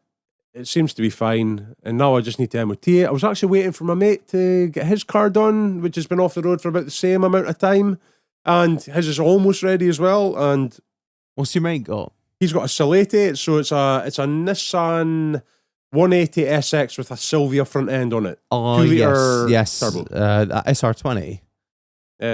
seems to be fine. And now I just need to MOT it. I was actually waiting for my mate to get his car done, which has been off the road for about the same amount of time. And his is almost ready as well. And What's your mate got? he's got a Salete, so it's a Nissan 180 SX with a Silvia front end on it. Oh, 2 litre yes, turbo. SR20. 2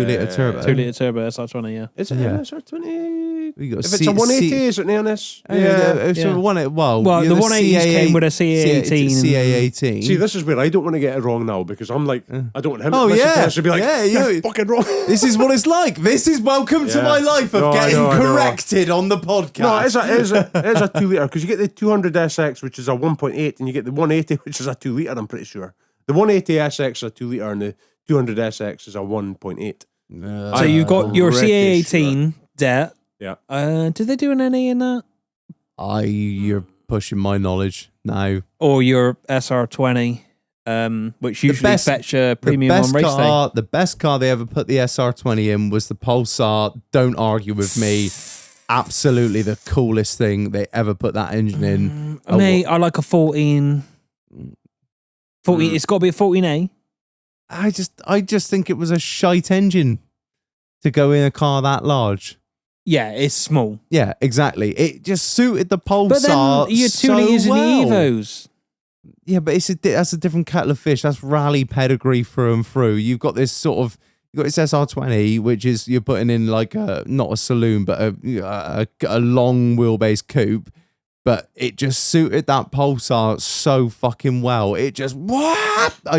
litre turbo. 2 litre turbo SR20, yeah. Is it Yeah. an SR20? You got If it's a 180, is it an NS? yeah. yeah. Well, Well, you're the 180s came with a CA18. CA18. See, this is where I don't want to get it wrong now because I'm like, I don't want him Oh, to listen yeah. to this and be like, Yeah, you're you- fucking wrong. This is what it's like. This is welcome to Yeah. my life of No, I getting know, I know. corrected on the podcast. No, it is a 2 litre because you get the 200 SX, which is a 1.8, and you get the 180, which is a 2 litre, I'm pretty sure. The 180 SX is a 2 litre, and the 200 SX is a 1.8. So you've got your pretty CA18 debt. Yeah. Did they do an NA in that? You're pushing my knowledge now. Or your SR20, which usually fetch a premium on race day? The best car they ever put the SR20 in was the Pulsar. Don't argue with me. Absolutely the coolest thing they ever put that engine in. Mate, I like a 14. 14. It's got to be a 14A. I just think it was a shite engine to go in a car that large. Yeah, it's small. Yeah, exactly. It just suited the Pulsar. But then you're 2 so litres well. in the Evos. Yeah, but that's a different kettle of fish. That's rally pedigree through and through. You've got this SR20, which is you're putting in like not a saloon, but a long wheelbase coupe. But it just suited that Pulsar so fucking well. It just what? I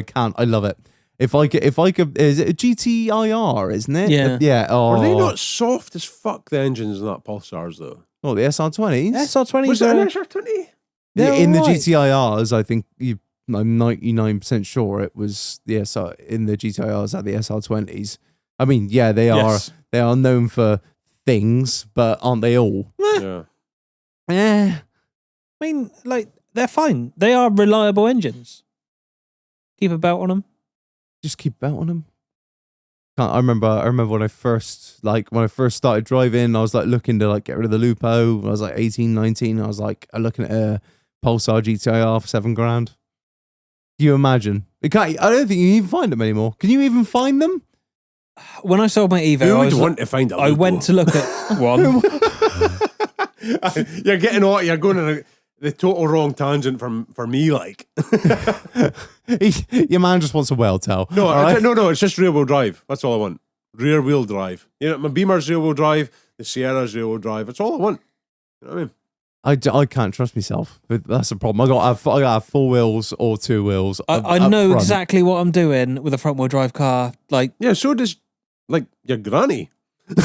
can't. I love it. If I could, is it a GTIR, isn't it? Yeah. Yeah. Oh, Are they not soft as fuck, the engines in that Pulsars, though? Oh, the SR20s? SR20s Was it an are... SR20? They're in the alright. GTIRs, I think I'm 99% sure it was the SR in the GTIRs at the SR20s. I mean, yeah, they Yes. are known for things, but aren't they all? Yeah. Eh. I mean, like, they're fine. They are reliable engines. Keep a belt on them. Just keep a belt on them. I remember when I first started driving, I was like looking to like get rid of the Lupo. I was like 18, 19. I was like looking at a Pulsar GTIR for $7,000. Can you imagine? I don't think you can even find them anymore. Can you even find them? When I sold my Evo, Who I, would was, want to find a I Lupo? went to look at one. You're getting on. You're going in the total wrong tangent for me. Like, Your man just wants a well tail. no, all right? no. It's just rear wheel drive. That's all I want. Rear wheel drive. You know, my Beamer's rear wheel drive. The Sierra's rear wheel drive. That's all I want. You know what I mean? I can't trust myself. That's the problem. I got to have 4 wheels or 2 wheels. I up know front. exactly what I'm doing with a front wheel drive car. Like, Yeah. So does like your granny. in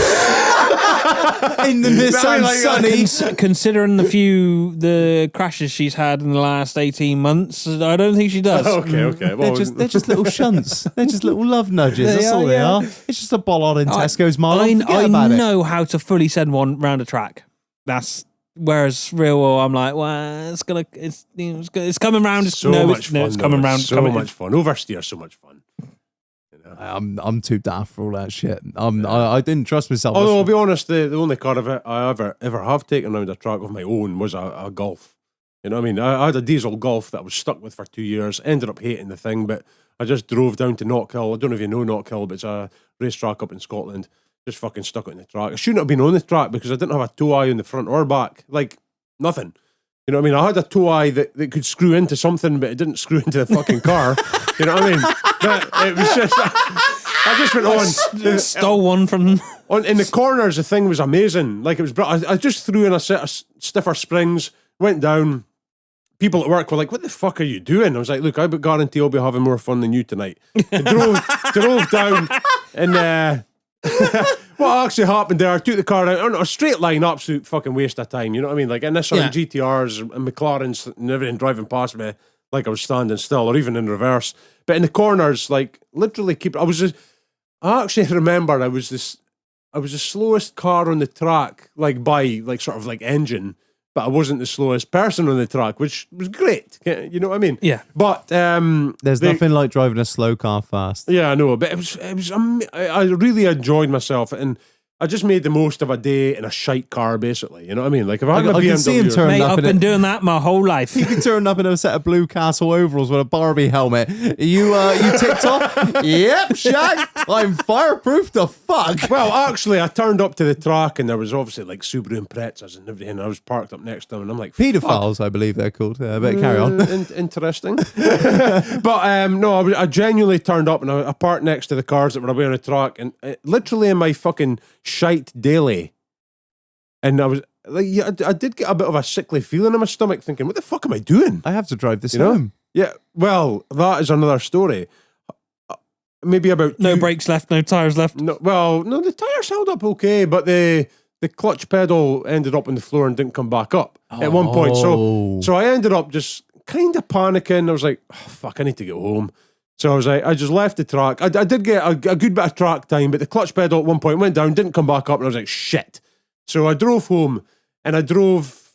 the Nissan like, Sunny. considering the crashes she's had in the last 18 months, I don't think she does. Okay. Well, They're just little shunts. They're just little love nudges. They That's are, all they yeah. are. It's just a bollard in I- Tesco's, Marlon. Forget I about it. know how to fully send one round a track. Whereas real wheel, I'm like, well, it's coming round. It's so much fun. it's coming though. round. So much fun. Oversteer, so much fun. You know? I'm too daft for all that shit. I didn't trust myself. Although I'll be honest, the only car of it I ever have taken around a track of my own was a Golf. You know what I mean? I had a diesel Golf that I was stuck with for 2 years. Ended up hating the thing, but I just drove down to Knockhill. I don't know if you know Knockhill, but it's a racetrack up in Scotland. Just fucking stuck it in the track. I shouldn't have been on the track because I didn't have a tow eye in the front or back. Like, nothing. You know what I mean? I had a tow eye that could screw into something, but it didn't screw into the fucking car. You know what I mean? But it was just... I just went on. Stole one from. In the corners, the thing was amazing. Like, it was... I just threw in a set of stiffer springs, went down. People at work were like, what the fuck are you doing? I was like, look, I guarantee I'll be having more fun than you tonight. I drove down and... what actually happened there, I took the car out on a straight line, absolute fucking waste of time, you know what I mean? Like Nissan Yeah. GTRs and McLarens and everything driving past me like I was standing still or even in reverse. But in the corners, like literally I actually remember I was the slowest car on the track, like by like sort of like engine, but I wasn't the slowest person on the track, which was great. You know what I mean? Yeah. But There's nothing like driving a slow car fast. yeah, I know, but I really enjoyed myself, and I just made the most of a day in a shite car, basically. You know what I mean? Like if I had I a can see him BMW, turn Mate, up I've in been it. doing that my whole life. You can turn up in a set of blue Castle overalls with a Barbie helmet. You ticked off? Yep, Shag. I'm fireproof to fuck. well, actually, I turned up to the track, and there was obviously like Subaru Imprezas and everything. And I was parked up next to them, and I'm like, Pedophiles, I believe they're called. But carry on. Interesting. But no, I genuinely turned up and I parked next to the cars that were away on the track, and literally in my fucking shite daily. And I was like, yeah, I did get a bit of a sickly feeling in my stomach, thinking, what the fuck am I doing? I have to drive this You know? home. Yeah, well, that is another story. Maybe about No two- brakes left, no tires left. No, well, no, the tires held up okay, but the clutch pedal ended up on the floor and didn't come back up at one point. Oh. So I ended up just kind of panicking. I was like, oh, fuck, I need to get home. So I was like, I just left the track. I did get a good bit of track time, but the clutch pedal at one point went down, didn't come back up, and I was like, shit. So I drove home, and I drove,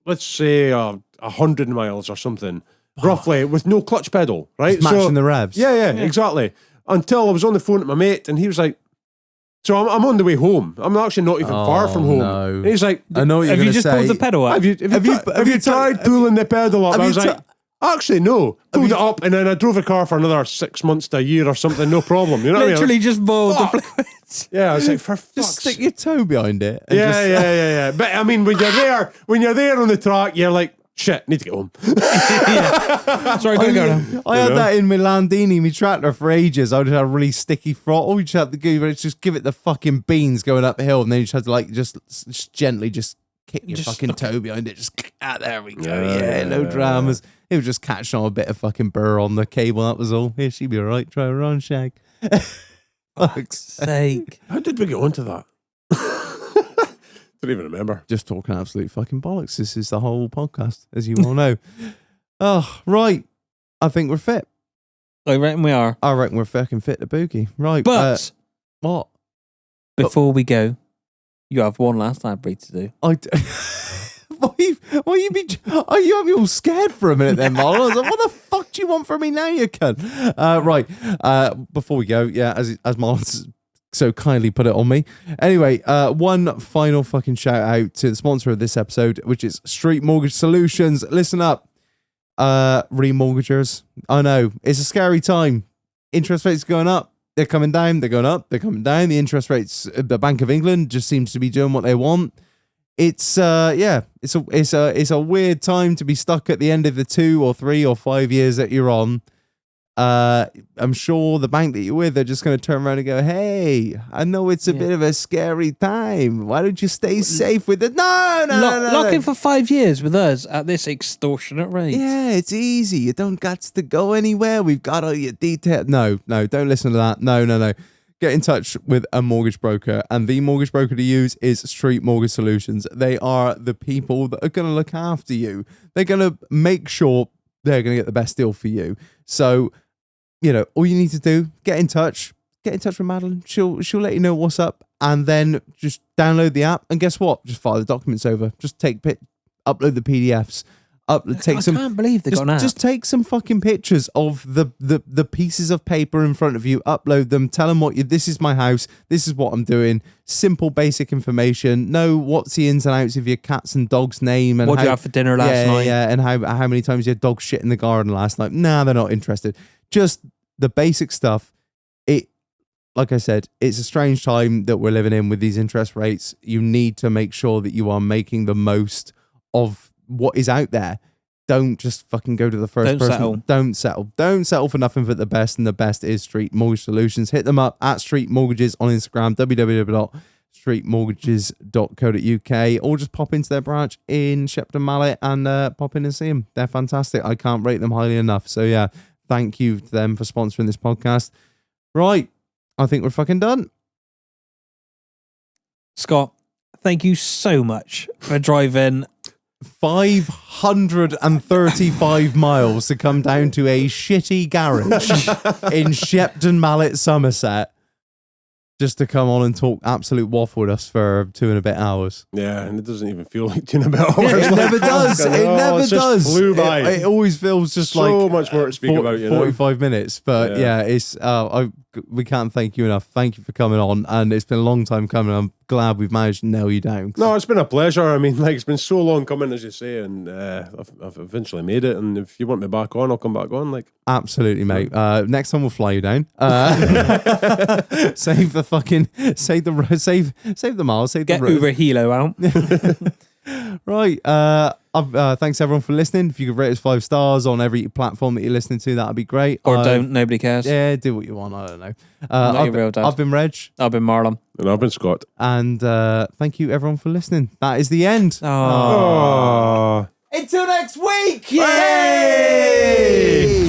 let's say, 100 miles or something, roughly, with no clutch pedal, right? Just matching the revs. Yeah, exactly. Until I was on the phone to my mate, and he was like, so I'm on the way home. I'm actually not even far from home. no. And he's like, I know what you're Have you going to just say. pulled the pedal up? have you tried pulling the pedal up? have I you was like, actually, no. Pulled it up, and then I drove a car for another 6 months to a year or something, no problem. You know what I mean? Literally just boiled the Fuck. fluids. Yeah, I was like, for Just fuck's stick your toe behind it. And yeah, just, yeah. But I mean, when you're there on the track, you're like, shit, need to get home. Sorry, gotta go now. I had that in my Landini, my tractor for ages. I would have a really sticky throttle. You just have to just give it the fucking beans going up the hill, and then you just have to like just gently just kick your Just- fucking toe behind it. Just there we go. Yeah. Yeah, no dramas. It was just catching on a bit of fucking burr on the cable. That was all. Yeah, she'd be all right. Try her on, Shag. Fuck's Sake. How did we get onto that? Don't even remember. Just talking absolute fucking bollocks. This is the whole podcast, as you all know. Oh, right. I think we're fit. I reckon we are. I reckon we're fucking fit to boogie. Right. But what? before we go, you have one last ad read to do. Why you be? Are you having all scared for a minute then, Marlon? I was like, what the fuck do you want from me now, you cunt? Right. Before we go, yeah, as Marlon so kindly put it on me. Anyway, one final fucking shout out to the sponsor of this episode, which is Street Mortgage Solutions. Listen up, remortgagers. I know it's a scary time. Interest rates are going up. They're coming down. They're going up. They're coming down. The interest rates, the Bank of England just seems to be doing what they want. It's it's a weird time to be stuck at the end of the 2 or 3 or 5 years that you're on. I'm sure the bank that you're with, they're just going to turn around and go, "Hey, I know it's a bit of a scary time. Why don't you stay safe with it?" No. Lock in for 5 years with us at this extortionate rate. Yeah, it's easy. You don't got to go anywhere. We've got all your details. No, don't listen to that. No. Get in touch with a mortgage broker, and the mortgage broker to use is Street Mortgage Solutions. They are the people that are going to look after you. They're going to make sure they're going to get the best deal for you. So, all you need to do, get in touch with Madeline. She'll let you know what's up, and then just download the app. And guess what? Just file the documents over. Just upload the PDFs. I can't believe they got an app. Just take some fucking pictures of the pieces of paper in front of you, upload them, tell them this is my house, this is what I'm doing. Simple, basic information. Know what's the ins and outs of your cat's and dog's name and What did you have for dinner last night? Yeah, and how many times your dog shit in the garden last night. Nah, they're not interested. Just the basic stuff. Like I said, it's a strange time that we're living in with these interest rates. You need to make sure that you are making the most of what is out there. Don't just fucking go to the first person. Don't settle. Don't settle for nothing but the best, and the best is Street Mortgage Solutions. Hit them up at Street Mortgages on Instagram, www.streetmortgages.co.uk, or just pop into their branch in Shepton Mallet and pop in and see them. They're fantastic. I can't rate them highly enough. So yeah, thank you to them for sponsoring this podcast. Right, I think we're fucking done. Scott, thank you so much for driving 535 miles to come down to a shitty garage in Shepton Mallet, Somerset, just to come on and talk absolute waffle with us for 2 and a bit hours. Yeah, and it doesn't even feel like 2 and a bit hours. It never does. It never it just does. Flew by. It always feels just so like much more to speak about. 45 minutes, but yeah, it's we can't thank you enough. Thank you for coming on, and it's been a long time coming. I'm glad we've managed to nail you down. No, it's been a pleasure. I mean, it's been so long coming, as you say, and I've eventually made it. And if you want me back on, I'll come back on. Absolutely, mate. Next time we'll fly you down. Save the miles. Get Uber Hilo out. Right. Thanks everyone for listening. If you could rate us 5 stars on every platform that you're listening to, that'd be great. Or don't. Nobody cares. Yeah, do what you want. I don't know. Not your real dad. I've been Reg. I've been Marlon. And I've been Scott. And thank you everyone for listening. That is the end. Oh. Until next week. Yay!